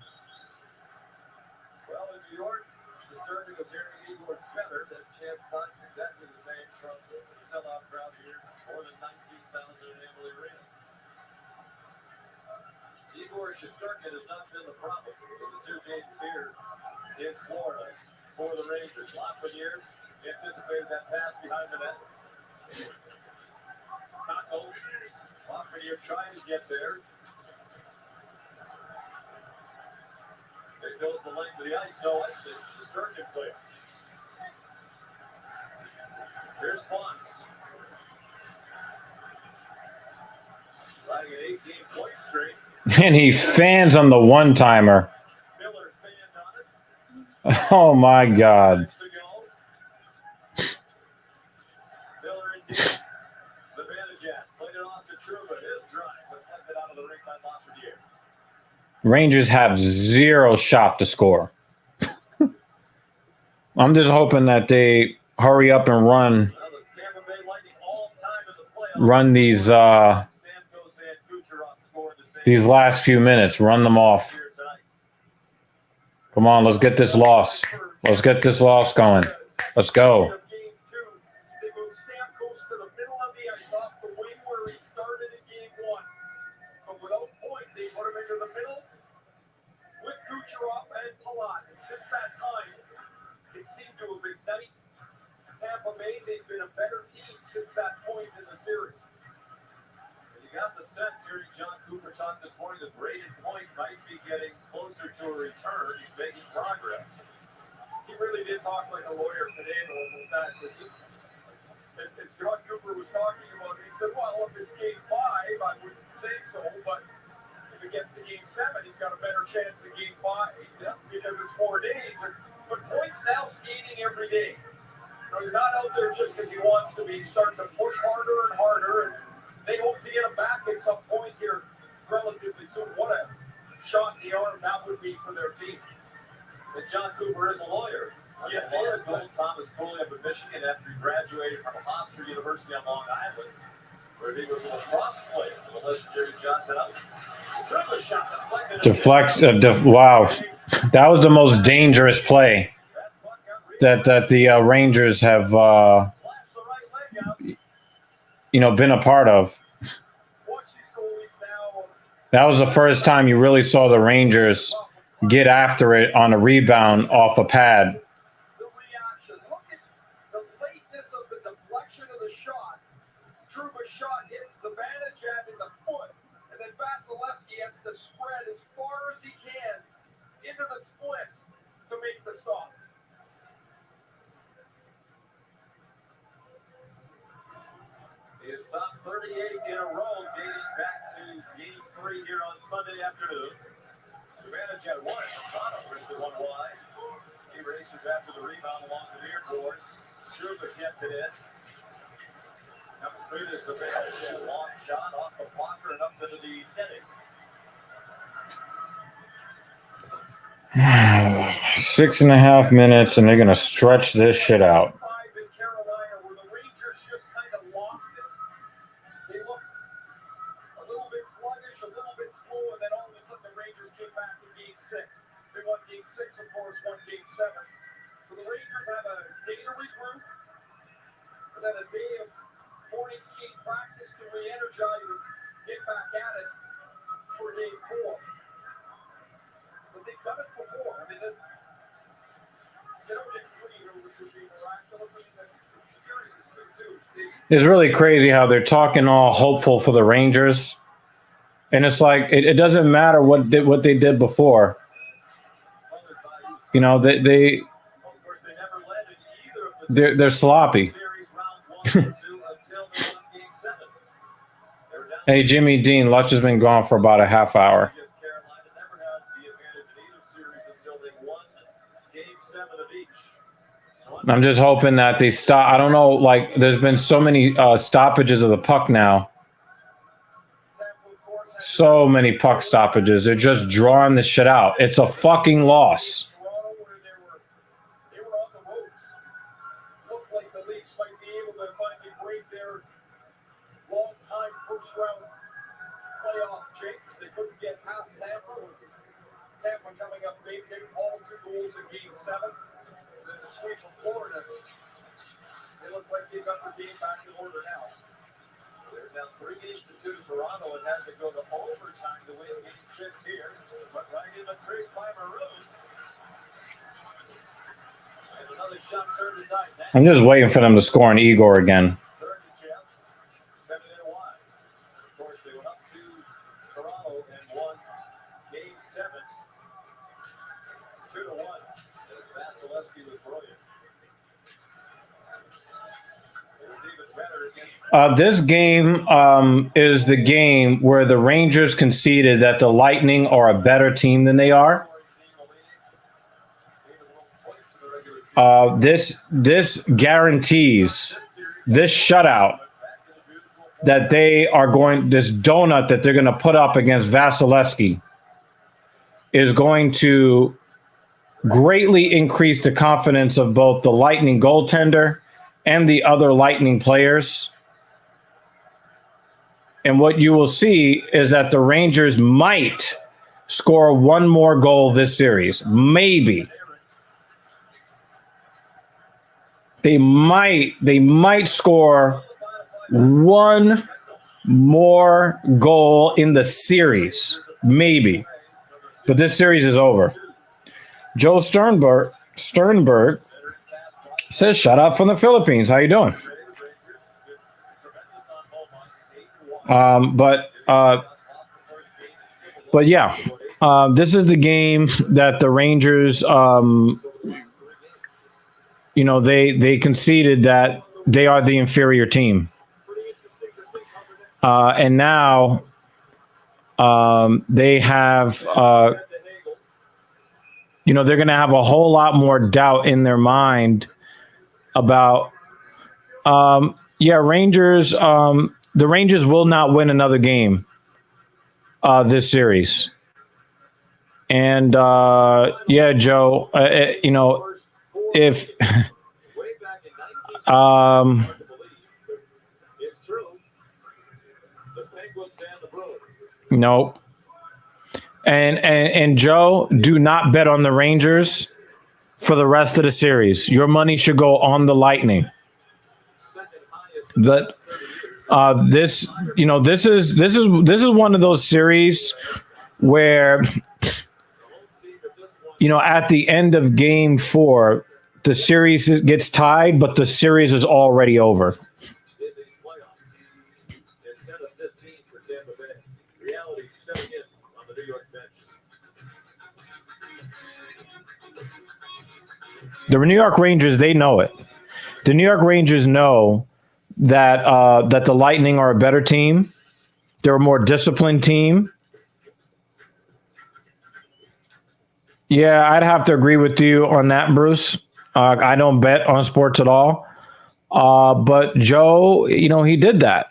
Well, in New York, Shesterkin was here to Igor's better. That chant not exactly the same from the sellout crowd here. More than 19,000 in Amalie Arena. Igor Shesterkin has not been the problem in the 2 games here in Florida for the Rangers. Lafreniere anticipated that pass behind the net. Knuckles. Lafreniere trying to get there. There goes the length of the ice. No, that's it. Shesterkin play. Here's Fonts. Riding an 8-game point streak. And he fans on the one-timer. Miller fanned on it. Oh, my God. Miller indeed. Zibanejad played it off to Trouba. His drive, but left it out of the ring by Lafreniere. Rangers have 0 shot to score. I'm just hoping that they hurry up and run these These last few minutes, run them off. Come on, let's get this loss. Let's get this loss going. Let's go. Game 2, they moved Stamkos to the middle of the ice off the wing where he started in game 1. But without point, they put him into the middle with Kucherov and Palat. And since that time, it seemed to have ignited Tampa Bay. They've been a better team since that point in the series. And you got the sense hearing John Cooper talk this morning that Braden Point might be getting closer to a return. He's making progress. He really did talk like a lawyer today, though, with that. As John Cooper was talking about it, he said, well, if it's game 5, I wouldn't say so, but if it gets to game 7, he's got a better chance in game 5 because it's 4 days. But Point's now skating every day. He's not out there just because he wants to be. He's starting to push harder and harder, and they hope to get him back at some point here relatively soon. What a shot in the arm that would be for their team. And John Cooper is a lawyer. Yes, he is. Thomas Foley up in Michigan after he graduated from Hofstra University on Long Island, where he was a lacrosse player. The legendary John Connell. Triple shot deflected. Wow. That was the most dangerous play that the Rangers have, been a part of. That was the first time you really saw the Rangers get after it on a rebound off a pad. The reaction. Look at the lateness of the deflection of the shot. Truba's shot hits Zibanejad in the foot, and then Vasilevsky has to spread as far as he can into the splits to make the stop. He has stopped 38 in a row, dating back to game 3 here on Sunday afternoon. Zibanejad won it. Toronto wristed one wide. He races after the rebound along the near boards. Trouba kept it in. Number 3 to Zibanejad. Long shot off the blocker and up into the netting. 6.5 minutes, and they're going to stretch this shit out. In Carolina, where the Rangers just kind of lost it. They looked a little bit sluggish, a little bit slow, and then all of a sudden the Rangers came back in game 6. They won game 6, of course, won game 7. So the Rangers have a day to regroup, and then a day of morning skate practice to re-energize and get back at it for game 4. But they've done it before. I mean, It's really crazy how they're talking all hopeful for the Rangers, and it's like it doesn't matter what they did before. They're sloppy. Hey, Jimmy Dean, Lutch has been gone for about a half hour. I'm just hoping that they stop. I don't know, like, there's been so many stoppages of the puck now. So many puck stoppages. They're just drawing this shit out. It's a fucking loss. They were on the ropes. Looked like the Leafs might be able to finally break their long-time first-round playoff jinx. They couldn't get past Tampa. Tampa coming up big, all 2 goals in Game 7. Then the sweep of Florida. They look like they got their game back in order now. They're down 3 games to 2 to Toronto and has to go to overtime to win game 6 here. But right in the crease by Maroon. And another shot turned aside. I'm just waiting for them to score an Igor again. Third to Jeff. 7 in a wide. Of course, they went up to Toronto and won game 7. 2-1. As Vasilevsky was brilliant. It was even better against This game is the game where the Rangers conceded that the Lightning are a better team than they are. This guarantees this shutout that they are going, this donut that they're going to put up against Vasilevsky is going to greatly increase the confidence of both the Lightning goaltender and the other Lightning players. And what you will see is that the Rangers might score one more goal this series. Maybe. They might score one more goal in the series. Maybe. But this series is over. Joe Sternberg says, shout out from the Philippines. How you doing? But yeah, this is the game that the Rangers, they conceded that they are the inferior team. And now they have, they're going to have a whole lot more doubt in their mind about, Rangers. The Rangers will not win another game this series. And, Joe, if nope. And Joe, do not bet on the Rangers for the rest of the series. Your money should go on the Lightning. But this is one of those series where at the end of game 4, the series gets tied, but the series is already over. The New York Rangers, they know it. The New York Rangers know that that the Lightning are a better team. They're a more disciplined team. Yeah, I'd have to agree with you on that, Bruce. I don't bet on sports at all. But Joe, he did that.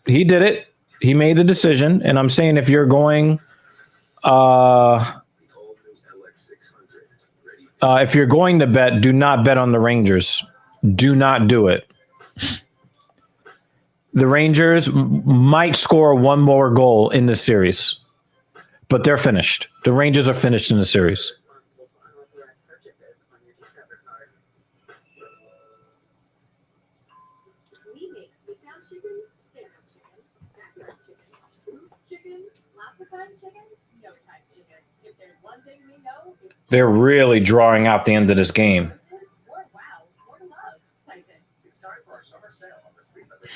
He did it. He made the decision. And I'm saying if you're going to bet, do not bet on the Rangers. Do not do it. The Rangers might score one more goal in this series, but they're finished. The Rangers are finished in the series. We make sit-down chicken, stand-up chicken, backyard chicken, oops chicken, lots of time chicken, no time chicken. If there's one thing we know, it's They're really drawing out the end of this game. or wow, or love, Tyson. It's time for our summer sale on the Sleep Number.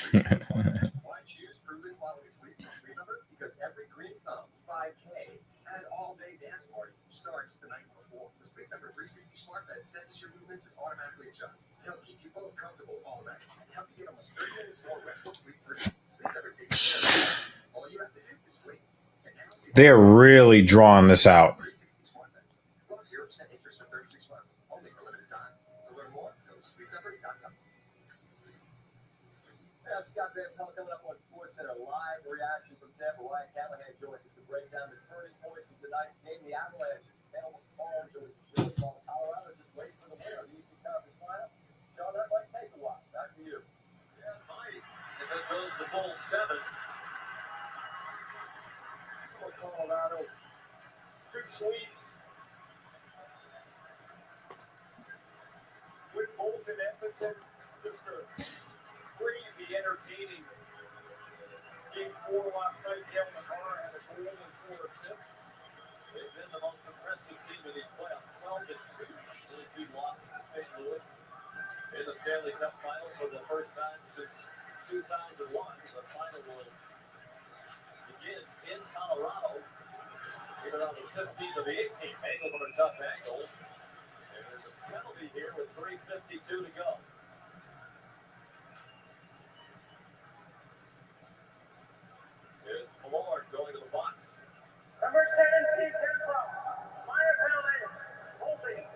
Why choose proven quality sleep from Sleep Number? Because every green thumb, 5K, and all-day dance party starts the night before. The Sleep Number 360 smart bed senses your movements and automatically adjusts. It'll keep you both comfortable all night and help you get almost 30 minutes more restful sleep per night. Sleep Number takes care of it. All you have to do is sleep. And now see They're really drawing this out. 360 smart bed. Plus 0% interest for 36 months. Only for limited time. To learn more, go to sleepnumber.com. Scott Van Pelt coming up on SportsCenter. Live reaction from Tampa. Ryan Callahan joins us to break down the turning points of tonight's game. The Avalanche almost falling to the ball. Colorado just waiting for the winner of the Eastern Conference Final. Sean, that might take a while. Back to you. Yeah, it might. If it goes the full 7. For Colorado, 2 sweeps. With Bolton, Edmonton, just a crazy, entertaining game 4 last night. Kevin McCarr had a goal and 4 assists. They've been the most impressive team in these playoffs. 12-2. Only 2 losses to St. Louis in the Stanley Cup final for the first time since 2001. The final will begin in Colorado. Here on the 15th of the 18th. Angle from a tough angle. And there's a penalty here with 3:52 to go. Here's Malord going to the box. Number 17, Tampa. Meyer penalty. Holding.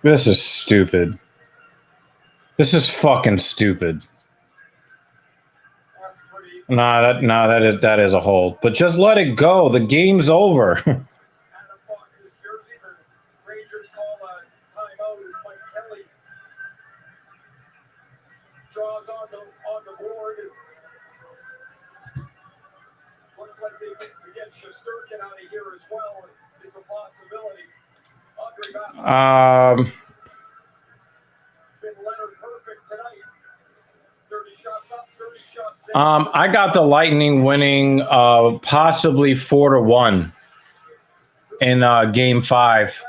This is stupid. This is fucking stupid. That is a hold. But just let it go. The game's over. Adam Fox's jersey. The Rangers call a timeout as Mike Kelly draws draws on the board. Looks like they get Shesterkin out of here as well. It's a possibility. Been Leonard perfect tonight. 30 shots up, 30 shots down. I got the Lightning winning possibly 4-1 in Game 5.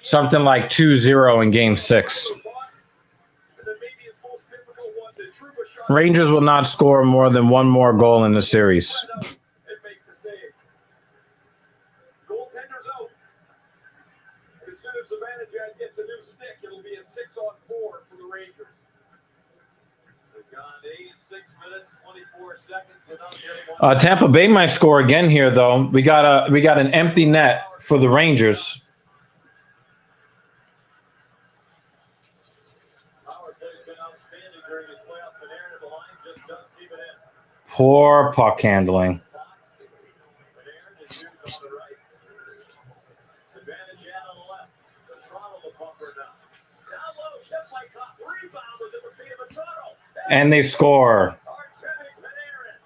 Something like 2-0 in Game 6. Rangers will not score more than one more goal in the series. Goaltender's out. As soon as Zibanejad gets a new stick, it'll be a 6-on-4 for the Rangers. We've gone 86 minutes, 24 seconds without getting one. Tampa Bay might score again here, though. We got an empty net for the Rangers. Power play's been outstanding during his playoff Panarin. The line just does keep it in. Poor puck handling. Panarin is used on the right. Zibanejad on the left. The Toronto the bumper now. Down low, just like Copp. Rebound was at the feet of the Toronto. And they score. Artemi Panarin.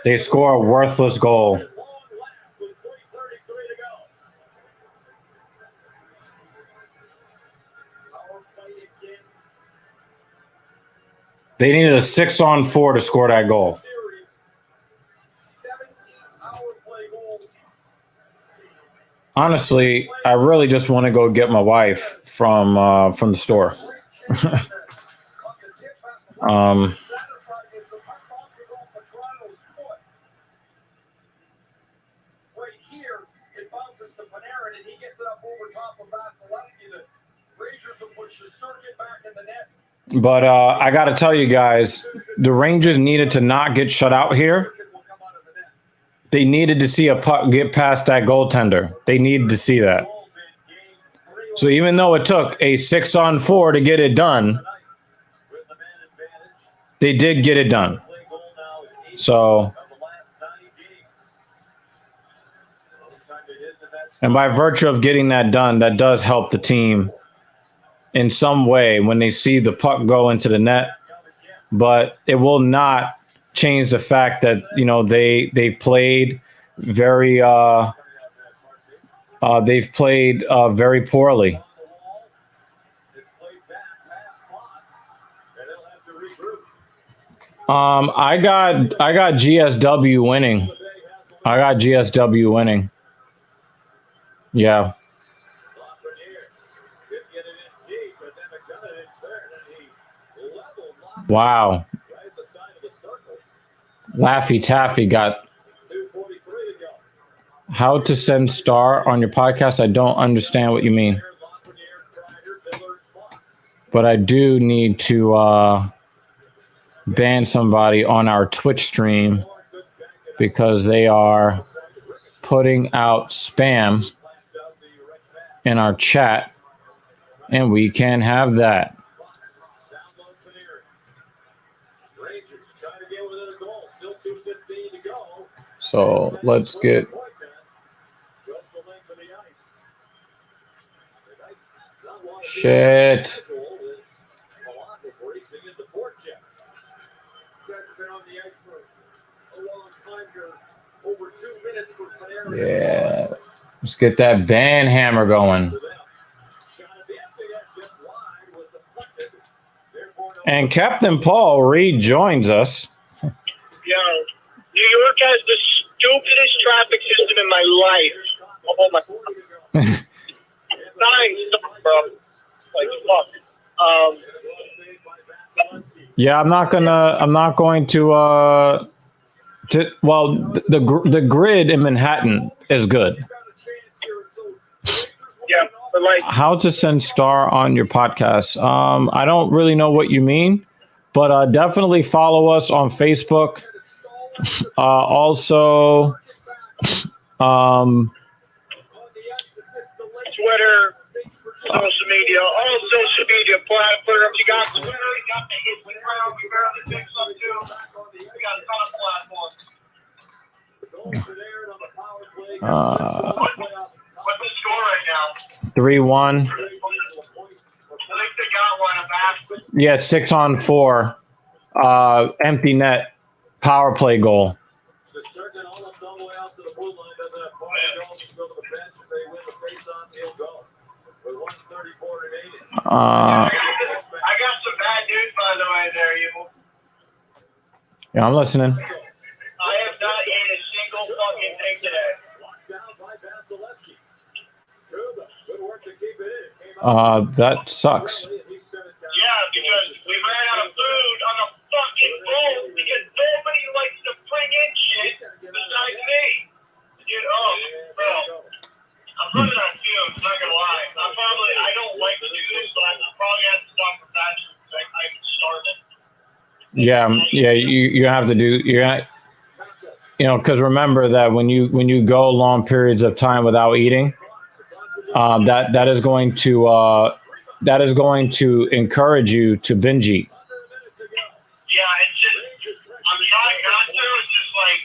They score a worthless goal. Long last with 3:33 to go. Power play again. They needed a 6-on-4 to score that goal. Series. 17 power play goals. Honestly, I really just want to go get my wife from the store. Right here, it bounces to Panarin, and he gets it up over top of Vasilevsky. The Rangers will put Shesterkin back in the net. But I got to tell you guys, the Rangers needed to not get shut out here. They needed to see a puck get past that goaltender. They needed to see that. So even though it took a 6-on-4 to get it done, they did get it done. So, and by virtue of getting that done, that does help the team in some way when they see the puck go into the net. But it will not change the fact that, you know, they've played very very poorly. I got GSW winning. I got GSW winning. Yeah. Wow. Laffy Taffy got how to send star on your podcast. I don't understand what you mean. But I do need to ban somebody on our Twitch stream because they are putting out spam in our chat, and we can't have that. So let's get shit. Yeah, let's get that band hammer going. And Captain Paul rejoins us. Yo, New York has the stupidest traffic system in my life. Oh my God. Dying stuff, bro. Like fuck. Yeah, I'm not going to well, the grid in Manhattan is good. Yeah, but like how to send star on your podcast. I don't really know what you mean, but definitely follow us on Facebook. Also, Twitter, social media, all social media platforms. You got Twitter, you got the Instagram, we barely fixed some too. We got a ton of platforms. What's the score right now? 3-1. I think they got one of that. Yeah, 6-on-4. Empty net power play goal. Shesterkin almost all the way out to the blue line. Doesn't have far to go. Just go to the bench. If they win the face-off, he'll go. With 1:34 remaining. I got some bad news, by the way, there, you. Yeah, I'm listening. I have not eaten a single fucking thing today. Locked down by Vasilevsky. Good work to keep it in. That sucks. Yeah, because we ran out of food on the fucking boat because nobody likes to bring in shit besides me. Dude, bro. I'm running on fumes, not gonna lie. I don't like to do this, but I'm probably have to stop for that because I'm starving. Yeah, you have to do because remember that when you go long periods of time without eating, that is going to encourage you to binge eat. Yeah, it's just I'm trying not to. It's just like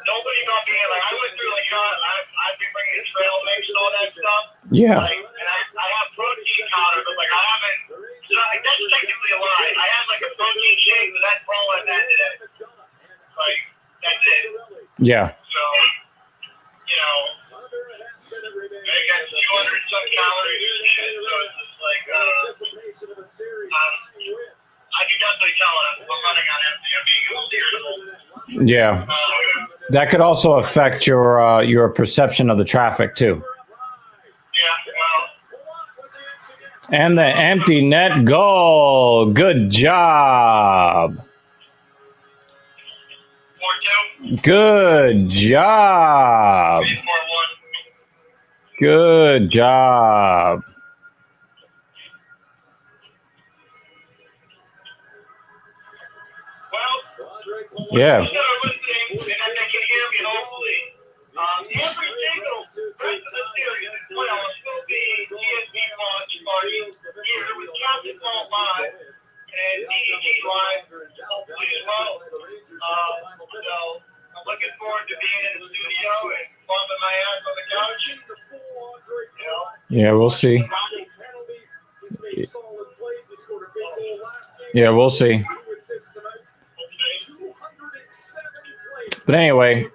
nobody got me. Like I went through I've been bringing trail mix and all that stuff. Yeah. Like, and I have protein powder, but like I haven't. So that's technically a lie. I had like a protein shake, but that's all I've had today. Like that's it. Yeah. So I got 200 some calories and shit. So it's just like I can definitely tell I'm running on empty. I'm being a little irritable. Yeah. That could also affect your perception of the traffic too. And the empty net goal. Good job. Good job. Good job. Yeah. I'm looking forward to being in the studio and bumping my ass on the couch. Yeah, we'll see. Yeah, we'll see. But anyway,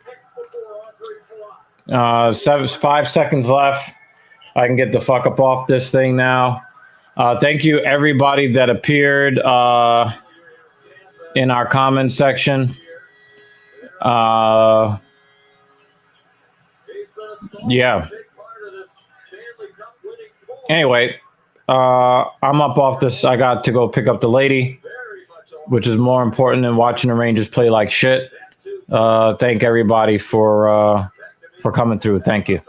5 seconds left. I can get the fuck up off this thing now. Thank you, everybody that appeared in our comment section. Yeah. Anyway, I'm up off this. I got to go pick up the lady, which is more important than watching the Rangers play like shit. Thank everybody for coming through. Thank you.